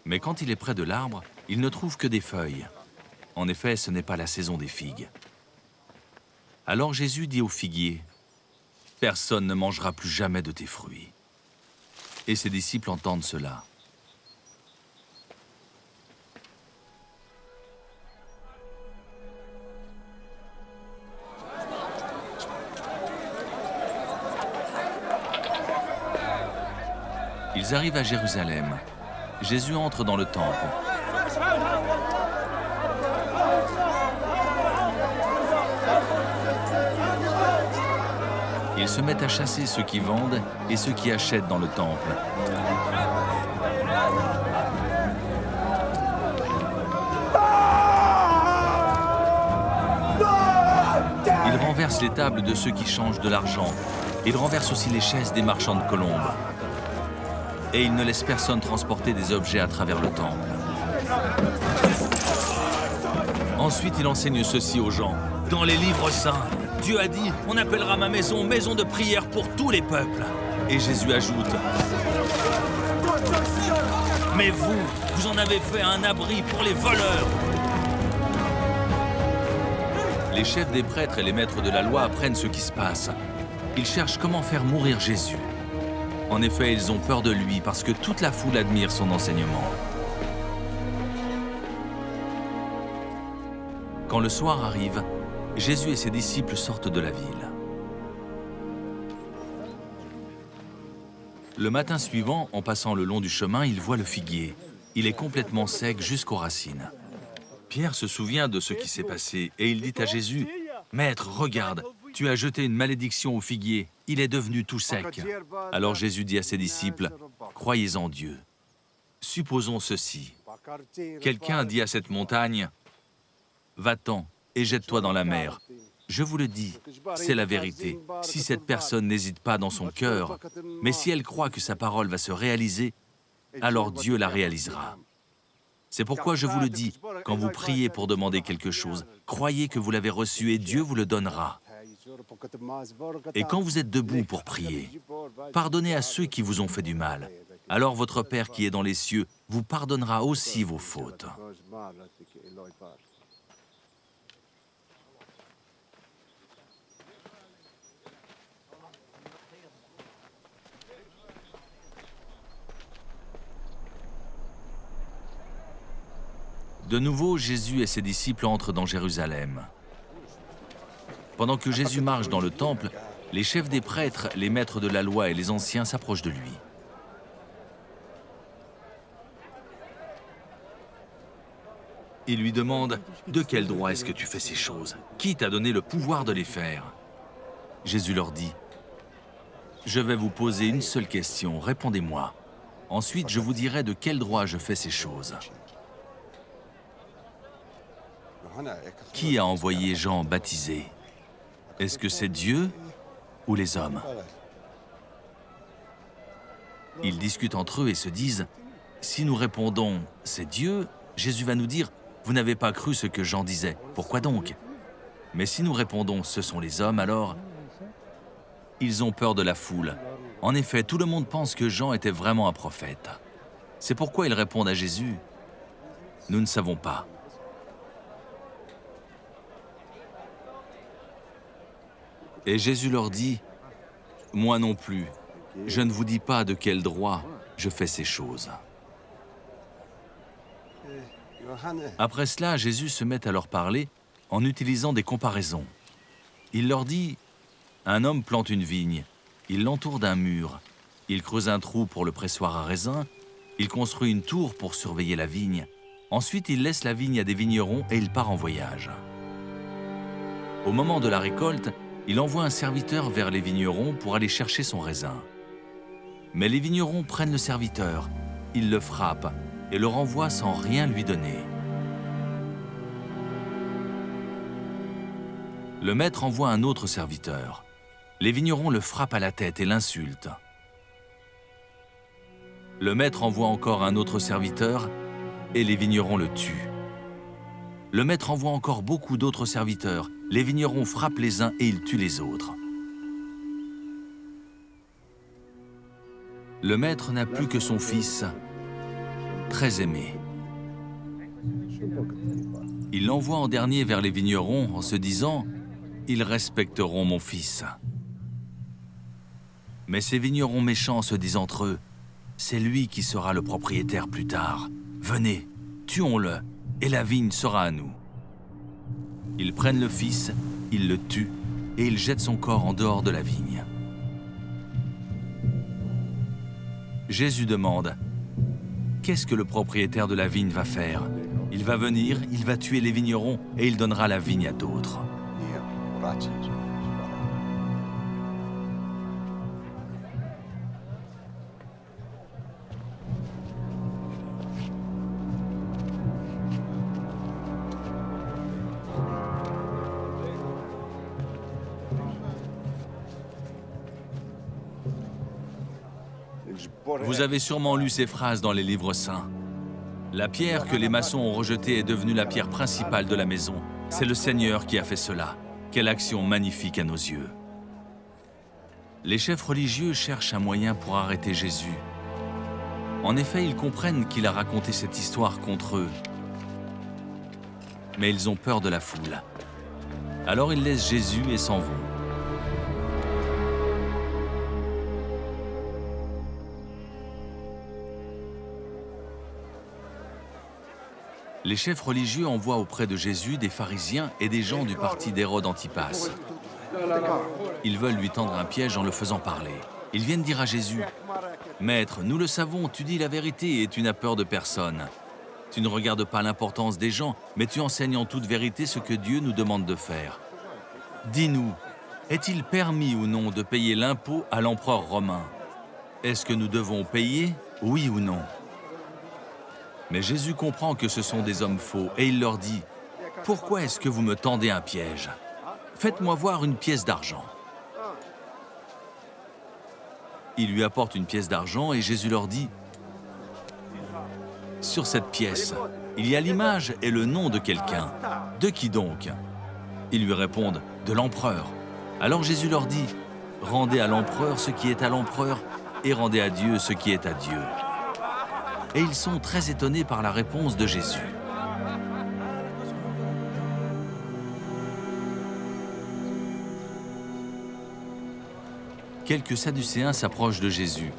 Mais quand il est près de l'arbre, il ne trouve que des feuilles. En effet, ce n'est pas la saison des figues. Alors Jésus dit au figuier, « Personne ne mangera plus jamais de tes fruits. » Et ses disciples entendent cela. Ils arrivent à Jérusalem. Jésus entre dans le temple. Ils se mettent à chasser ceux qui vendent et ceux qui achètent dans le temple. Ils renversent les tables de ceux qui changent de l'argent. Ils renversent aussi les chaises des marchands de colombes. Et il ne laisse personne transporter des objets à travers le temple. Ensuite, il enseigne ceci aux gens. Dans les livres saints, Dieu a dit, on appellera ma maison maison de prière pour tous les peuples. Et Jésus ajoute, mais vous en avez fait un abri pour les voleurs. Les chefs des prêtres et les maîtres de la loi apprennent ce qui se passe. Ils cherchent comment faire mourir Jésus. En effet, ils ont peur de lui parce que toute la foule admire son enseignement. Quand le soir arrive, Jésus et ses disciples sortent de la ville. Le matin suivant, en passant le long du chemin, il voit le figuier. Il est complètement sec jusqu'aux racines. Pierre se souvient de ce qui s'est passé et il dit à Jésus, « Maître, regarde, tu as jeté une malédiction au figuier, il est devenu tout sec. » Alors Jésus dit à ses disciples, « Croyez en Dieu. Supposons ceci. Quelqu'un dit à cette montagne, « Va-t'en et jette-toi dans la mer. » Je vous le dis, c'est la vérité. Si cette personne n'hésite pas dans son cœur, mais si elle croit que sa parole va se réaliser, alors Dieu la réalisera. C'est pourquoi je vous le dis, quand vous priez pour demander quelque chose, croyez que vous l'avez reçu et Dieu vous le donnera. Et quand vous êtes debout pour prier, pardonnez à ceux qui vous ont fait du mal. Alors votre Père qui est dans les cieux vous pardonnera aussi vos fautes. De nouveau, Jésus et ses disciples entrent dans Jérusalem. Pendant que Jésus marche dans le temple, les chefs des prêtres, les maîtres de la loi et les anciens s'approchent de lui. Ils lui demandent « De quel droit est-ce que tu fais ces choses? Qui t'a donné le pouvoir de les faire ?» Jésus leur dit « Je vais vous poser une seule question, répondez-moi. Ensuite, je vous dirai de quel droit je fais ces choses. » Qui a envoyé Jean baptiser? Est-ce que c'est Dieu ou les hommes? Ils discutent entre eux et se disent, si nous répondons « c'est Dieu », Jésus va nous dire « vous n'avez pas cru ce que Jean disait, pourquoi donc ?» Mais si nous répondons « ce sont les hommes », alors ils ont peur de la foule. En effet, tout le monde pense que Jean était vraiment un prophète. C'est pourquoi ils répondent à Jésus « nous ne savons pas ». Et Jésus leur dit, « Moi non plus, je ne vous dis pas de quel droit je fais ces choses. » Après cela, Jésus se met à leur parler en utilisant des comparaisons. Il leur dit, « Un homme plante une vigne, il l'entoure d'un mur, il creuse un trou pour le pressoir à raisin, il construit une tour pour surveiller la vigne, ensuite il laisse la vigne à des vignerons et il part en voyage. Au moment de la récolte, il envoie un serviteur vers les vignerons pour aller chercher son raisin. Mais les vignerons prennent le serviteur, ils le frappent et le renvoient sans rien lui donner. Le maître envoie un autre serviteur. Les vignerons le frappent à la tête et l'insultent. Le maître envoie encore un autre serviteur et les vignerons le tuent. Le maître envoie encore beaucoup d'autres serviteurs. Les vignerons frappent les uns et ils tuent les autres. Le maître n'a plus que son fils, très aimé. Il l'envoie en dernier vers les vignerons en se disant « Ils respecteront mon fils ». Mais ces vignerons méchants se disent entre eux « C'est lui qui sera le propriétaire plus tard. Venez, tuons-le, et la vigne sera à nous. » Ils prennent le fils, ils le tuent, et ils jettent son corps en dehors de la vigne. Jésus demande « Qu'est-ce que le propriétaire de la vigne va faire? Il va venir, il va tuer les vignerons, et il donnera la vigne à d'autres. » Vous avez sûrement lu ces phrases dans les livres saints. La pierre que les maçons ont rejetée est devenue la pierre principale de la maison. C'est le Seigneur qui a fait cela. Quelle action magnifique à nos yeux. Les chefs religieux cherchent un moyen pour arrêter Jésus. En effet, ils comprennent qu'il a raconté cette histoire contre eux. Mais ils ont peur de la foule. Alors ils laissent Jésus et s'en vont. Les chefs religieux envoient auprès de Jésus des pharisiens et des gens du parti d'Hérode Antipas. Ils veulent lui tendre un piège en le faisant parler. Ils viennent dire à Jésus « Maître, nous le savons, tu dis la vérité et tu n'as peur de personne. Tu ne regardes pas l'importance des gens, mais tu enseignes en toute vérité ce que Dieu nous demande de faire. Dis-nous, est-il permis ou non de payer l'impôt à l'empereur romain? Est-ce que nous devons payer, oui ou non ?» Mais Jésus comprend que ce sont des hommes faux et il leur dit « Pourquoi est-ce que vous me tendez un piège? Faites-moi voir une pièce d'argent. » Il lui apporte une pièce d'argent et Jésus leur dit « Sur cette pièce, il y a l'image et le nom de quelqu'un. De qui donc ?» Ils lui répondent « De l'empereur. » Alors Jésus leur dit « Rendez à l'empereur ce qui est à l'empereur et rendez à Dieu ce qui est à Dieu. » Et ils sont très étonnés par la réponse de Jésus. Quelques Sadducéens s'approchent de Jésus.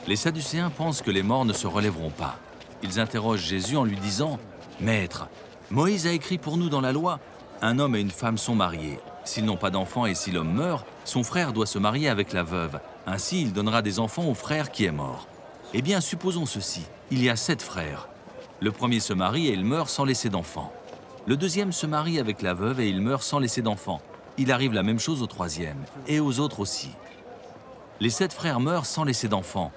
Les Sadducéens pensent que les morts ne se relèveront pas. Ils interrogent Jésus en lui disant « Maître, Moïse a écrit pour nous dans la loi, un homme et une femme sont mariés. S'ils n'ont pas d'enfants et si l'homme meurt, son frère doit se marier avec la veuve. Ainsi, il donnera des enfants au frère qui est mort. Eh bien, supposons ceci. Il y a 7 frères. Le premier se marie et il meurt sans laisser d'enfants. Le deuxième se marie avec la veuve et il meurt sans laisser d'enfants. Il arrive la même chose au troisième, et aux autres aussi. Les 7 frères meurent sans laisser d'enfants.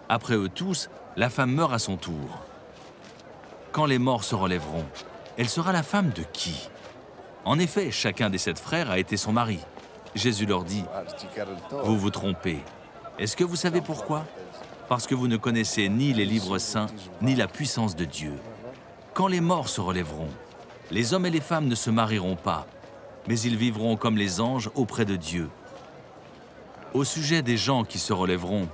Après eux tous, la femme meurt à son tour. Quand les morts se relèveront, elle sera la femme de qui? En effet, chacun des 7 frères a été son mari. Jésus leur dit, « Vous vous trompez. Est-ce que vous savez pourquoi? Parce que vous ne connaissez ni les livres saints, ni la puissance de Dieu. Quand les morts se relèveront, les hommes et les femmes ne se marieront pas, mais ils vivront comme les anges auprès de Dieu. Au sujet des gens qui se relèveront,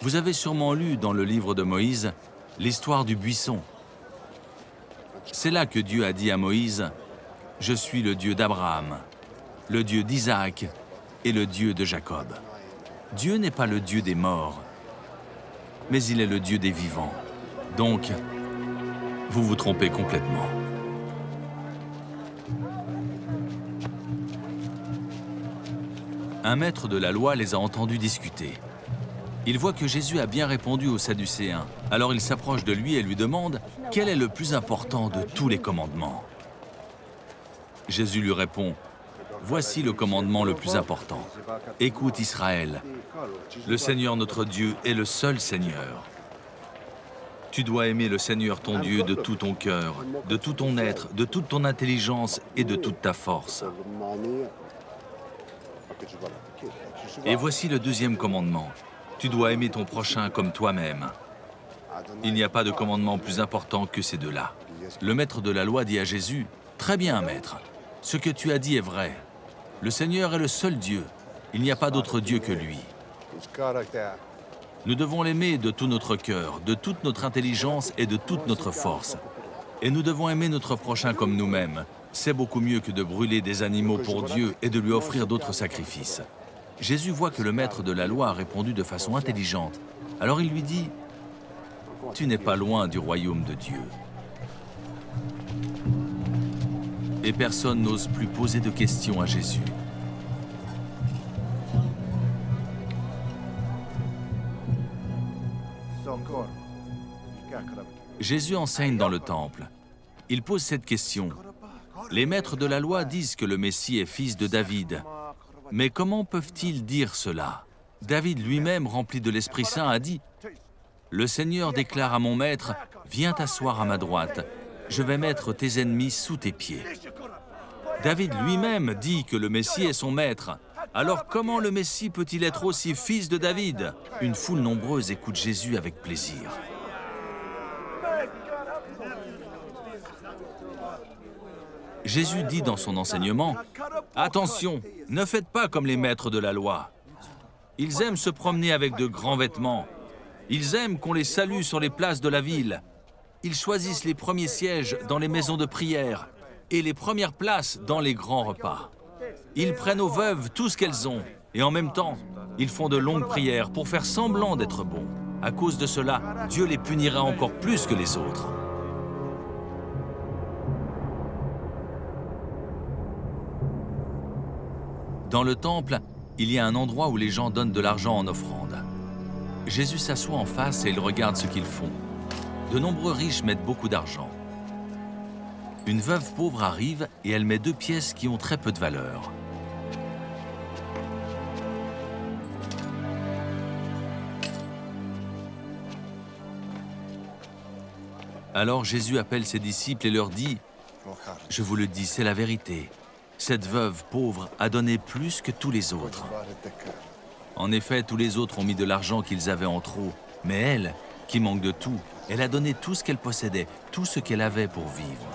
vous avez sûrement lu dans le livre de Moïse l'histoire du buisson. C'est là que Dieu a dit à Moïse, « Je suis le Dieu d'Abraham, le Dieu d'Isaac et le Dieu de Jacob. » Dieu n'est pas le Dieu des morts, mais il est le Dieu des vivants. Donc, vous vous trompez complètement. Un maître de la loi les a entendus discuter. Il voit que Jésus a bien répondu aux Sadducéens. Alors il s'approche de lui et lui demande « Quel est le plus important de tous les commandements ?» Jésus lui répond « Voici le commandement le plus important. Écoute Israël, le Seigneur notre Dieu est le seul Seigneur. Tu dois aimer le Seigneur ton Dieu de tout ton cœur, de tout ton être, de toute ton intelligence et de toute ta force. Et voici le deuxième commandement. Tu dois aimer ton prochain comme toi-même. Il n'y a pas de commandement plus important que ces deux-là. Le maître de la loi dit à Jésus, « Très bien, maître, ce que tu as dit est vrai. Le Seigneur est le seul Dieu. Il n'y a pas d'autre Dieu que lui. Nous devons l'aimer de tout notre cœur, de toute notre intelligence et de toute notre force. Et nous devons aimer notre prochain comme nous-mêmes. C'est beaucoup mieux que de brûler des animaux pour Dieu et de lui offrir d'autres sacrifices. » Jésus voit que le maître de la loi a répondu de façon intelligente. Alors il lui dit, « Tu n'es pas loin du royaume de Dieu. » Et personne n'ose plus poser de questions à Jésus. Jésus enseigne dans le temple. Il pose cette question. Les maîtres de la loi disent que le Messie est fils de David. Mais comment peuvent-ils dire cela? David lui-même, rempli de l'Esprit Saint, a dit « Le Seigneur déclare à mon maître, viens t'asseoir à ma droite. Je vais mettre tes ennemis sous tes pieds. » David lui-même dit que le Messie est son maître. Alors comment le Messie peut-il être aussi fils de David? Une foule nombreuse écoute Jésus avec plaisir. Jésus dit dans son enseignement, « Attention, ne faites pas comme les maîtres de la loi. Ils aiment se promener avec de grands vêtements. Ils aiment qu'on les salue sur les places de la ville. Ils choisissent les premiers sièges dans les maisons de prière et les premières places dans les grands repas. Ils prennent aux veuves tout ce qu'elles ont et en même temps, ils font de longues prières pour faire semblant d'être bons. À cause de cela, Dieu les punira encore plus que les autres. » Dans le temple, il y a un endroit où les gens donnent de l'argent en offrande. Jésus s'assoit en face et il regarde ce qu'ils font. De nombreux riches mettent beaucoup d'argent. Une veuve pauvre arrive et elle met 2 pièces qui ont très peu de valeur. Alors Jésus appelle ses disciples et leur dit « Je vous le dis, c'est la vérité. Cette veuve pauvre a donné plus que tous les autres. En effet, tous les autres ont mis de l'argent qu'ils avaient en trop, mais elle, qui manque de tout, elle a donné tout ce qu'elle possédait, tout ce qu'elle avait pour vivre. »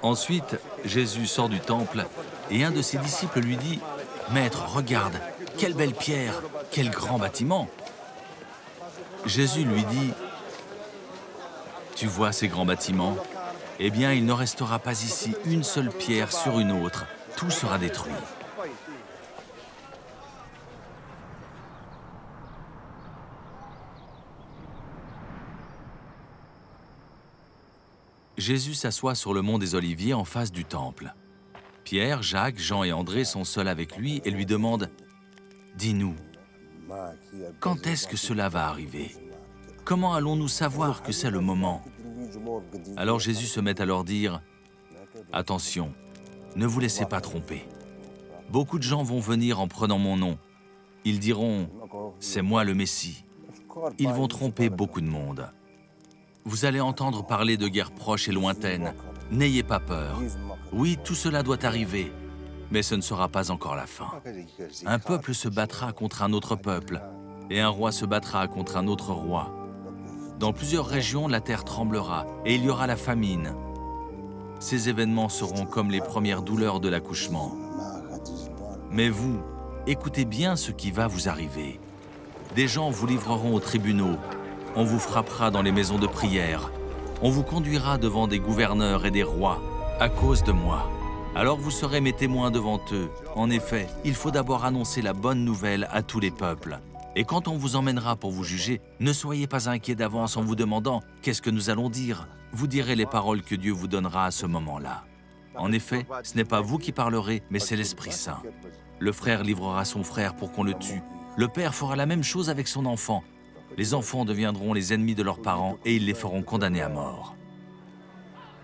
Ensuite, Jésus sort du temple et un de ses disciples lui dit « Maître, regarde, quelle belle pierre, quel grand bâtiment !» Jésus lui dit « Tu vois ces grands bâtiments ? Eh bien, il ne restera pas ici une seule pierre sur une autre. Tout sera détruit. » Jésus s'assoit sur le mont des Oliviers en face du temple. Pierre, Jacques, Jean et André sont seuls avec lui et lui demandent « Dis-nous, quand est-ce que cela va arriver? Comment allons-nous savoir que c'est le moment ?» Alors Jésus se met à leur dire « Attention, ne vous laissez pas tromper. Beaucoup de gens vont venir en prenant mon nom. Ils diront « C'est moi le Messie ». Ils vont tromper beaucoup de monde. Vous allez entendre parler de guerres proches et lointaines. N'ayez pas peur. Oui, tout cela doit arriver, mais ce ne sera pas encore la fin. Un peuple se battra contre un autre peuple, et un roi se battra contre un autre roi. Dans plusieurs régions, la terre tremblera, et il y aura la famine. Ces événements seront comme les premières douleurs de l'accouchement. Mais vous, écoutez bien ce qui va vous arriver. Des gens vous livreront aux tribunaux. On vous frappera dans les maisons de prière. On vous conduira devant des gouverneurs et des rois, à cause de moi. Alors vous serez mes témoins devant eux. En effet, il faut d'abord annoncer la bonne nouvelle à tous les peuples. Et quand on vous emmènera pour vous juger, ne soyez pas inquiets d'avance en vous demandant « Qu'est-ce que nous allons dire ?» Vous direz les paroles que Dieu vous donnera à ce moment-là. En effet, ce n'est pas vous qui parlerez, mais c'est l'Esprit Saint. Le frère livrera son frère pour qu'on le tue. Le père fera la même chose avec son enfant. Les enfants deviendront les ennemis de leurs parents et ils les feront condamner à mort.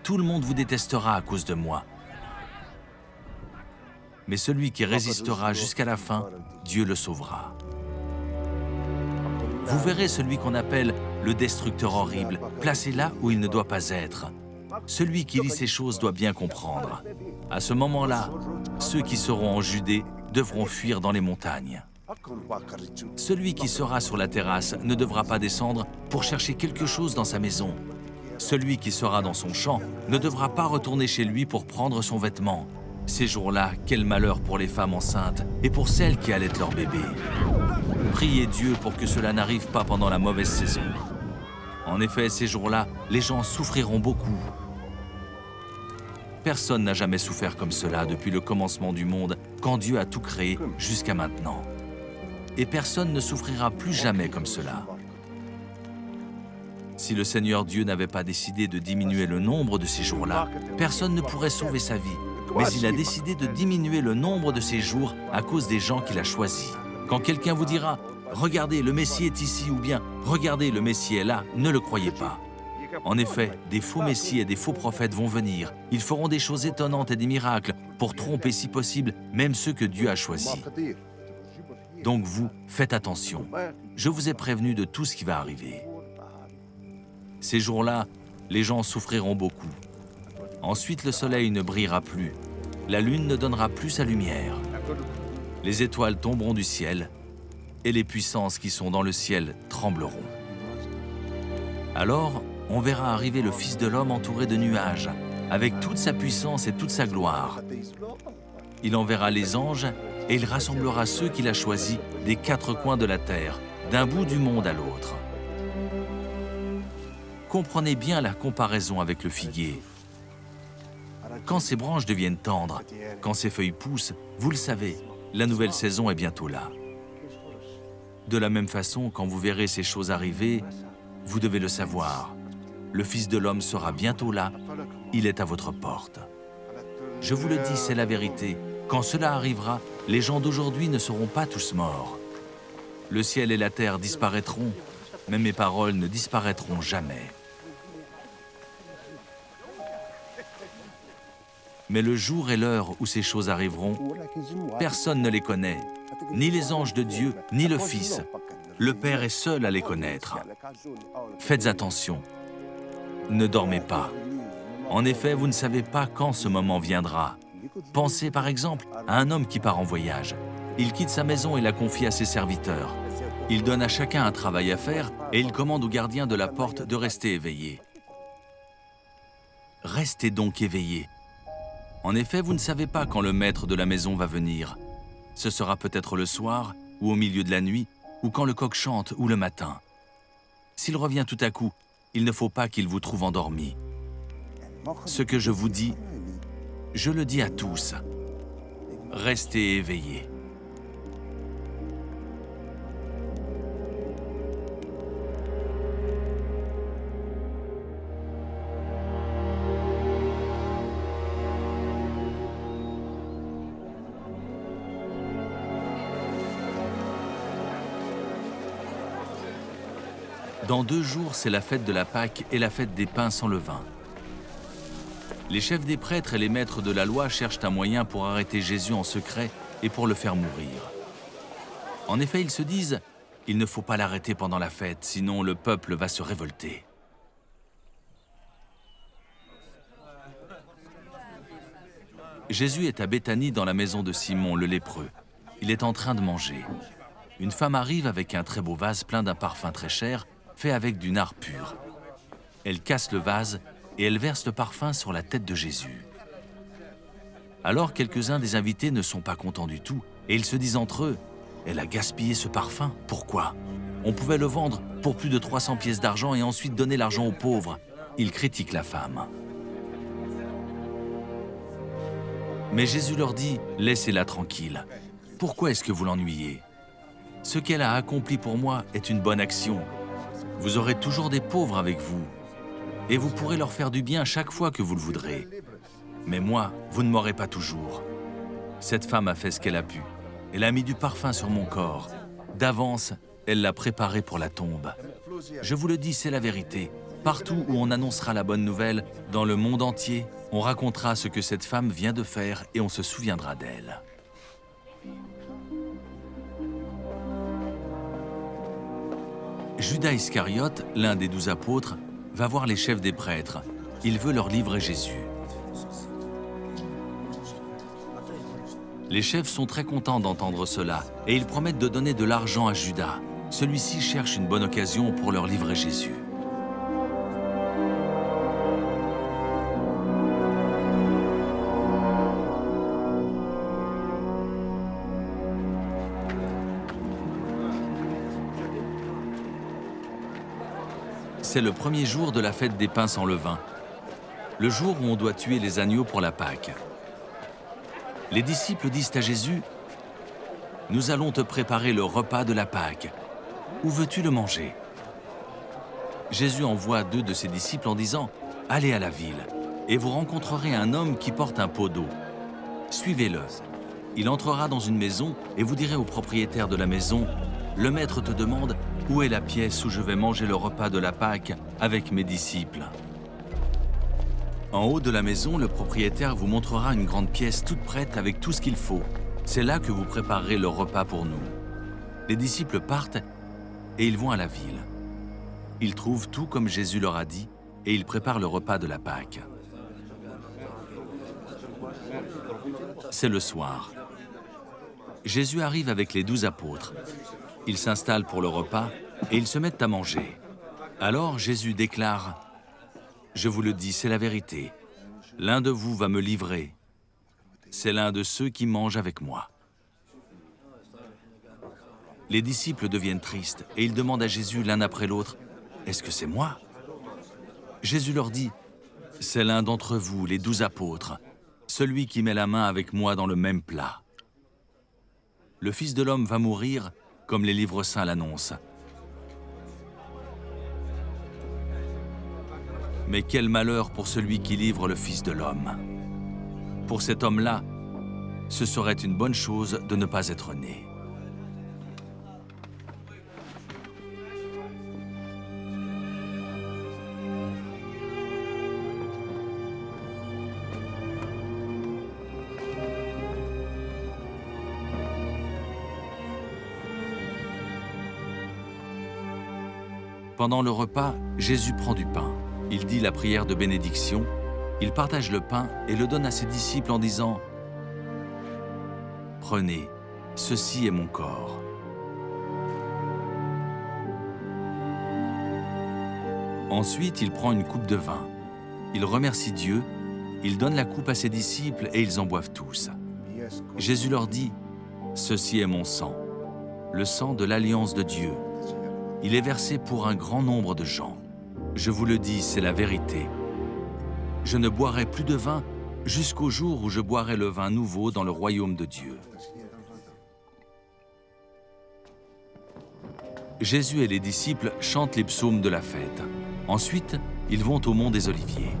Tout le monde vous détestera à cause de moi. mais celui qui résistera jusqu'à la fin, Dieu le sauvera. Vous verrez celui qu'on appelle le destructeur horrible, placé là où il ne doit pas être. Celui qui lit ces choses doit bien comprendre. À ce moment-là, ceux qui seront en Judée devront fuir dans les montagnes. Celui qui sera sur la terrasse ne devra pas descendre pour chercher quelque chose dans sa maison. Celui qui sera dans son champ ne devra pas retourner chez lui pour prendre son vêtement. Ces jours-là, quel malheur pour les femmes enceintes et pour celles qui allaitent leur bébé. Priez Dieu pour que cela n'arrive pas pendant la mauvaise saison. En effet, ces jours-là, les gens souffriront beaucoup. Personne n'a jamais souffert comme cela depuis le commencement du monde, quand Dieu a tout créé jusqu'à maintenant. Et personne ne souffrira plus jamais comme cela. Si le Seigneur Dieu n'avait pas décidé de diminuer le nombre de ces jours-là, personne ne pourrait sauver sa vie. Mais il a décidé de diminuer le nombre de ces jours à cause des gens qu'il a choisis. Quand quelqu'un vous dira « Regardez, le Messie est ici » ou bien « Regardez, le Messie est là », ne le croyez pas. En effet, des faux messies et des faux prophètes vont venir. Ils feront des choses étonnantes et des miracles pour tromper, si possible, même ceux que Dieu a choisis. Donc vous, faites attention. Je vous ai prévenu de tout ce qui va arriver. Ces jours-là, les gens souffriront beaucoup. Ensuite, le soleil ne brillera plus. La lune ne donnera plus sa lumière. Les étoiles tomberont du ciel et les puissances qui sont dans le ciel trembleront. Alors, on verra arriver le Fils de l'homme entouré de nuages, avec toute sa puissance et toute sa gloire. Il enverra les anges et il rassemblera ceux qu'il a choisis des quatre coins de la terre, d'un bout du monde à l'autre. Comprenez bien la comparaison avec le figuier. Quand ses branches deviennent tendres, quand ses feuilles poussent, vous le savez, la nouvelle saison est bientôt là. De la même façon, quand vous verrez ces choses arriver, vous devez le savoir. Le Fils de l'homme sera bientôt là, il est à votre porte. Je vous le dis, c'est la vérité. Quand cela arrivera, les gens d'aujourd'hui ne seront pas tous morts. Le ciel et la terre disparaîtront, mais mes paroles ne disparaîtront jamais. Mais le jour et l'heure où ces choses arriveront, personne ne les connaît, ni les anges de Dieu, ni le Fils. Le Père est seul à les connaître. Faites attention. Ne dormez pas. En effet, vous ne savez pas quand ce moment viendra. Pensez par exemple à un homme qui part en voyage. Il quitte sa maison et la confie à ses serviteurs. Il donne à chacun un travail à faire et il commande au gardien de la porte de rester éveillé. Restez donc éveillés. En effet, vous ne savez pas quand le maître de la maison va venir. Ce sera peut-être le soir, ou au milieu de la nuit, ou quand le coq chante, ou le matin. S'il revient tout à coup, il ne faut pas qu'il vous trouve endormi. Ce que je vous dis, je le dis à tous. Restez éveillés. Dans 2 jours, c'est la fête de la Pâque et la fête des pains sans levain. Les chefs des prêtres et les maîtres de la loi cherchent un moyen pour arrêter Jésus en secret et pour le faire mourir. En effet, ils se disent, il ne faut pas l'arrêter pendant la fête, sinon le peuple va se révolter. Jésus est à Béthanie dans la maison de Simon le lépreux. Il est en train de manger. Une femme arrive avec un très beau vase plein d'un parfum très cher, fait avec du nard pur. Elle casse le vase et elle verse le parfum sur la tête de Jésus. Alors quelques-uns des invités ne sont pas contents du tout et ils se disent entre eux, « Elle a gaspillé ce parfum, pourquoi? On pouvait le vendre pour plus de 300 pièces d'argent et ensuite donner l'argent aux pauvres. » Ils critiquent la femme. Mais Jésus leur dit, « Laissez-la tranquille. Pourquoi est-ce que vous l'ennuyez? Ce qu'elle a accompli pour moi est une bonne action. Vous aurez toujours des pauvres avec vous, et vous pourrez leur faire du bien chaque fois que vous le voudrez. Mais moi, vous ne m'aurez pas toujours. Cette femme a fait ce qu'elle a pu. Elle a mis du parfum sur mon corps. D'avance, elle l'a préparé pour la tombe. Je vous le dis, c'est la vérité. Partout où on annoncera la bonne nouvelle, dans le monde entier, on racontera ce que cette femme vient de faire et on se souviendra d'elle. » Judas Iscariote, l'un des 12 apôtres, va voir les chefs des prêtres. Il veut leur livrer Jésus. Les chefs sont très contents d'entendre cela et ils promettent de donner de l'argent à Judas. Celui-ci cherche une bonne occasion pour leur livrer Jésus. C'est le premier jour de la fête des pains sans levain, le jour où on doit tuer les agneaux pour la Pâque. Les disciples disent à Jésus, « Nous allons te préparer le repas de la Pâque. Où veux-tu le manger ?» Jésus envoie 2 de ses disciples en disant, « Allez à la ville, et vous rencontrerez un homme qui porte un pot d'eau. Suivez-le. Il entrera dans une maison, et vous direz au propriétaire de la maison, « Le maître te demande, où est la pièce où je vais manger le repas de la Pâque avec mes disciples ?» En haut de la maison, le propriétaire vous montrera une grande pièce toute prête avec tout ce qu'il faut. C'est là que vous préparerez le repas pour nous. Les disciples partent et ils vont à la ville. Ils trouvent tout comme Jésus leur a dit et ils préparent le repas de la Pâque. C'est le soir. Jésus arrive avec les 12 apôtres. Ils s'installent pour le repas et ils se mettent à manger. Alors Jésus déclare, « Je vous le dis, c'est la vérité. L'un de vous va me livrer. C'est l'un de ceux qui mangent avec moi. » Les disciples deviennent tristes et ils demandent à Jésus l'un après l'autre, « Est-ce que c'est moi ?» Jésus leur dit, « C'est l'un d'entre vous, les 12 apôtres, celui qui met la main avec moi dans le même plat. Le Fils de l'homme va mourir comme les livres saints l'annoncent. Mais quel malheur pour celui qui livre le Fils de l'homme. Pour cet homme-là, ce serait une bonne chose de ne pas être né. » Pendant le repas, Jésus prend du pain. Il dit la prière de bénédiction, il partage le pain et le donne à ses disciples en disant « Prenez, ceci est mon corps. » Ensuite, il prend une coupe de vin. Il remercie Dieu, il donne la coupe à ses disciples et ils en boivent tous. Jésus leur dit « Ceci est mon sang, le sang de l'alliance de Dieu. Il est versé pour un grand nombre de gens. Je vous le dis, c'est la vérité. Je ne boirai plus de vin jusqu'au jour où je boirai le vin nouveau dans le royaume de Dieu. » Jésus et les disciples chantent les psaumes de la fête. Ensuite, ils vont au mont des Oliviers.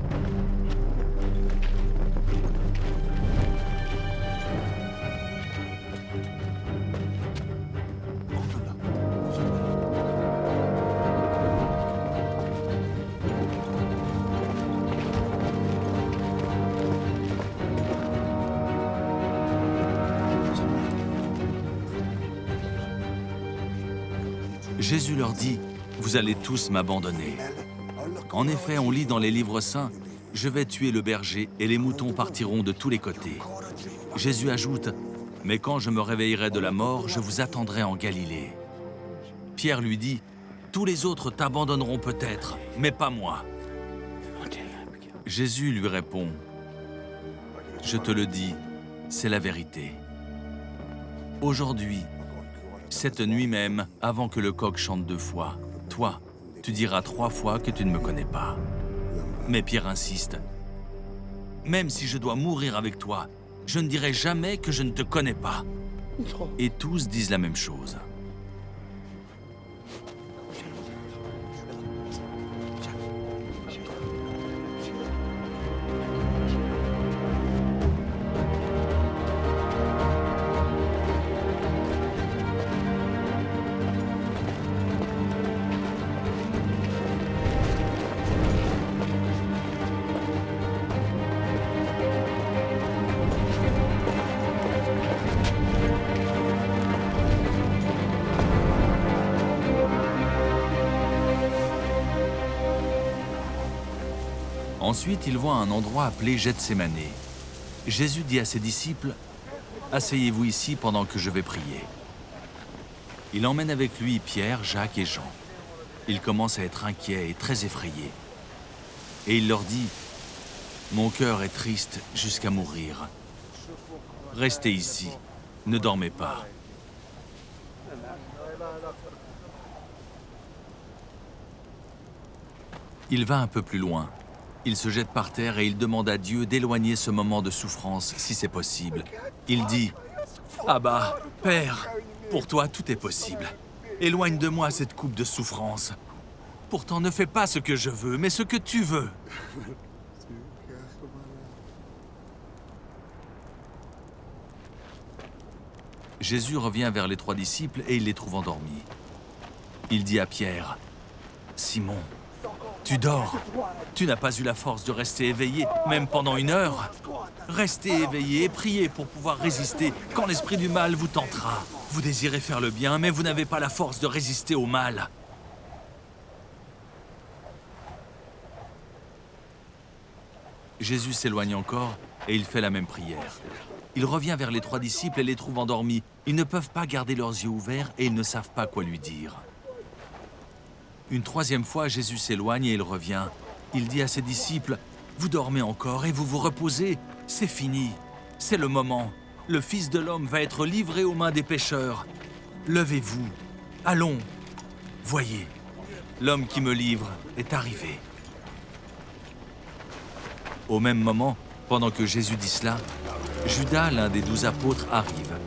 Jésus leur dit, « Vous allez tous m'abandonner. En effet, on lit dans les livres saints, « Je vais tuer le berger et les moutons partiront de tous les côtés. » Jésus ajoute, « Mais quand je me réveillerai de la mort, je vous attendrai en Galilée. » Pierre lui dit, « Tous les autres t'abandonneront peut-être, mais pas moi. » Jésus lui répond, « Je te le dis, c'est la vérité. Aujourd'hui, cette nuit même, avant que le coq chante 2 fois, toi, tu diras 3 fois que tu ne me connais pas. » Mais Pierre insiste. « Même si je dois mourir avec toi, je ne dirai jamais que je ne te connais pas. » Et tous disent la même chose. Ensuite, ils vont à un endroit appelé Gethsémane. Jésus dit à ses disciples, « Asseyez-vous ici pendant que je vais prier. » Il emmène avec lui Pierre, Jacques et Jean. Il commence à être inquiet et très effrayé. Et il leur dit, « Mon cœur est triste jusqu'à mourir. Restez ici, ne dormez pas. » Il va un peu plus loin. Il se jette par terre et il demande à Dieu d'éloigner ce moment de souffrance, si c'est possible. Il dit, « Abba, Père, pour toi tout est possible. Éloigne de moi cette coupe de souffrance. Pourtant, ne fais pas ce que je veux, mais ce que tu veux. » Jésus revient vers les 3 disciples et il les trouve endormis. Il dit à Pierre, « Simon, tu dors. Tu n'as pas eu la force de rester éveillé, même pendant 1 heure. Restez éveillé et priez pour pouvoir résister quand l'esprit du mal vous tentera. Vous désirez faire le bien, mais vous n'avez pas la force de résister au mal. » Jésus s'éloigne encore et il fait la même prière. Il revient vers les 3 disciples et les trouve endormis. Ils ne peuvent pas garder leurs yeux ouverts et ils ne savent pas quoi lui dire. Une 3e fois, Jésus s'éloigne et il revient. Il dit à ses disciples, « Vous dormez encore et vous vous reposez. C'est fini. C'est le moment. Le Fils de l'homme va être livré aux mains des pécheurs. Levez-vous. Allons. Voyez, l'homme qui me livre est arrivé. » Au même moment, pendant que Jésus dit cela, Judas, l'un des 12 apôtres, arrive.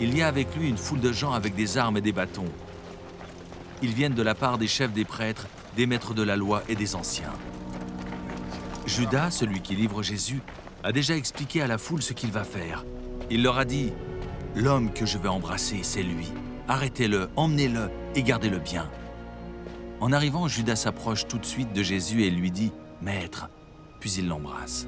Il y a avec lui une foule de gens avec des armes et des bâtons. Ils viennent de la part des chefs des prêtres, des maîtres de la loi et des anciens. Judas, celui qui livre Jésus, a déjà expliqué à la foule ce qu'il va faire. Il leur a dit, « L'homme que je vais embrasser, c'est lui. Arrêtez-le, emmenez-le et gardez-le bien. » En arrivant, Judas s'approche tout de suite de Jésus et lui dit, « Maître », puis il l'embrasse.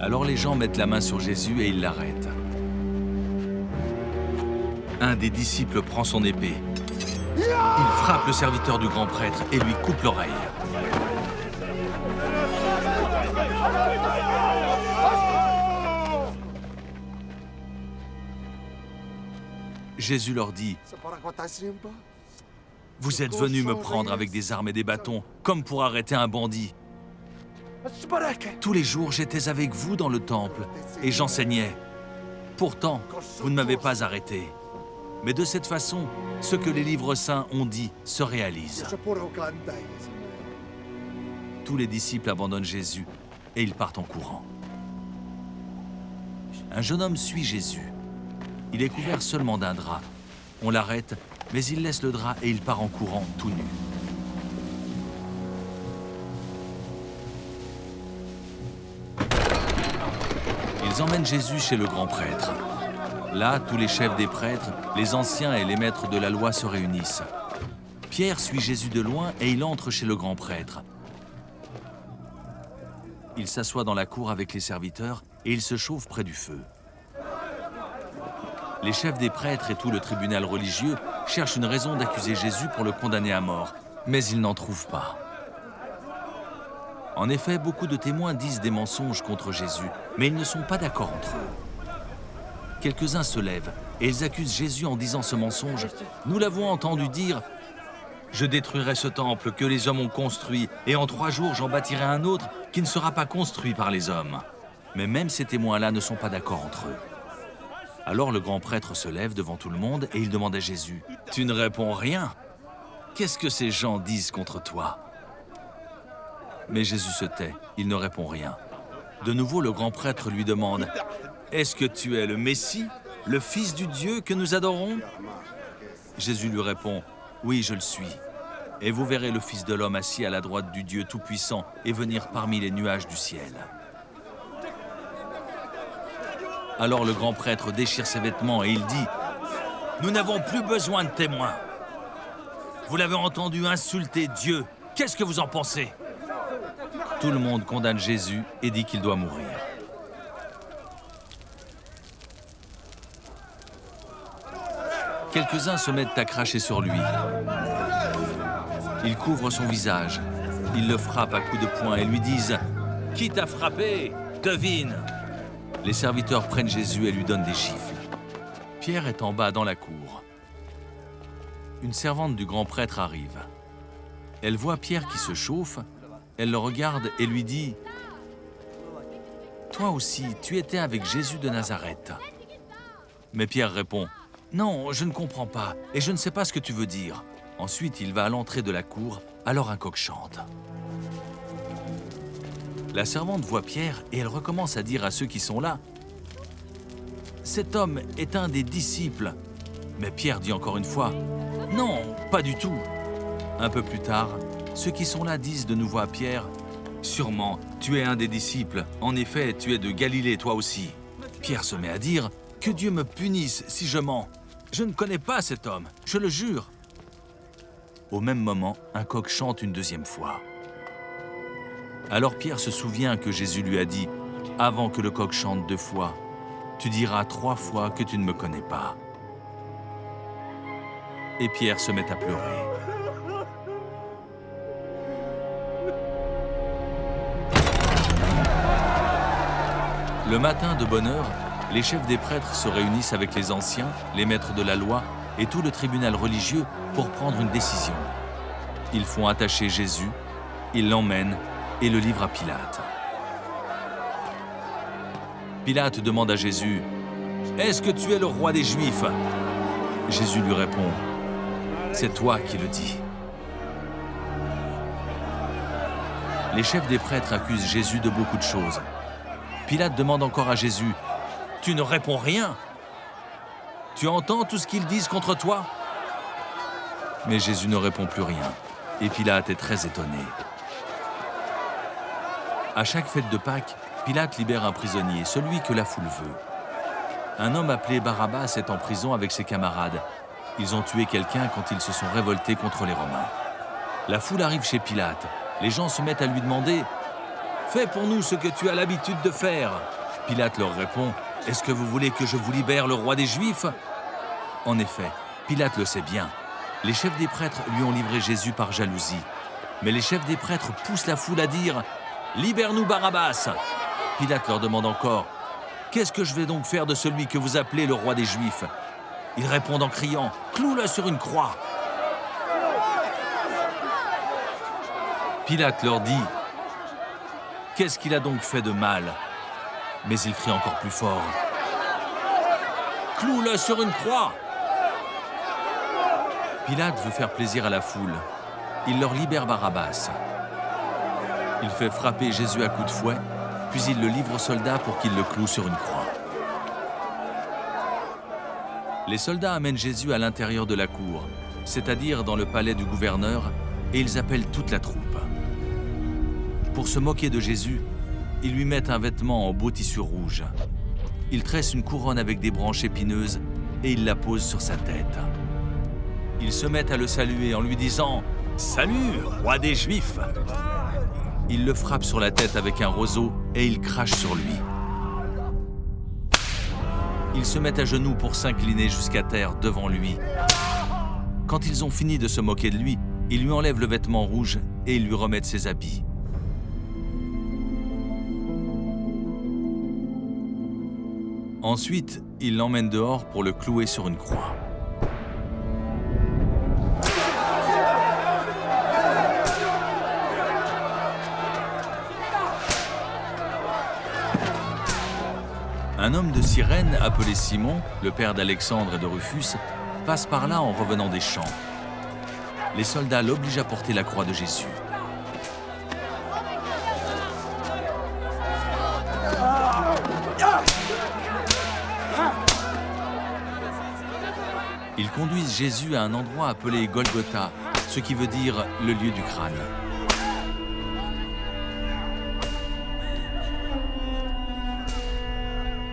Alors les gens mettent la main sur Jésus et ils l'arrêtent. Un des disciples prend son épée. Il frappe le serviteur du grand prêtre et lui coupe l'oreille. Jésus leur dit, « Vous êtes venus me prendre avec des armes et des bâtons, comme pour arrêter un bandit. Tous les jours, j'étais avec vous dans le temple et j'enseignais. Pourtant, vous ne m'avez pas arrêté. Mais de cette façon, ce que les livres saints ont dit se réalise. » Tous les disciples abandonnent Jésus et ils partent en courant. Un jeune homme suit Jésus. Il est couvert seulement d'un drap. On l'arrête, mais il laisse le drap et il part en courant tout nu. Ils emmènent Jésus chez le grand prêtre. Là, tous les chefs des prêtres, les anciens et les maîtres de la loi se réunissent. Pierre suit Jésus de loin et il entre chez le grand prêtre. Il s'assoit dans la cour avec les serviteurs et il se chauffe près du feu. Les chefs des prêtres et tout le tribunal religieux cherchent une raison d'accuser Jésus pour le condamner à mort, mais ils n'en trouvent pas. En effet, beaucoup de témoins disent des mensonges contre Jésus, mais ils ne sont pas d'accord entre eux. Quelques-uns se lèvent et ils accusent Jésus en disant ce mensonge. « Nous l'avons entendu dire, je détruirai ce temple que les hommes ont construit et en 3 jours j'en bâtirai un autre qui ne sera pas construit par les hommes. » Mais même ces témoins-là ne sont pas d'accord entre eux. Alors le grand prêtre se lève devant tout le monde et il demande à Jésus, « Tu ne réponds rien? Qu'est-ce que ces gens disent contre toi ?» Mais Jésus se tait, il ne répond rien. De nouveau, le grand prêtre lui demande, « Est-ce que tu es le Messie, le Fils du Dieu que nous adorons ?» Jésus lui répond, « Oui, je le suis. Et vous verrez le Fils de l'homme assis à la droite du Dieu Tout-Puissant et venir parmi les nuages du ciel. » Alors le grand prêtre déchire ses vêtements et il dit, « Nous n'avons plus besoin de témoins. Vous l'avez entendu insulter Dieu. Qu'est-ce que vous en pensez ?» Tout le monde condamne Jésus et dit qu'il doit mourir. Quelques-uns se mettent à cracher sur lui. Ils couvrent son visage. Ils le frappent à coups de poing et lui disent « Qui t'a frappé? Devine !» Les serviteurs prennent Jésus et lui donnent des gifles. Pierre est en bas dans la cour. Une servante du grand prêtre arrive. Elle voit Pierre qui se chauffe, elle le regarde et lui dit « Toi aussi, tu étais avec Jésus de Nazareth. » Mais Pierre répond « Non, je ne comprends pas et je ne sais pas ce que tu veux dire. » Ensuite, il va à l'entrée de la cour, alors un coq chante. La servante voit Pierre et elle recommence à dire à ceux qui sont là « Cet homme est un des disciples. » Mais Pierre dit encore une fois « Non, pas du tout. » Un peu plus tard, ceux qui sont là disent de nouveau à Pierre « Sûrement, tu es un des disciples. En effet, tu es de Galilée, toi aussi. » Pierre se met à dire « Que Dieu me punisse si je mens. Je ne connais pas cet homme, je le jure. » Au même moment, un coq chante une deuxième fois. Alors Pierre se souvient que Jésus lui a dit « Avant que le coq chante 2 fois, tu diras 3 fois que tu ne me connais pas. » Et Pierre se met à pleurer. Le matin de bonne heure, les chefs des prêtres se réunissent avec les anciens, les maîtres de la loi et tout le tribunal religieux pour prendre une décision. Ils font attacher Jésus, ils l'emmènent et le livrent à Pilate. Pilate demande à Jésus « Est-ce que tu es le roi des Juifs ?» Jésus lui répond « C'est toi qui le dis. » Les chefs des prêtres accusent Jésus de beaucoup de choses. Pilate demande encore à Jésus « Tu ne réponds rien? Tu entends tout ce qu'ils disent contre toi ?» Mais Jésus ne répond plus rien, et Pilate est très étonné. À chaque fête de Pâques, Pilate libère un prisonnier, celui que la foule veut. Un homme appelé Barabbas est en prison avec ses camarades. Ils ont tué quelqu'un quand ils se sont révoltés contre les Romains. La foule arrive chez Pilate. Les gens se mettent à lui demander « Fais pour nous ce que tu as l'habitude de faire. » Pilate leur répond « Est-ce que vous voulez que je vous libère le roi des Juifs ?» En effet, Pilate le sait bien. Les chefs des prêtres lui ont livré Jésus par jalousie. Mais les chefs des prêtres poussent la foule à dire « Libère-nous Barabbas !» Pilate leur demande encore « Qu'est-ce que je vais donc faire de celui que vous appelez le roi des Juifs ?» Ils répondent en criant « Cloue-le sur une croix !» Pilate leur dit « Qu'est-ce qu'il a donc fait de mal ?» Mais ils crient encore plus fort « Cloue-le sur une croix !» Pilate veut faire plaisir à la foule. Il leur libère Barabbas. Il fait frapper Jésus à coups de fouet, puis il le livre aux soldats pour qu'ils le clouent sur une croix. Les soldats amènent Jésus à l'intérieur de la cour, c'est-à-dire dans le palais du gouverneur, et ils appellent toute la troupe. Pour se moquer de Jésus, ils lui mettent un vêtement en beau tissu rouge. Ils tressent une couronne avec des branches épineuses et ils la posent sur sa tête. Ils se mettent à le saluer en lui disant « Salut, roi des Juifs !» Ils le frappent sur la tête avec un roseau et ils crachent sur lui. Ils se mettent à genoux pour s'incliner jusqu'à terre devant lui. Quand ils ont fini de se moquer de lui, ils lui enlèvent le vêtement rouge et ils lui remettent ses habits. Ensuite, ils l'emmènent dehors pour le clouer sur une croix. Un homme de Cyrène, appelé Simon, le père d'Alexandre et de Rufus, passe par là en revenant des champs. Les soldats l'obligent à porter la croix de Jésus. Ils conduisent Jésus à un endroit appelé Golgotha, ce qui veut dire le lieu du crâne.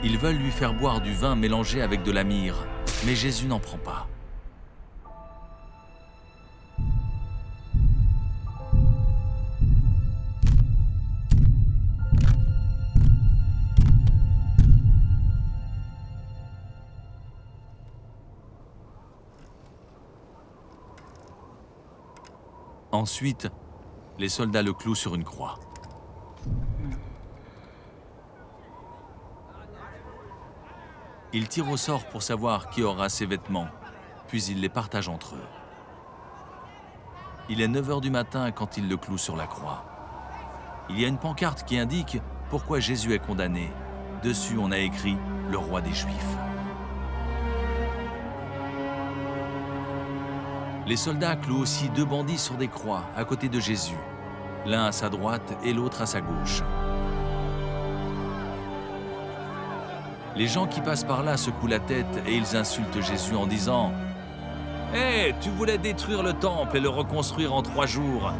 Ils veulent lui faire boire du vin mélangé avec de la myrrhe, mais Jésus n'en prend pas. Ensuite, les soldats le clouent sur une croix. Ils tirent au sort pour savoir qui aura ses vêtements, puis ils les partagent entre eux. Il est 9 heures du matin quand ils le clouent sur la croix. Il y a une pancarte qui indique pourquoi Jésus est condamné. Dessus, on a écrit « Le roi des Juifs ». Les soldats clouent aussi 2 bandits sur des croix à côté de Jésus, l'un à sa droite et l'autre à sa gauche. Les gens qui passent par là secouent la tête et ils insultent Jésus en disant « Hé, tu voulais détruire le temple et le reconstruire en 3 jours.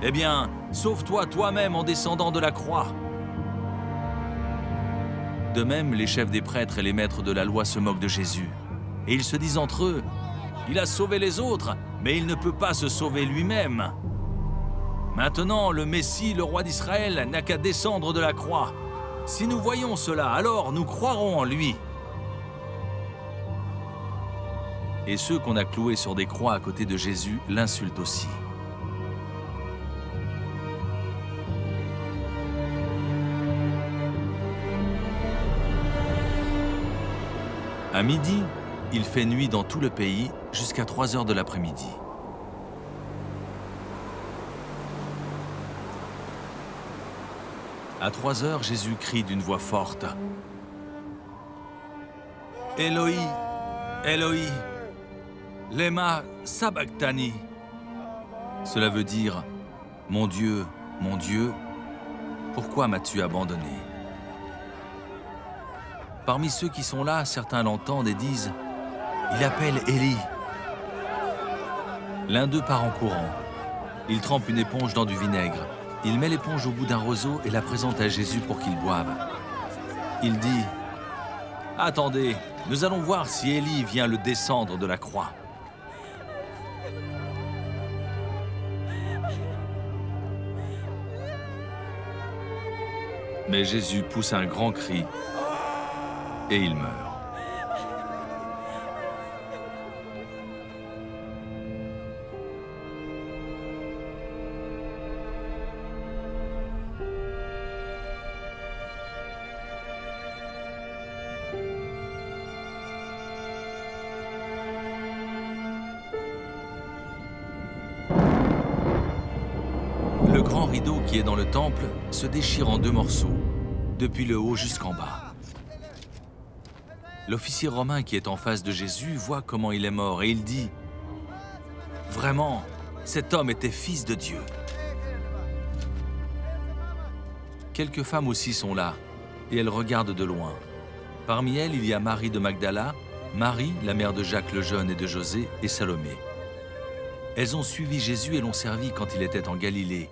Eh bien, sauve-toi toi-même en descendant de la croix. » De même, les chefs des prêtres et les maîtres de la loi se moquent de Jésus. Et ils se disent entre eux « Il a sauvé les autres, mais il ne peut pas se sauver lui-même. Maintenant, le Messie, le roi d'Israël, n'a qu'à descendre de la croix. Si nous voyons cela, alors nous croirons en lui. » Et ceux qu'on a cloués sur des croix à côté de Jésus l'insultent aussi. À midi, il fait nuit dans tout le pays jusqu'à 3 heures de l'après-midi. À 3 heures, Jésus crie d'une voix forte « Eloi, Eloi, lema sabachthani » Cela veut dire « Mon Dieu, pourquoi m'as-tu abandonné ?» Parmi ceux qui sont là, certains l'entendent et disent « Il appelle Élie ». L'un d'eux part en courant. Il trempe une éponge dans du vinaigre. Il met l'éponge au bout d'un roseau et la présente à Jésus pour qu'il boive. Il dit « Attendez, nous allons voir si Élie vient le descendre de la croix. » Mais Jésus pousse un grand cri et il meurt. Le grand rideau qui est dans le temple se déchire en 2 morceaux, depuis le haut jusqu'en bas. L'officier romain qui est en face de Jésus voit comment il est mort et il dit « Vraiment, cet homme était fils de Dieu. » Quelques femmes aussi sont là, et elles regardent de loin. Parmi elles, il y a Marie de Magdala, Marie, la mère de Jacques le Jeune et de José, et Salomé. Elles ont suivi Jésus et l'ont servi quand il était en Galilée.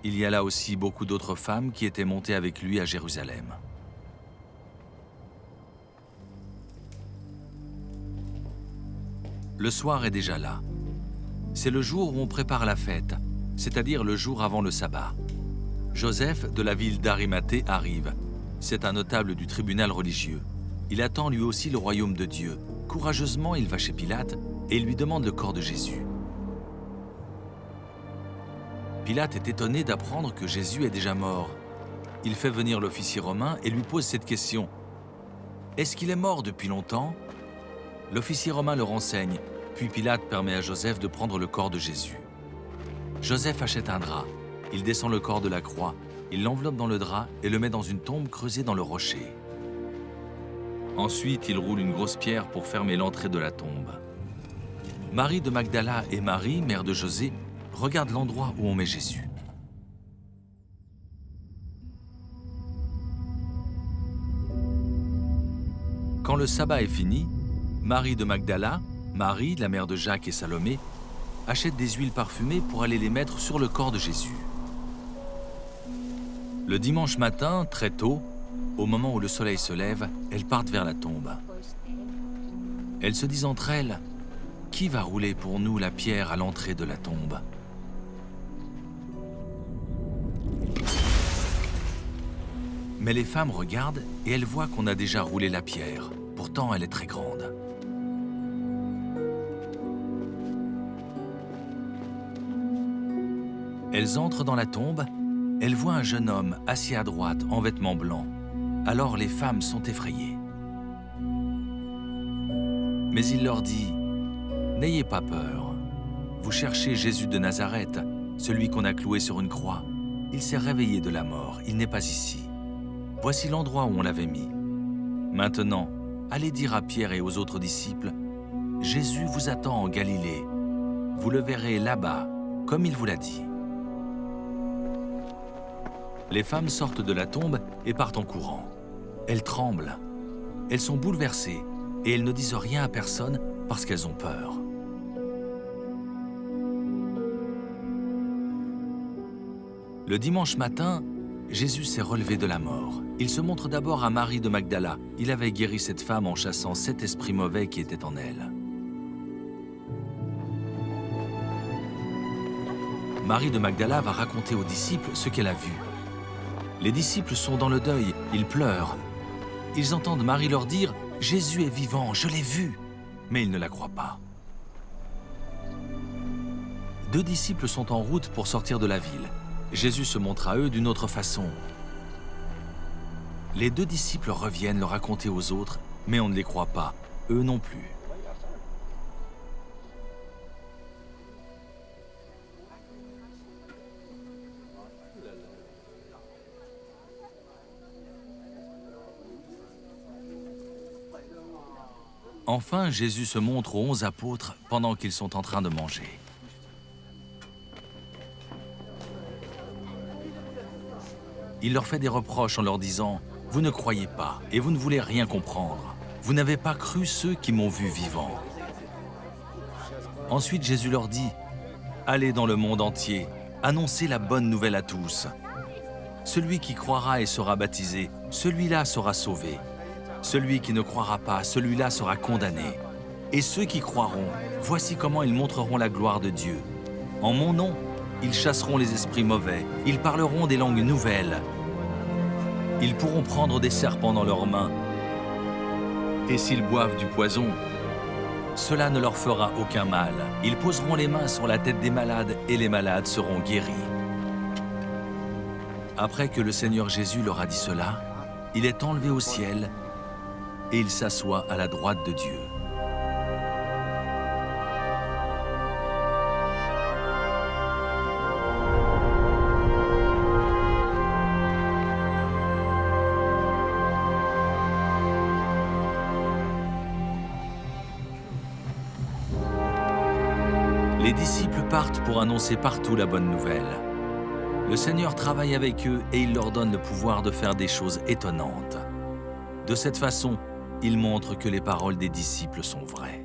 Il y a là aussi beaucoup d'autres femmes qui étaient montées avec lui à Jérusalem. Le soir est déjà là. C'est le jour où on prépare la fête, c'est-à-dire le jour avant le sabbat. Joseph de la ville d'Arimathée arrive. C'est un notable du tribunal religieux. Il attend lui aussi le royaume de Dieu. Courageusement, il va chez Pilate et il lui demande le corps de Jésus. Pilate est étonné d'apprendre que Jésus est déjà mort. Il fait venir l'officier romain et lui pose cette question. « Est-ce qu'il est mort depuis longtemps ?» L'officier romain le renseigne, puis Pilate permet à Joseph de prendre le corps de Jésus. Joseph achète un drap, il descend le corps de la croix, il l'enveloppe dans le drap et le met dans une tombe creusée dans le rocher. Ensuite, il roule une grosse pierre pour fermer l'entrée de la tombe. Marie de Magdala et Marie, mère de José, regardent l'endroit où on met Jésus. Quand le sabbat est fini, Marie de Magdala, Marie, la mère de Jacques et Salomé, achètent des huiles parfumées pour aller les mettre sur le corps de Jésus. Le dimanche matin, très tôt, au moment où le soleil se lève, elles partent vers la tombe. Elles se disent entre elles, « Qui va rouler pour nous la pierre à l'entrée de la tombe ?» Mais les femmes regardent et elles voient qu'on a déjà roulé la pierre. Pourtant, elle est très grande. Elles entrent dans la tombe, elles voient un jeune homme assis à droite en vêtements blancs. Alors les femmes sont effrayées. Mais il leur dit, « N'ayez pas peur. Vous cherchez Jésus de Nazareth, celui qu'on a cloué sur une croix. Il s'est réveillé de la mort, il n'est pas ici. Voici l'endroit où on l'avait mis. Maintenant, allez dire à Pierre et aux autres disciples, « Jésus vous attend en Galilée. Vous le verrez là-bas, comme il vous l'a dit. » Les femmes sortent de la tombe et partent en courant. Elles tremblent. Elles sont bouleversées et elles ne disent rien à personne parce qu'elles ont peur. Le dimanche matin, Jésus s'est relevé de la mort. Il se montre d'abord à Marie de Magdala. Il avait guéri cette femme en chassant 7 esprits mauvais qui étaient en elle. Marie de Magdala va raconter aux disciples ce qu'elle a vu. Les disciples sont dans le deuil, ils pleurent. Ils entendent Marie leur dire « Jésus est vivant, je l'ai vu !» Mais ils ne la croient pas. 2 disciples sont en route pour sortir de la ville. Jésus se montre à eux d'une autre façon. Les 2 disciples reviennent le raconter aux autres, mais on ne les croit pas, eux non plus. Enfin, Jésus se montre aux 11 apôtres pendant qu'ils sont en train de manger. Il leur fait des reproches en leur disant « Vous ne croyez pas et vous ne voulez rien comprendre. Vous n'avez pas cru ceux qui m'ont vu vivant. » Ensuite, Jésus leur dit « Allez dans le monde entier, annoncez la bonne nouvelle à tous. Celui qui croira et sera baptisé, celui-là sera sauvé. Celui qui ne croira pas, celui-là sera condamné. Et ceux qui croiront, voici comment ils montreront la gloire de Dieu. En mon nom, ils chasseront les esprits mauvais, ils parleront des langues nouvelles. Ils pourront prendre des serpents dans leurs mains. Et s'ils boivent du poison, cela ne leur fera aucun mal. Ils poseront les mains sur la tête des malades et les malades seront guéris. » Après que le Seigneur Jésus leur a dit cela, il est enlevé au ciel et il s'assoit à la droite de Dieu. Les disciples partent pour annoncer partout la bonne nouvelle. Le Seigneur travaille avec eux et il leur donne le pouvoir de faire des choses étonnantes. De cette façon, il montre que les paroles des disciples sont vraies.